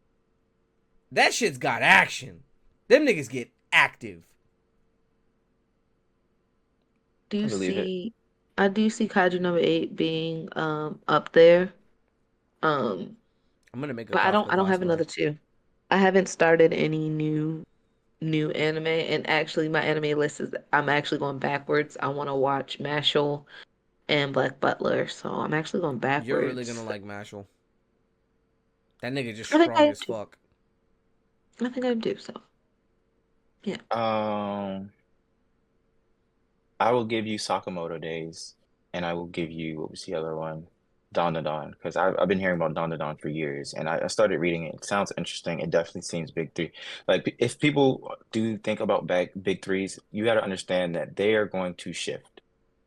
that shit's got action. Them niggas get active. I believe it. I do see Kaiju number 8 being up there. Um, I'm gonna make a but Kafka I don't have cosplay. another two. I haven't started any new anime, and actually my anime list is I'm actually going backwards. I want to watch Mashal and Black Butler, so I'm actually going You're really gonna backwards. like Mashal. That nigga just I think strong as fuck. I think I do, so yeah. Um, I will give you Sakamoto Days, and I will give you what was the other one? Don, because I've been hearing about Don for years, and I started reading it. It sounds interesting. It definitely seems big three. Like if people do think about big threes, you got to understand that they are going to shift.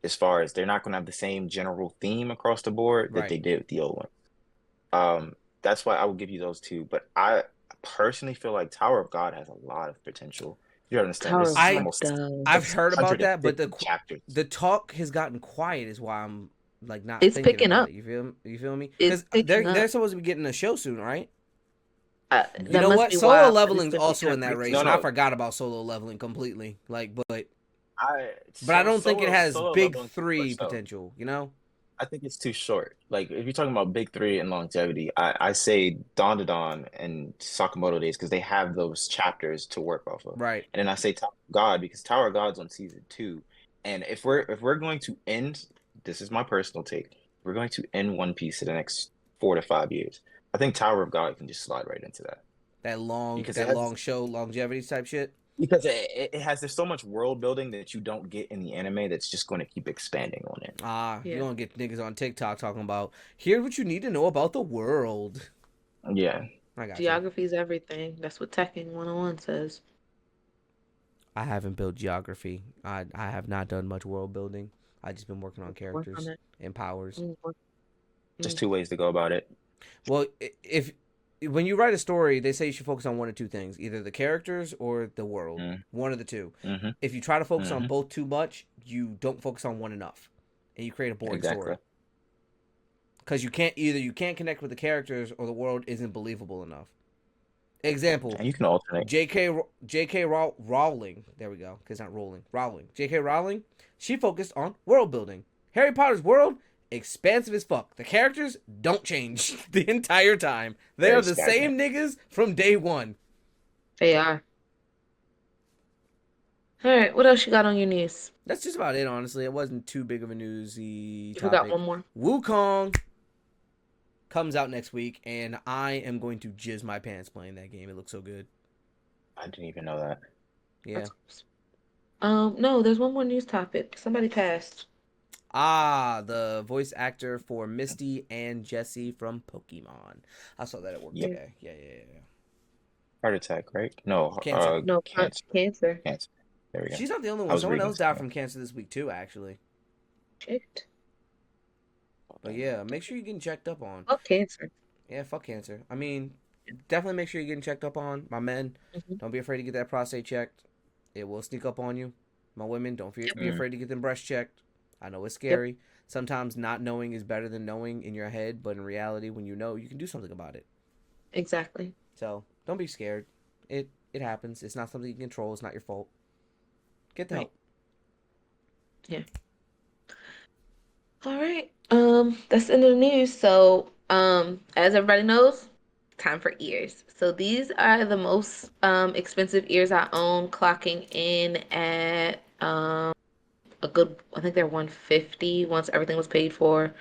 As far as they're not going to have the same general theme across the board that Right. they did with the old one. That's why I will give you those two. But I personally feel like Tower of God has a lot of potential. You understand? Tower There's of I God almost I've does. heard about that, but 150 chapters. the talk has gotten quiet. Is why I'm like not It's thinking picking about up. it. You feel me? It's Because picking they're up. supposed to be getting a show soon, right? You That know must what? be Solo why it's leveling's been also in picking up that race, No, and I no. recently. forgot about solo leveling completely. Like, I but I so don't think it has solo big leveling too three much though. potential. You know? I think it's too short. Like if you're talking about big three and longevity, I say Dawn to Dawn and Sakamoto Days because they have those chapters to work off of. Right. And then I say Tower of God because Tower of God's on season 2. And if we're going to end, this is my personal take. We're going to end One Piece in the next 4 to 5 years. I think Tower of God can just slide right into that because it That long has show longevity type shit. it has there's so much world building that you don't get in the anime that's just going to keep expanding on it. Ah, you Yeah. gonna get niggas on TikTok talking about here's what you need to know about the world. Yeah. I got you. Geography is everything. That's what Tekken 101 says. I haven't built geography. I have not done much world building. I just been working on Work on characters it. and powers. Work. Just two ways to go about it. Well, if when you write a story, they say you should focus on one or two things, either the characters or the world, Mm, one of the two. hmm If you try to focus on hmm both too much, you don't focus on one enough, and you create a boring Exactly. story. Because you can't connect with the characters or the world isn't believable enough. Example: And you can alternate. J.K. Rowling. There we go. Cause not Rowling. Rowling. J.K. Rowling. She focused on world building. Harry Potter's world expansive as fuck. The characters don't change the entire time. They are Very the stagnant. same niggas from day one. They are. All right. What else you got on your news? That's just about it. Honestly, it wasn't too big of a newsy You forgot topic. one more. Wukong comes out next week, and I am going to jizz my pants playing that game. It looks so good. I didn't even know that. Yeah. No, there's one more news topic. Somebody passed. Ah, the voice actor for Misty and Jessie from Pokemon. I saw that at work Yep. today. Yeah. Heart attack, right? No, Cancer. No, cancer. cancer. Cancer. There we go. She's not the only I one. was Someone reading else died something from cancer this week too, actually. Shit. But yeah, make sure you're getting checked up on. Fuck cancer. Yeah, fuck cancer. I mean, definitely make sure you're getting checked up on. My men, Mm-hmm. don't be afraid to get that prostate checked. It will sneak up on you. My women, don't be afraid to get them breasts checked. I know it's scary. Yep. Sometimes not knowing is better than knowing in your head, but in reality, when you know, you can do something about it. Exactly. So don't be scared. It happens. It's not something you can control. It's not your fault. Get the help. Yeah. All right. That's the end of the news. So, as everybody knows, time for ears. So these are the most expensive ears I own, clocking in at a good, I think they're 150 once everything was paid for.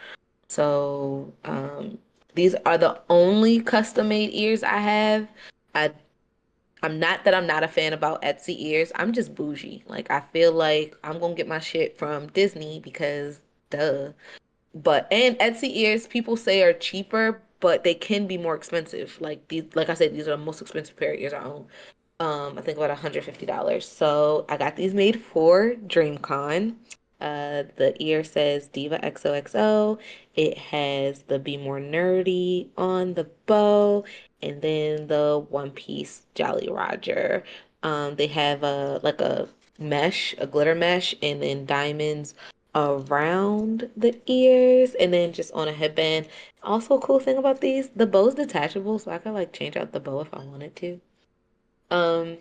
So these are the only custom made ears I have. I I'm not a fan about Etsy ears. I'm just bougie. Like I feel like I'm gonna get my shit from Disney because duh. But and Etsy ears people say are cheaper, but they can be more expensive. Like these, like I said, these are the most expensive pair of ears I own. I think about $150. So I got these made for Dreamcon. The ear says Diva XOXO. It has the Be More Nerdy on the bow, and then the One Piece Jolly Roger. They have a mesh, a glitter mesh, and then diamonds around the ears, and then just on a headband. Also, a cool thing about these, the bow's detachable, so I could like change out the bow if I wanted to. Um,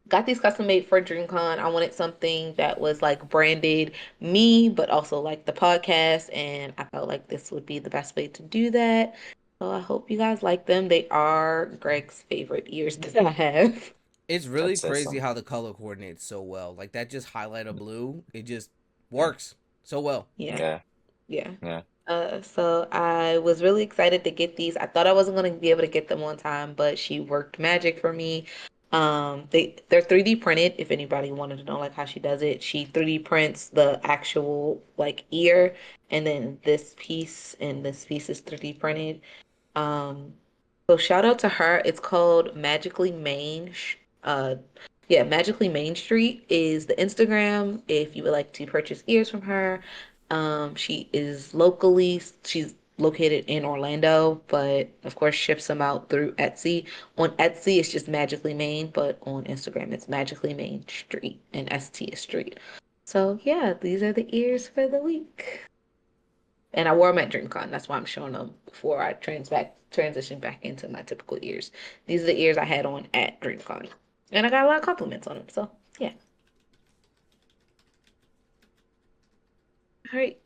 got these custom made for DreamCon. I wanted something that was like branded me, but also like the podcast, and I felt like this would be the best way to do that. So I hope you guys like them. They are Greg's favorite ears that I have. It's really That says crazy something. how the color coordinates so well. Like that just highlight of blue, it just works so well. Yeah, Yeah, yeah. yeah. So I was really excited to get these. I thought I wasn't going to be able to get them on time, but she worked magic for me. They're 3D printed, if anybody wanted to know like how she does it. She 3D prints the actual like ear, and then this piece and this piece is 3D printed. Um, so shout out to her. It's called Magically Main. Yeah, Magically Main Street is the Instagram if you would like to purchase ears from her. She's located in Orlando, but of course ships them out through Etsy. On Etsy, it's just Magically Main, but on Instagram, it's Magically Main Street, and ST is street. So yeah, these are the ears for the week. And I wore them at DreamCon. That's why I'm showing them before I transition back into my typical ears. These are the ears I had on at DreamCon. And I got a lot of compliments on them. So yeah. All right.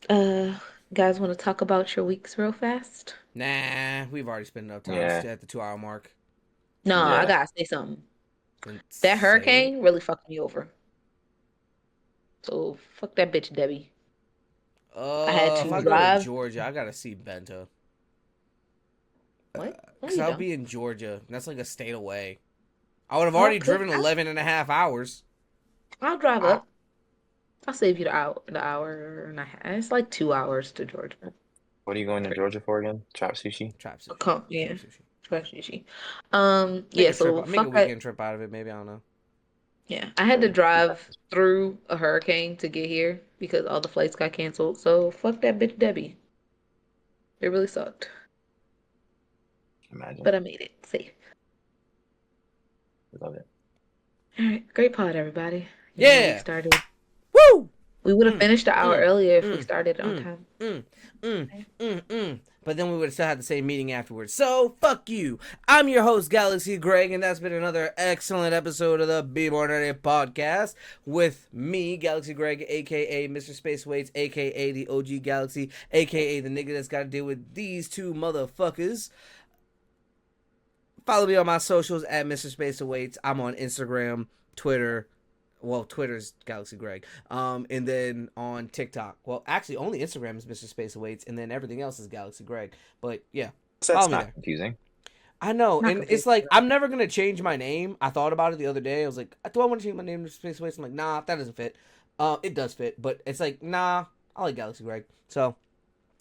Uh guys want to talk about your weeks real fast? Nah, we've already spent enough time Yeah, at the 2 hour mark. No, I yeah. gotta say something. Then That say it. hurricane really fucked me over. So fuck that bitch, Debbie. I had If to I go to drive. Georgia, I gotta see Bento. What? No, Cause you I'll don't. be in Georgia. And that's like a state away. I would have Well, already cause driven 11 and a half hours. I'll drive I, up. I'll save you the hour and a half. It's like 2 hours to Georgia. what are you going to Georgia for again? Chop sushi? Trap sushi. Come, Trap yeah, sushi. sushi. Make Yeah. a trip. So Make a fuck that. weekend trip out of it. Maybe I don't know. Yeah, I had to drive through a hurricane to get here because all the flights got canceled. So fuck that bitch Debbie. It really sucked, Imagine. but I made it safe. Love it. All right, great pod, everybody. Getting the week Yeah. started. Woo. We would have Mm, finished the hour mm, earlier if we mm, started on mm, time. mm, mm, Okay. But then we would have still had the same meeting afterwards. So, fuck you. I'm your host, Galaxy Greg, and that's been another excellent episode of the Bmore podcast with me, Galaxy Greg, aka Mr. Space Weights, aka the OG Galaxy, aka the nigga that's got to deal with these two motherfuckers. Follow me on my socials at Mr. Space Awaits. I'm on Instagram, Twitter. Well, Twitter's Galaxy Greg. And then on TikTok. Well, actually, only Instagram is Mr. Space Awaits, and then everything else is Galaxy Greg. But yeah, So follow that's me not there. confusing. I know, Not and it's confused. like I'm never gonna change my name. I thought about it the other day. I was like, do I want to change my name to Space Awaits? I'm like, nah, that doesn't fit. It does fit, but it's like, nah, I like Galaxy Greg. So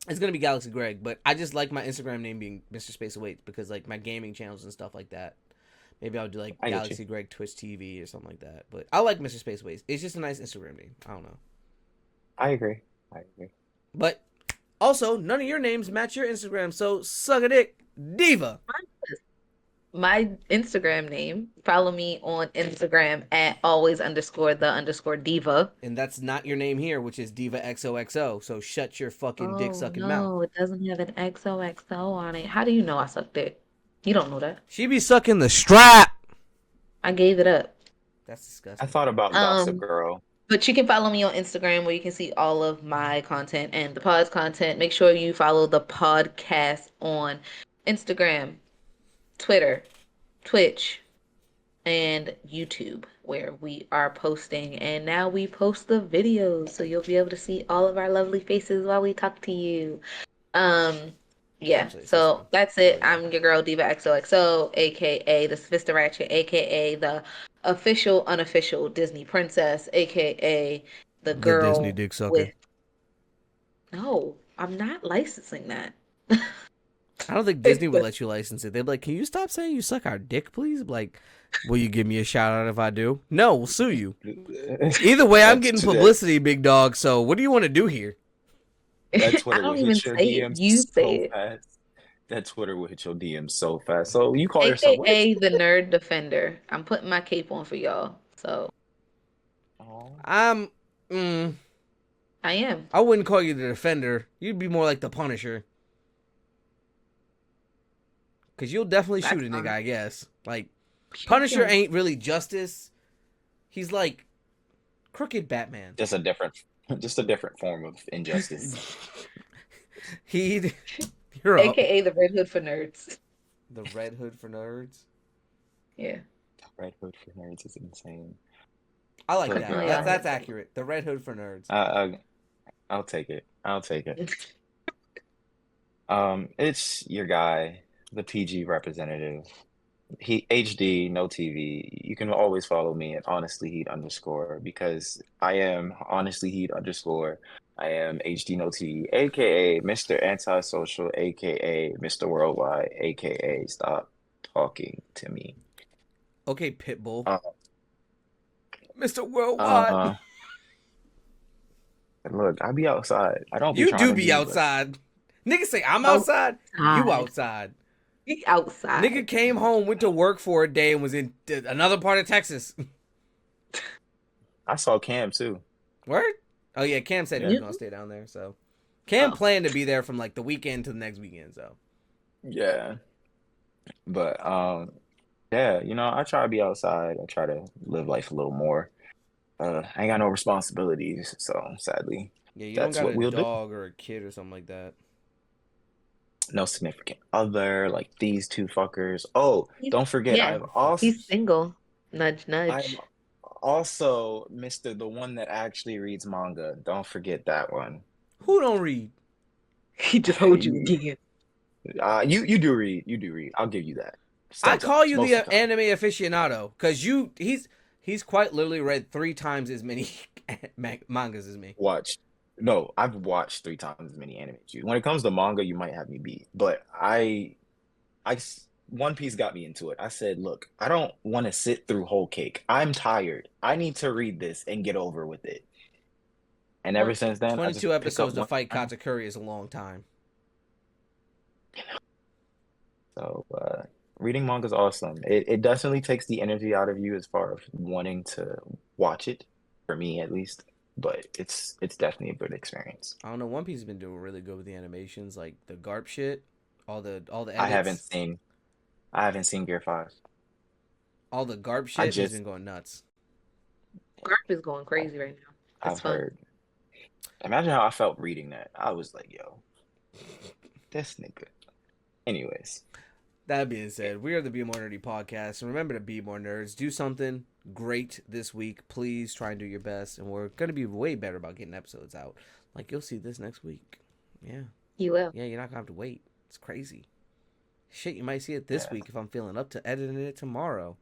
it's gonna be Galaxy Greg, but I just like my Instagram name being Mr. Space Awaits because like my gaming channels and stuff like that. Maybe I'll do like I get you. Galaxy Greg Twitch TV or something like that. But I like Mr. Space Waste. It's just a nice Instagram name. I don't know. I agree. I agree. But also, none of your names match your Instagram, so suck a dick, Diva. My Instagram name. Follow me on Instagram at always_the_diva. And that's not your name here, which is Diva XOXO. So shut your fucking dick Oh sucking mouth. no, it doesn't have an XOXO on it. How do you know I sucked it? You don't know that. She be sucking the strap. I gave it up. That's I disgusting. thought about Gossip Um, Girl. but you can follow me on Instagram where you can see all of my content and the pod's content. Make sure you follow the podcast on Instagram, Twitter, Twitch, and YouTube, where we are posting. And now we post the videos, so you'll be able to see all of our lovely faces while we talk to you. Yeah, Actually, it's this so one. that's There it. we go. I'm your girl Diva XOXO, aka the Sophisticated Ratchet, aka the official unofficial Disney princess, aka the The Disney girl dick sucker. with no, I'm not licensing that. I don't think Disney would let you license it. They'd be like, "Can you stop saying you suck our dick, please?" Like, will you give me a shout out if I do? No, we'll sue you. Either way, I'm getting publicity, big dog. So what do you want to do here? That I Twitter will don't even hit your say it. DMs You say so it. fast. That Twitter will hit your DMs so fast. So you call yourself what? AKA the nerd defender. I'm putting my cape on for y'all. So Oh. I'm. Mm, I am. I wouldn't call you the defender. You'd be more like the Punisher. Cause you'll definitely That's shoot a nigga, fine. I guess. Like Shoot Punisher him. ain't really justice. He's like crooked Batman. Just a different form of injustice. You're up. AKA the Red Hood for nerds. The Red Hood for nerds. Yeah. Red Hood for nerds is insane. I like But, that. yeah. That's accurate. The Red Hood for nerds. I'll take it. I'll take it. It's your guy, the PG representative. He HD, no TV. You can always follow me at honestlyheat _ because I am honestlyheat _ I am HD no TV, aka Mr. Antisocial, aka Mr. Worldwide, aka Stop Talking to Me. Okay, Pitbull. Uh, Mr. Worldwide. Look, I be outside. I don't be You trying do to be be, but outside. Nigga say I'm outside. You outside. He outside. Nigga came home, went to work for a day, and was in another part of Texas. I saw Cam too. Word? Oh yeah, Cam said he was Yeah. gonna stay down there. So Cam Oh. planned to be there from like the weekend to the next weekend. So Yeah. But yeah, I try to be outside. I try to live life a little more. I ain't got no responsibilities, so sadly, yeah, you that's don't got what a we'll do. dog or a kid or something like that. No significant other, like these two fuckers. Oh, don't forget, Yeah. He's single. Nudge, I'm nudge. also Mr. the one that actually reads manga. Don't forget that one. Who don't read? He just hold you again. You do read. You do read. I'll give you that. I call Sometimes, you most the of the time. anime aficionado because he's quite literally read 3 times as many mangas as me. No, I've watched 3 times as many anime as you. When it comes to manga, you might have me beat. But One Piece got me into it. I said, look, I don't want to sit through whole cake. I'm tired. I need to read this and get over with it. And ever since then, I just 22 pick episodes up to fight one. Katakuri is a long time. So reading manga is awesome. It definitely takes the energy out of you as far as wanting to watch it, for me at least. But it's definitely a good experience. I don't know. One Piece has been doing really good with the animations, like the Garp shit, all the edits. I haven't seen Gear 5. All the Garp shit has been going nuts. Garp is going crazy right now. It's I've fun. heard. Imagine how I felt reading that. I was like, yo, this nigga. Anyways. That being said, we are the Be More Nerdy podcast, and remember to be more nerds. Do something great this week. Please try and do your best, and we're gonna be way better about getting episodes out. Like you'll see this next week. Yeah. You will. Yeah, you're not gonna have to wait. It's crazy. Shit, you might see it this week if I'm feeling up to editing it tomorrow.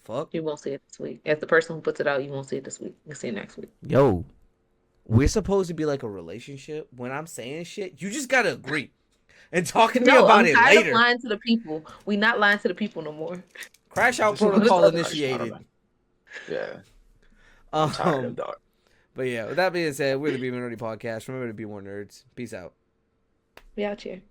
Fuck. You won't see it this week. As the person who puts it out, you won't see it this week. You'll see it next week. Yo, we're supposed to be like a relationship. When I'm saying shit, you just gotta agree. And talk to me about it later. Of lying to the people. We not lying to the people no more. Crash out protocol initiated. Yeah. I'm tired of dog. But yeah, with that being said, we're the Be More Nerdy podcast. Remember to be more nerds. Peace out. We out here.